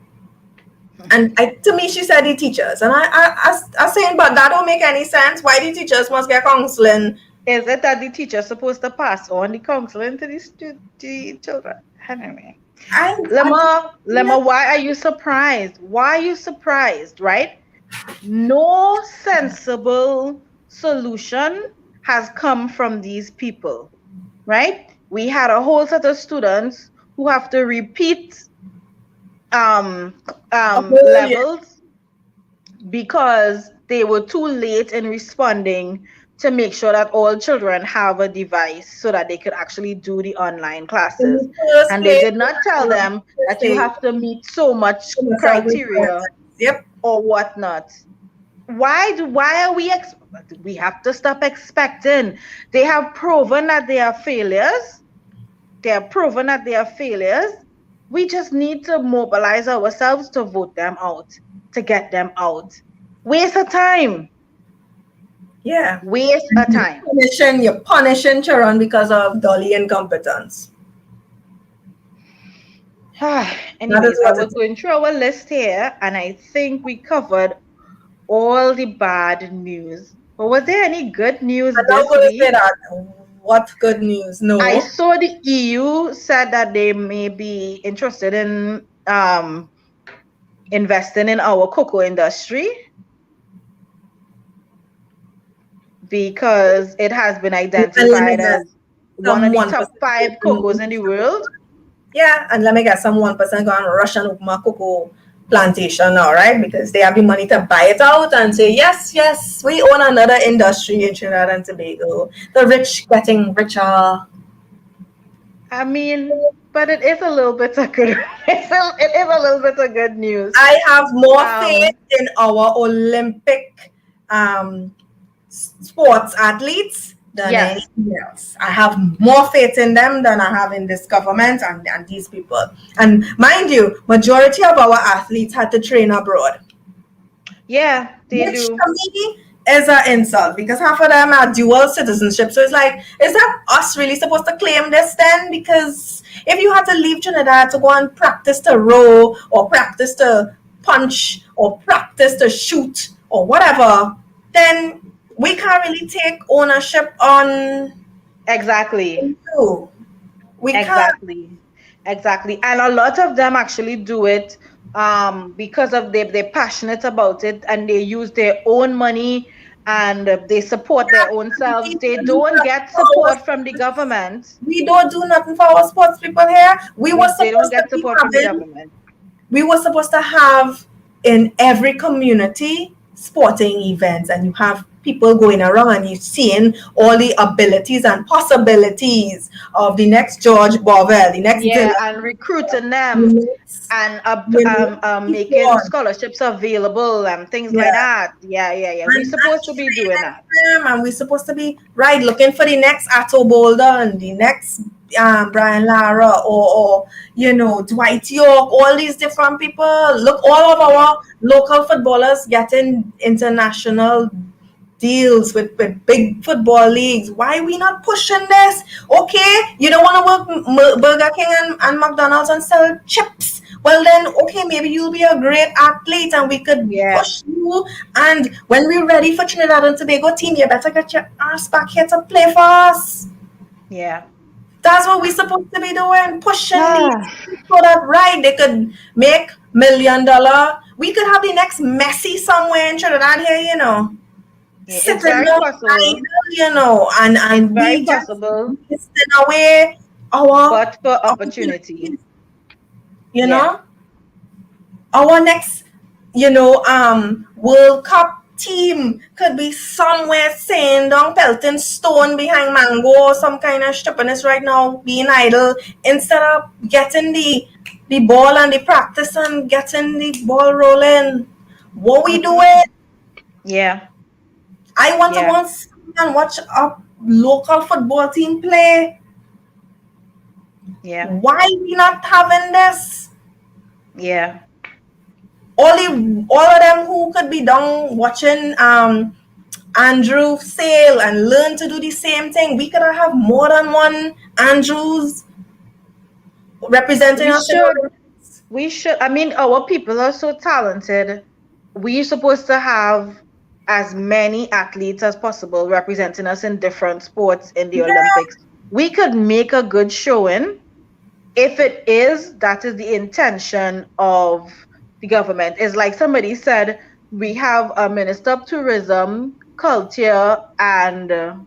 [SPEAKER 1] And to me, she said the teachers. And I saying, but that don't make any sense. Why the teachers must get counseling?
[SPEAKER 2] Is it that the teacher is supposed to pass on the counseling to the children? Anyway. Lemma, why are you surprised? Why are you surprised, right? No sensible solution has come from these people, right? We had a whole set of students who have to repeat levels because they were too late in responding to make sure that all children have a device so that they could actually do the online classes. And they did not tell them that you have to meet so much criteria or whatnot. Why are we have to stop expecting? They have proven that they are failures. We just need to mobilize ourselves to vote them out, to get them out. Waste of time.
[SPEAKER 1] Yeah.
[SPEAKER 2] Waste of time.
[SPEAKER 1] You're punishing children because of dolly incompetence.
[SPEAKER 2] Anyways, I was going through our list here and I think we covered all the bad news. But was there any good news this week?
[SPEAKER 1] What good news? No.
[SPEAKER 2] I saw the EU said that they may be interested in investing in our cocoa industry because it has been identified as one of the top 5 cocos in the world.
[SPEAKER 1] Yeah, and let me get some 1% going rush and open my cocoa plantation now, right? Because they have the money to buy it out and say, yes, we own another industry in Trinidad and Tobago. The rich getting richer.
[SPEAKER 2] I mean, but it is a little bit of good. It is a little bit of good news.
[SPEAKER 1] I have more faith in our Olympic sports athletes than anything else. I have more faith in them than I have in this government and these people. And mind you, majority of our athletes had to train abroad.
[SPEAKER 2] Yeah, they
[SPEAKER 1] Which
[SPEAKER 2] do.
[SPEAKER 1] To me is an insult because half of them are dual citizenship. So it's like, is that us really supposed to claim this then? Because if you had to leave Trinidad to go and practice to row or practice to punch or practice to shoot or whatever, then we can't really take ownership on.
[SPEAKER 2] Exactly.
[SPEAKER 1] We
[SPEAKER 2] exactly. And a lot of them actually do it because of they're passionate about it and they use their own money and they support their own selves. They don't get support from the government.
[SPEAKER 1] We don't do nothing for our sports people here.
[SPEAKER 2] They don't get support from the government.
[SPEAKER 1] We were supposed to have in every community sporting events, and you have people going around and you're seeing all the abilities and possibilities of the next George Bovell, the next
[SPEAKER 2] Dylan, and recruiting them and making scholarships available and things like that. Yeah. We're supposed to be doing that.
[SPEAKER 1] And we're supposed to be looking for the next Atto Bolden, the next Brian Lara, or Dwight York, all these different people. Look, all of our local footballers getting international deals with big football leagues. Why are we not pushing this? Okay, you don't want to work Burger King and McDonald's and sell chips. Well then, okay, maybe you'll be a great athlete and we could push you. And when we're ready for Trinidad and Tobago team, you better get your ass back here to play for us.
[SPEAKER 2] Yeah.
[SPEAKER 1] That's what we're supposed to be doing, pushing these so that they could make $1 million. We could have the next Messi somewhere in Trinidad here,
[SPEAKER 2] Yeah, it's very possible.
[SPEAKER 1] And
[SPEAKER 2] very possible.
[SPEAKER 1] Just in away
[SPEAKER 2] but for opportunity.
[SPEAKER 1] You know? Our next, World Cup team could be somewhere saying down pelting stone behind mango or some kind of stupidness right now, being idle, instead of getting the ball and the practice and getting the ball rolling. What we doing?
[SPEAKER 2] Yeah.
[SPEAKER 1] I want to go and watch a local football team play.
[SPEAKER 2] Yeah.
[SPEAKER 1] Why we not having this?
[SPEAKER 2] Yeah.
[SPEAKER 1] All of them who could be down watching Andrew sail and learn to do the same thing. We could have more than one Andrews representing us.
[SPEAKER 2] We should. I mean, our people are so talented. We're supposed to have as many athletes as possible representing us in different sports in the Olympics. We could make a good showing if that is the intention of the government. It's like somebody said, we have a Minister of Tourism, Culture and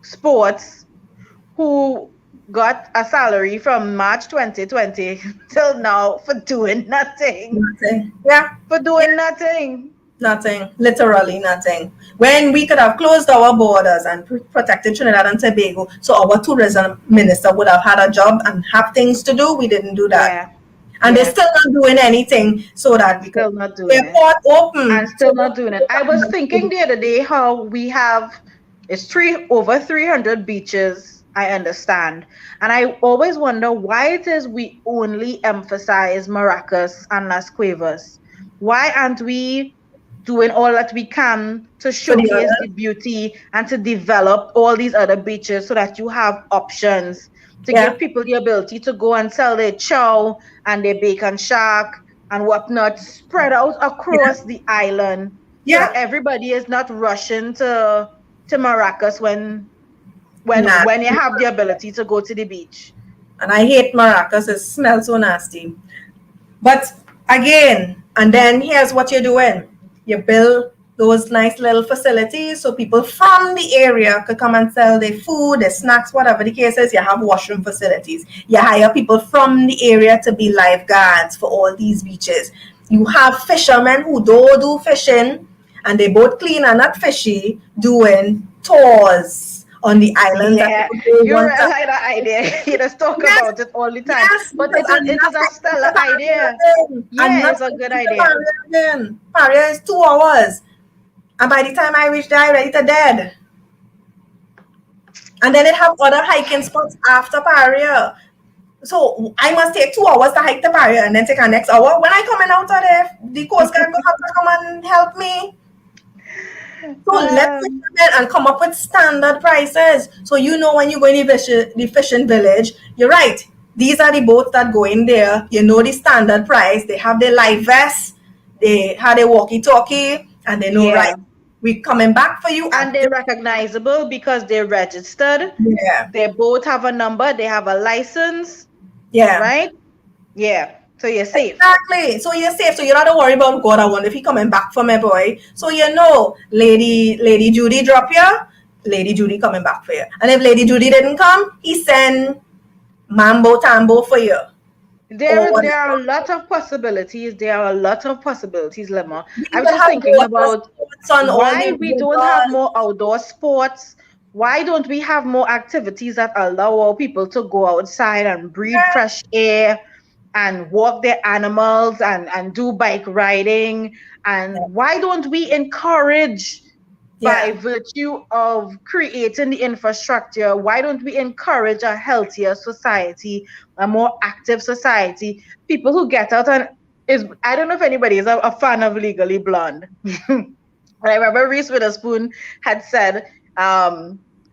[SPEAKER 2] Sports who got a salary from March 2020 till now for doing nothing. For doing nothing.
[SPEAKER 1] Nothing, literally nothing. When we could have closed our borders and protected Trinidad and Tobago, so our tourism minister would have had a job and have things to do. We didn't do that. And they're still not doing anything so that we
[SPEAKER 2] still not doing
[SPEAKER 1] it. Open.
[SPEAKER 2] And still not doing it. I was thinking the other day how we have over 300 beaches, I understand. And I always wonder why it is we only emphasize Maracas and Las Cuevas. Why aren't we doing all that we can to showcase the beauty and to develop all these other beaches so that you have options to give people the ability to go and sell their chow and their bacon shack and whatnot spread out across the island. So that everybody is not rushing to Maracas when you have the ability to go to the beach.
[SPEAKER 1] And I hate Maracas, it smells so nasty. But again, and then here's what you're doing. You build those nice little facilities so people from the area could come and sell their food, their snacks, whatever the case is. You have washroom facilities. You hire people from the area to be lifeguards for all these beaches. You have fishermen who don't do fishing, and they both clean and not fishy, doing tours on the island.
[SPEAKER 2] Yeah, you really like that idea. You just talk about it all the time. But it is a stellar idea. Yeah, it's a good idea.
[SPEAKER 1] Paria is 2 hours. And by the time I reach there, I'm ready to dead. And then it have other hiking spots after Paria. So I must take 2 hours to hike to Paria and then take a next hour. When I coming out of there, the Coast Guard will have to come and help me. So let's and come up with standard prices. So when you go in the fishing village, you're right. These are the boats that go in there. You know the standard price. They have their life vests. They have their walkie-talkie. And they know, right, we're coming back for you.
[SPEAKER 2] And they're recognizable because they're registered.
[SPEAKER 1] Yeah.
[SPEAKER 2] They both have a number. They have a license.
[SPEAKER 1] Yeah.
[SPEAKER 2] Right? Yeah. So you're safe.
[SPEAKER 1] Exactly. So you're safe. So you don't have to worry about God. I wonder if he coming back for me, boy. So Lady Judy drop here, Lady Judy coming back for you. And if Lady Judy didn't come, he send Mambo Tambo for you.
[SPEAKER 2] There are a lot of possibilities. There are a lot of possibilities, Lemma.
[SPEAKER 1] We
[SPEAKER 2] I was
[SPEAKER 1] could
[SPEAKER 2] just
[SPEAKER 1] have
[SPEAKER 2] thinking
[SPEAKER 1] water
[SPEAKER 2] about
[SPEAKER 1] sports on all
[SPEAKER 2] why
[SPEAKER 1] the
[SPEAKER 2] we don't have
[SPEAKER 1] rivers.
[SPEAKER 2] more outdoor sports. Why don't we have more activities that allow our people to go outside and breathe
[SPEAKER 1] Yeah,
[SPEAKER 2] fresh air and walk their animals and do bike riding? And why don't we encourage, by
[SPEAKER 1] yeah,
[SPEAKER 2] virtue of creating the infrastructure, why don't we encourage a healthier society, a more active society? People who get out and I don't know if anybody is a fan of Legally Blonde. But I remember Reese Witherspoon had said,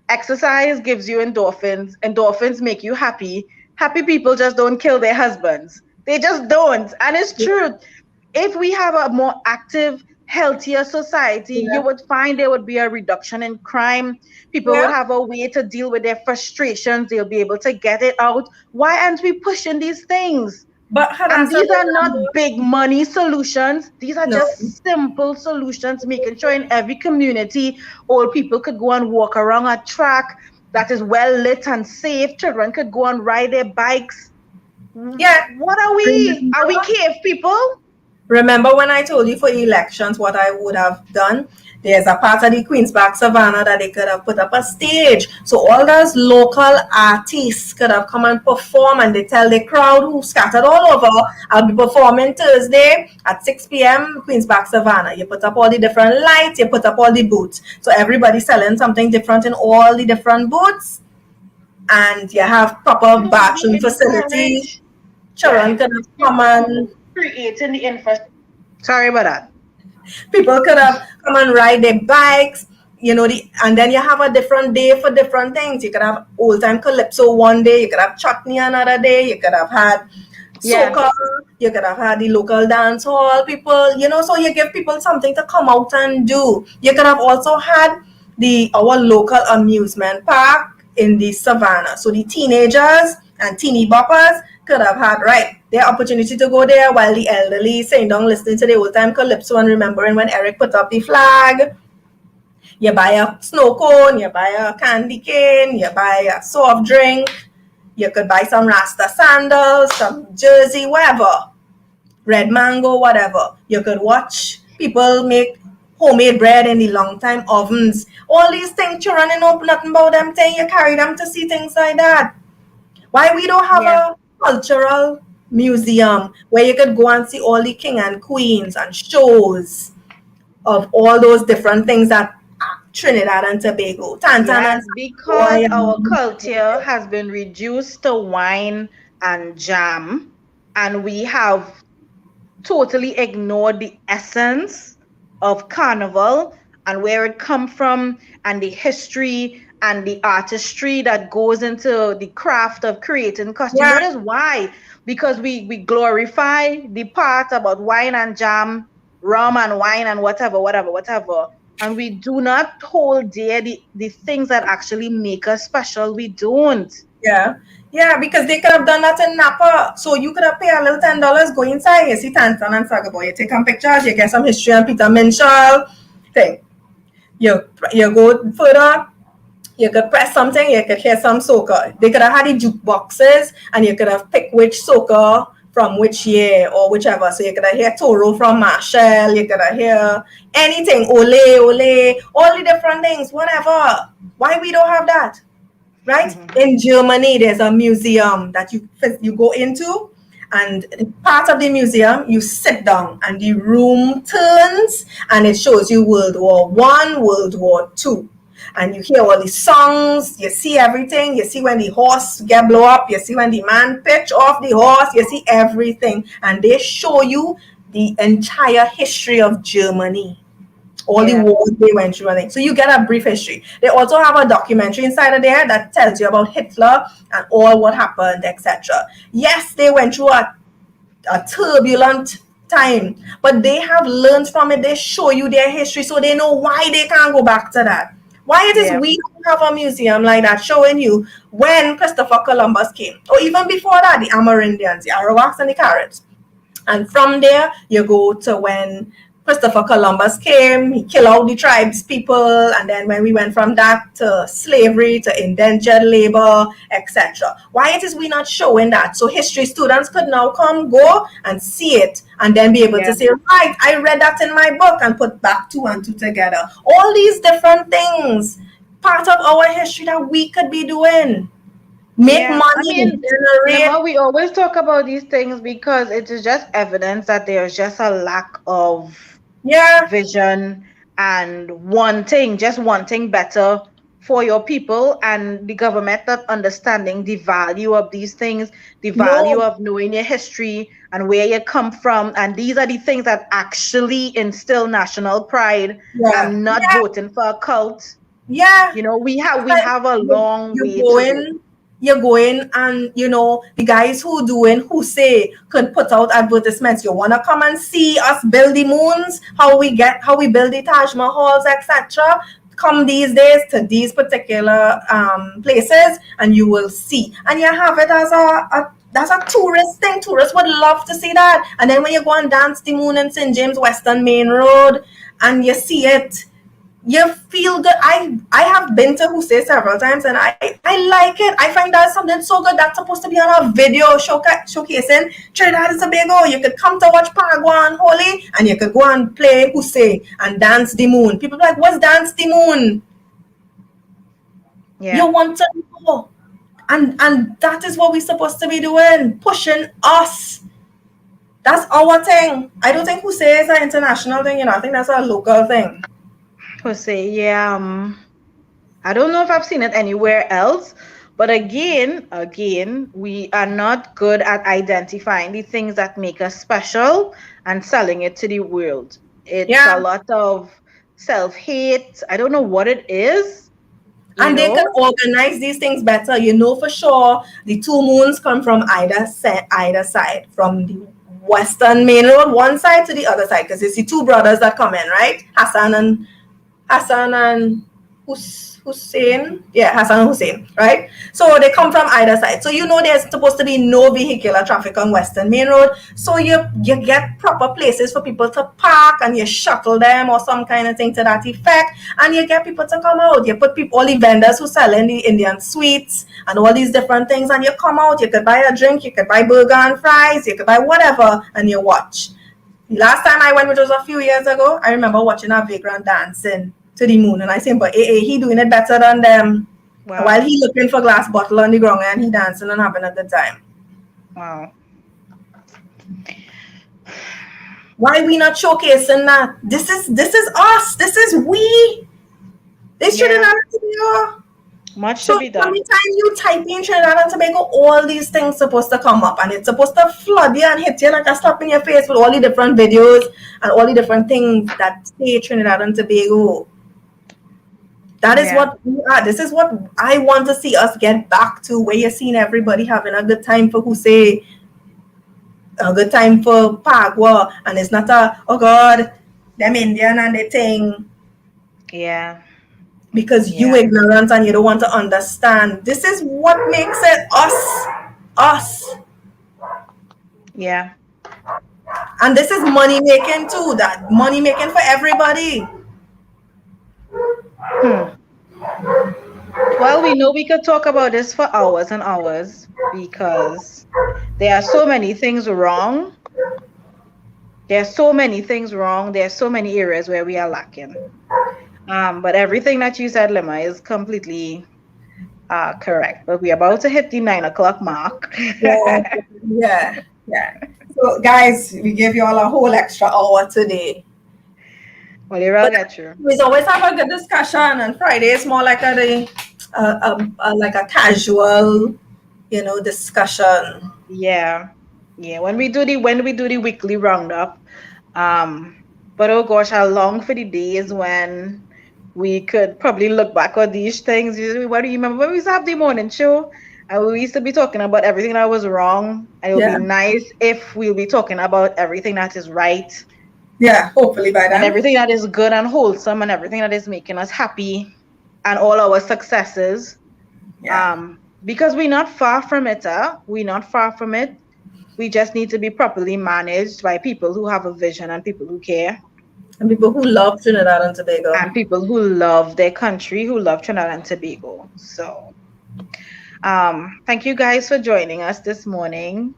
[SPEAKER 2] exercise gives you endorphins. Endorphins make you happy. Happy people just don't kill their husbands. They just don't. And it's true. If we have a more active, healthier society, you
[SPEAKER 1] yeah,
[SPEAKER 2] would find there would be a reduction in crime. People would
[SPEAKER 1] yeah.
[SPEAKER 2] have a way to deal with their frustrations. They'll be able to get it out. Why aren't we pushing these things?
[SPEAKER 1] But
[SPEAKER 2] And
[SPEAKER 1] Hadassah,
[SPEAKER 2] these are not
[SPEAKER 1] remember?
[SPEAKER 2] big money solutions. These are
[SPEAKER 1] No.
[SPEAKER 2] just simple solutions, making sure in every community, old people could go and walk around a track that is well lit and safe. Children could go and ride their bikes.
[SPEAKER 1] Yeah.
[SPEAKER 2] What are we? Are we
[SPEAKER 1] Remember?
[SPEAKER 2] cave people?
[SPEAKER 1] Remember when I told you for elections what I would have done? There's a part of the Queenspark Savannah that they could have put up a stage. So all those local artists could have come and perform, and they tell the crowd who scattered all over, I'll be performing Thursday at 6 p.m. Queenspark Savannah. You put up all the different lights, you put up all the booths. So everybody's selling something different in all the different booths. And you have
[SPEAKER 2] Why
[SPEAKER 1] proper
[SPEAKER 2] don't we
[SPEAKER 1] bathroom facilities.
[SPEAKER 2] encourage the
[SPEAKER 1] Children could have come and
[SPEAKER 2] creating the infrastructure? Sorry about that.
[SPEAKER 1] people could have come and ride their bikes, and then you have a different day for different things. You could have old time calypso one day, you could have chutney another day, you could have had
[SPEAKER 2] Yeah.
[SPEAKER 1] soca, you could have had the local dance hall people, so you give people something to come out and do. You could have also had our local amusement park in the savannah. So the teenagers and teeny boppers could have had their opportunity to go there while the elderly sitting down listening to the old time calypso and remembering when Eric put up the flag. You buy a snow cone, you buy a candy cane, you buy a soft drink, you could buy some Rasta sandals, some jersey, whatever, red mango, whatever. You could watch people make homemade bread in the long time ovens. All these things, children, you know nothing about them thing. You carry them to see things like that. Why we don't have
[SPEAKER 2] Yeah.
[SPEAKER 1] a cultural museum where you could go and see all the king and queens and shows of all those different things that Trinidad and Tobago, Tantan and
[SPEAKER 2] Yes, because
[SPEAKER 1] Boy,
[SPEAKER 2] our culture has been reduced to wine and jam, and we have totally ignored the essence of carnival and where it come from and the history and the artistry that goes into the craft of creating costume.
[SPEAKER 1] yeah,
[SPEAKER 2] That is why, because we glorify the part about wine and jam, rum and wine and whatever, and we do not hold dear the things that actually make us special. We don't.
[SPEAKER 1] yeah, because they could have done that in Napa. So you could have paid a little $10, go inside, you see Tantan and Sagaboy, you take some pictures, you get some history on Peter Minshall thing. You go further, you could press something, you could hear some soca. They could have had the jukeboxes and you could have picked which soca from which year or whichever. So you could have hear Toro from Marshall, you could have hear anything, Ole, all the different things, whatever. Why we don't have that? Right?
[SPEAKER 2] Mm-hmm.
[SPEAKER 1] In Germany, there's a museum that you go into, and part of the museum, you sit down and the room turns and it shows you World War I, World War II. And you hear all the songs, you see everything, you see when the horse get blow up, you see when the man pitch off the horse, you see everything. And they show you the entire history of Germany. All the wars they went through. So you get a brief history. They also have a documentary inside of there that tells you about Hitler and all what happened, etc. Yes, they went through a turbulent time, but they have learned from it. They show you their history so they know why they can't go back to that. Why it is we don't have a museum like that showing you when Christopher Columbus came, or even before that, the Amerindians, the Arawaks and the Caribs. And from there, you go to when Christopher Columbus came, he killed out the tribes people, and then when we went from that to slavery, to indentured labor, etc. Why it is we not showing that? So history students could now come, go and see it, and then be able to say, right, I read that in my book, and put back 2 and 2 together. All these different things, part of our history that we could be doing. Make money, generate.
[SPEAKER 2] We always talk about these things because it is just evidence that there's just a lack of vision and wanting better for your people, and the government not understanding the value of these things, the value of knowing your history and where you come from. And these are the things that actually instill national pride, and not voting for a cult.
[SPEAKER 1] Yeah.
[SPEAKER 2] You know, we have a long way to go.
[SPEAKER 1] You're going, and you know, the guys who say could put out advertisements. You want to come and see us build the moons, how we build the Taj Mahals, etc. Come these days to these particular places, and you will see. And you have it as a tourist thing. Tourists would love to see that. And then when you go and dance the moon in St. James Western Main Road, and you see it, you feel good. I have been to Husay several times, and I like it. I find that something so good that's supposed to be on a video showcasing Trinidad and Tobago. You could come to watch Pagua and Holi, and you could go and play Husay and dance the moon. People are like, what's dance the moon? Yeah. You want to know. And that is what we're supposed to be doing, pushing us. That's our thing. I don't think Husay is an international thing, you know. I think that's a local thing.
[SPEAKER 2] Husay, yeah. I don't know if I've seen it anywhere else, but again, we are not good at identifying the things that make us special and selling it to the world. It's a lot of self-hate. I don't know what it is.
[SPEAKER 1] And they can organize these things better. You know for sure the 2 moons come from either side, from the Western Main Road, one side to the other side, because it's the 2 brothers that come in, right? Hassan and Hussein. Yeah, Hassan and Hussein, right? So they come from either side. So you know there's supposed to be no vehicular traffic on Western Main Road. So you get proper places for people to park, and you shuttle them or some kind of thing to that effect, and you get people to come out. You put all the vendors who sell in the Indian sweets and all these different things, and you come out. You could buy a drink, you could buy burger and fries, you could buy whatever, and you watch. Last time I went, which was a few years ago, I remember watching a vagrant dancing to the moon, and I said, but he doing it better than them. Wow. While he looking for glass bottle on the ground, and he dancing and having a good time.
[SPEAKER 2] Wow.
[SPEAKER 1] Why we not showcasing that? This is us. This is we. This Trinidad and Tobago.
[SPEAKER 2] Much to be done.
[SPEAKER 1] Anytime you type in Trinidad and Tobago, all these things supposed to come up, and it's supposed to flood you and hit you like a slap in your face with all the different videos and all the different things that say Trinidad and Tobago. That is what we are. This is what I want to see us get back to, where you're seeing everybody having a good time for Husay, a good time for Pagua, and it's not oh God, them Indian and they thing.
[SPEAKER 2] Yeah.
[SPEAKER 1] Because you ignorant and you don't want to understand. This is what makes it us.
[SPEAKER 2] Yeah.
[SPEAKER 1] And this is money making too. That money making for everybody.
[SPEAKER 2] Well, we know we could talk about this for hours and hours, because there are so many things wrong. There are so many things wrong. There are so many areas where we are lacking. But everything that you said, Lima, is completely correct. But we're about to hit the 9 o'clock mark.
[SPEAKER 1] Yeah. So, guys, we gave you all a whole extra hour today.
[SPEAKER 2] Well, you're all get you.
[SPEAKER 1] We always have a good discussion, and Friday is more like a casual, discussion.
[SPEAKER 2] Yeah. When we do the weekly roundup, but oh gosh, how long for the days when we could probably look back on these things. What do you remember when we used to have the morning show? And we used to be talking about everything that was wrong. And it would be nice if we'll be talking about everything that is right.
[SPEAKER 1] Yeah, hopefully by then.
[SPEAKER 2] And everything that is good and wholesome, and everything that is making us happy, and all our successes.
[SPEAKER 1] Yeah.
[SPEAKER 2] Because we're not far from it. We're not far from it. We just need to be properly managed by people who have a vision and people who care.
[SPEAKER 1] And people who love Trinidad and Tobago.
[SPEAKER 2] And people who love their country, who love Trinidad and Tobago. So, thank you guys for joining us this morning.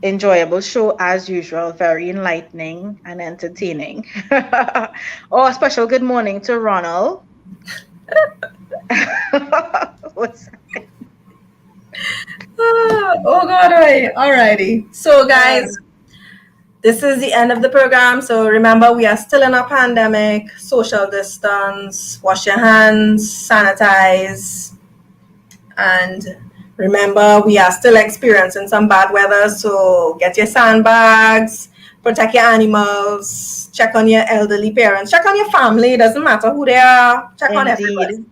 [SPEAKER 2] Enjoyable show as usual, very enlightening and entertaining. Oh, a special good morning to Ronald. What's
[SPEAKER 1] Oh God, alrighty. So guys, this is the end of the program. So remember, we are still in a pandemic, social distance, wash your hands, sanitize, and remember, we are still experiencing some bad weather. So get your sandbags, protect your animals, check on your elderly parents, check on your family. It doesn't matter who they are. Check on everybody.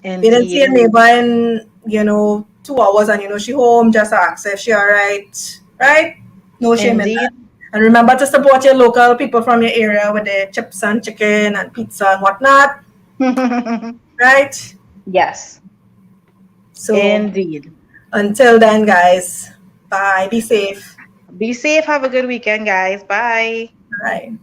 [SPEAKER 1] If you didn't see a neighbor in, 2 hours and she home, just ask if she all right. Right? No shame in that. And remember to support your local people from your area with their chips and chicken and pizza and whatnot. Right?
[SPEAKER 2] Yes.
[SPEAKER 1] So
[SPEAKER 2] indeed.
[SPEAKER 1] Until then, guys, bye. Be safe.
[SPEAKER 2] Be safe. Have a good weekend, guys. Bye.
[SPEAKER 1] Bye.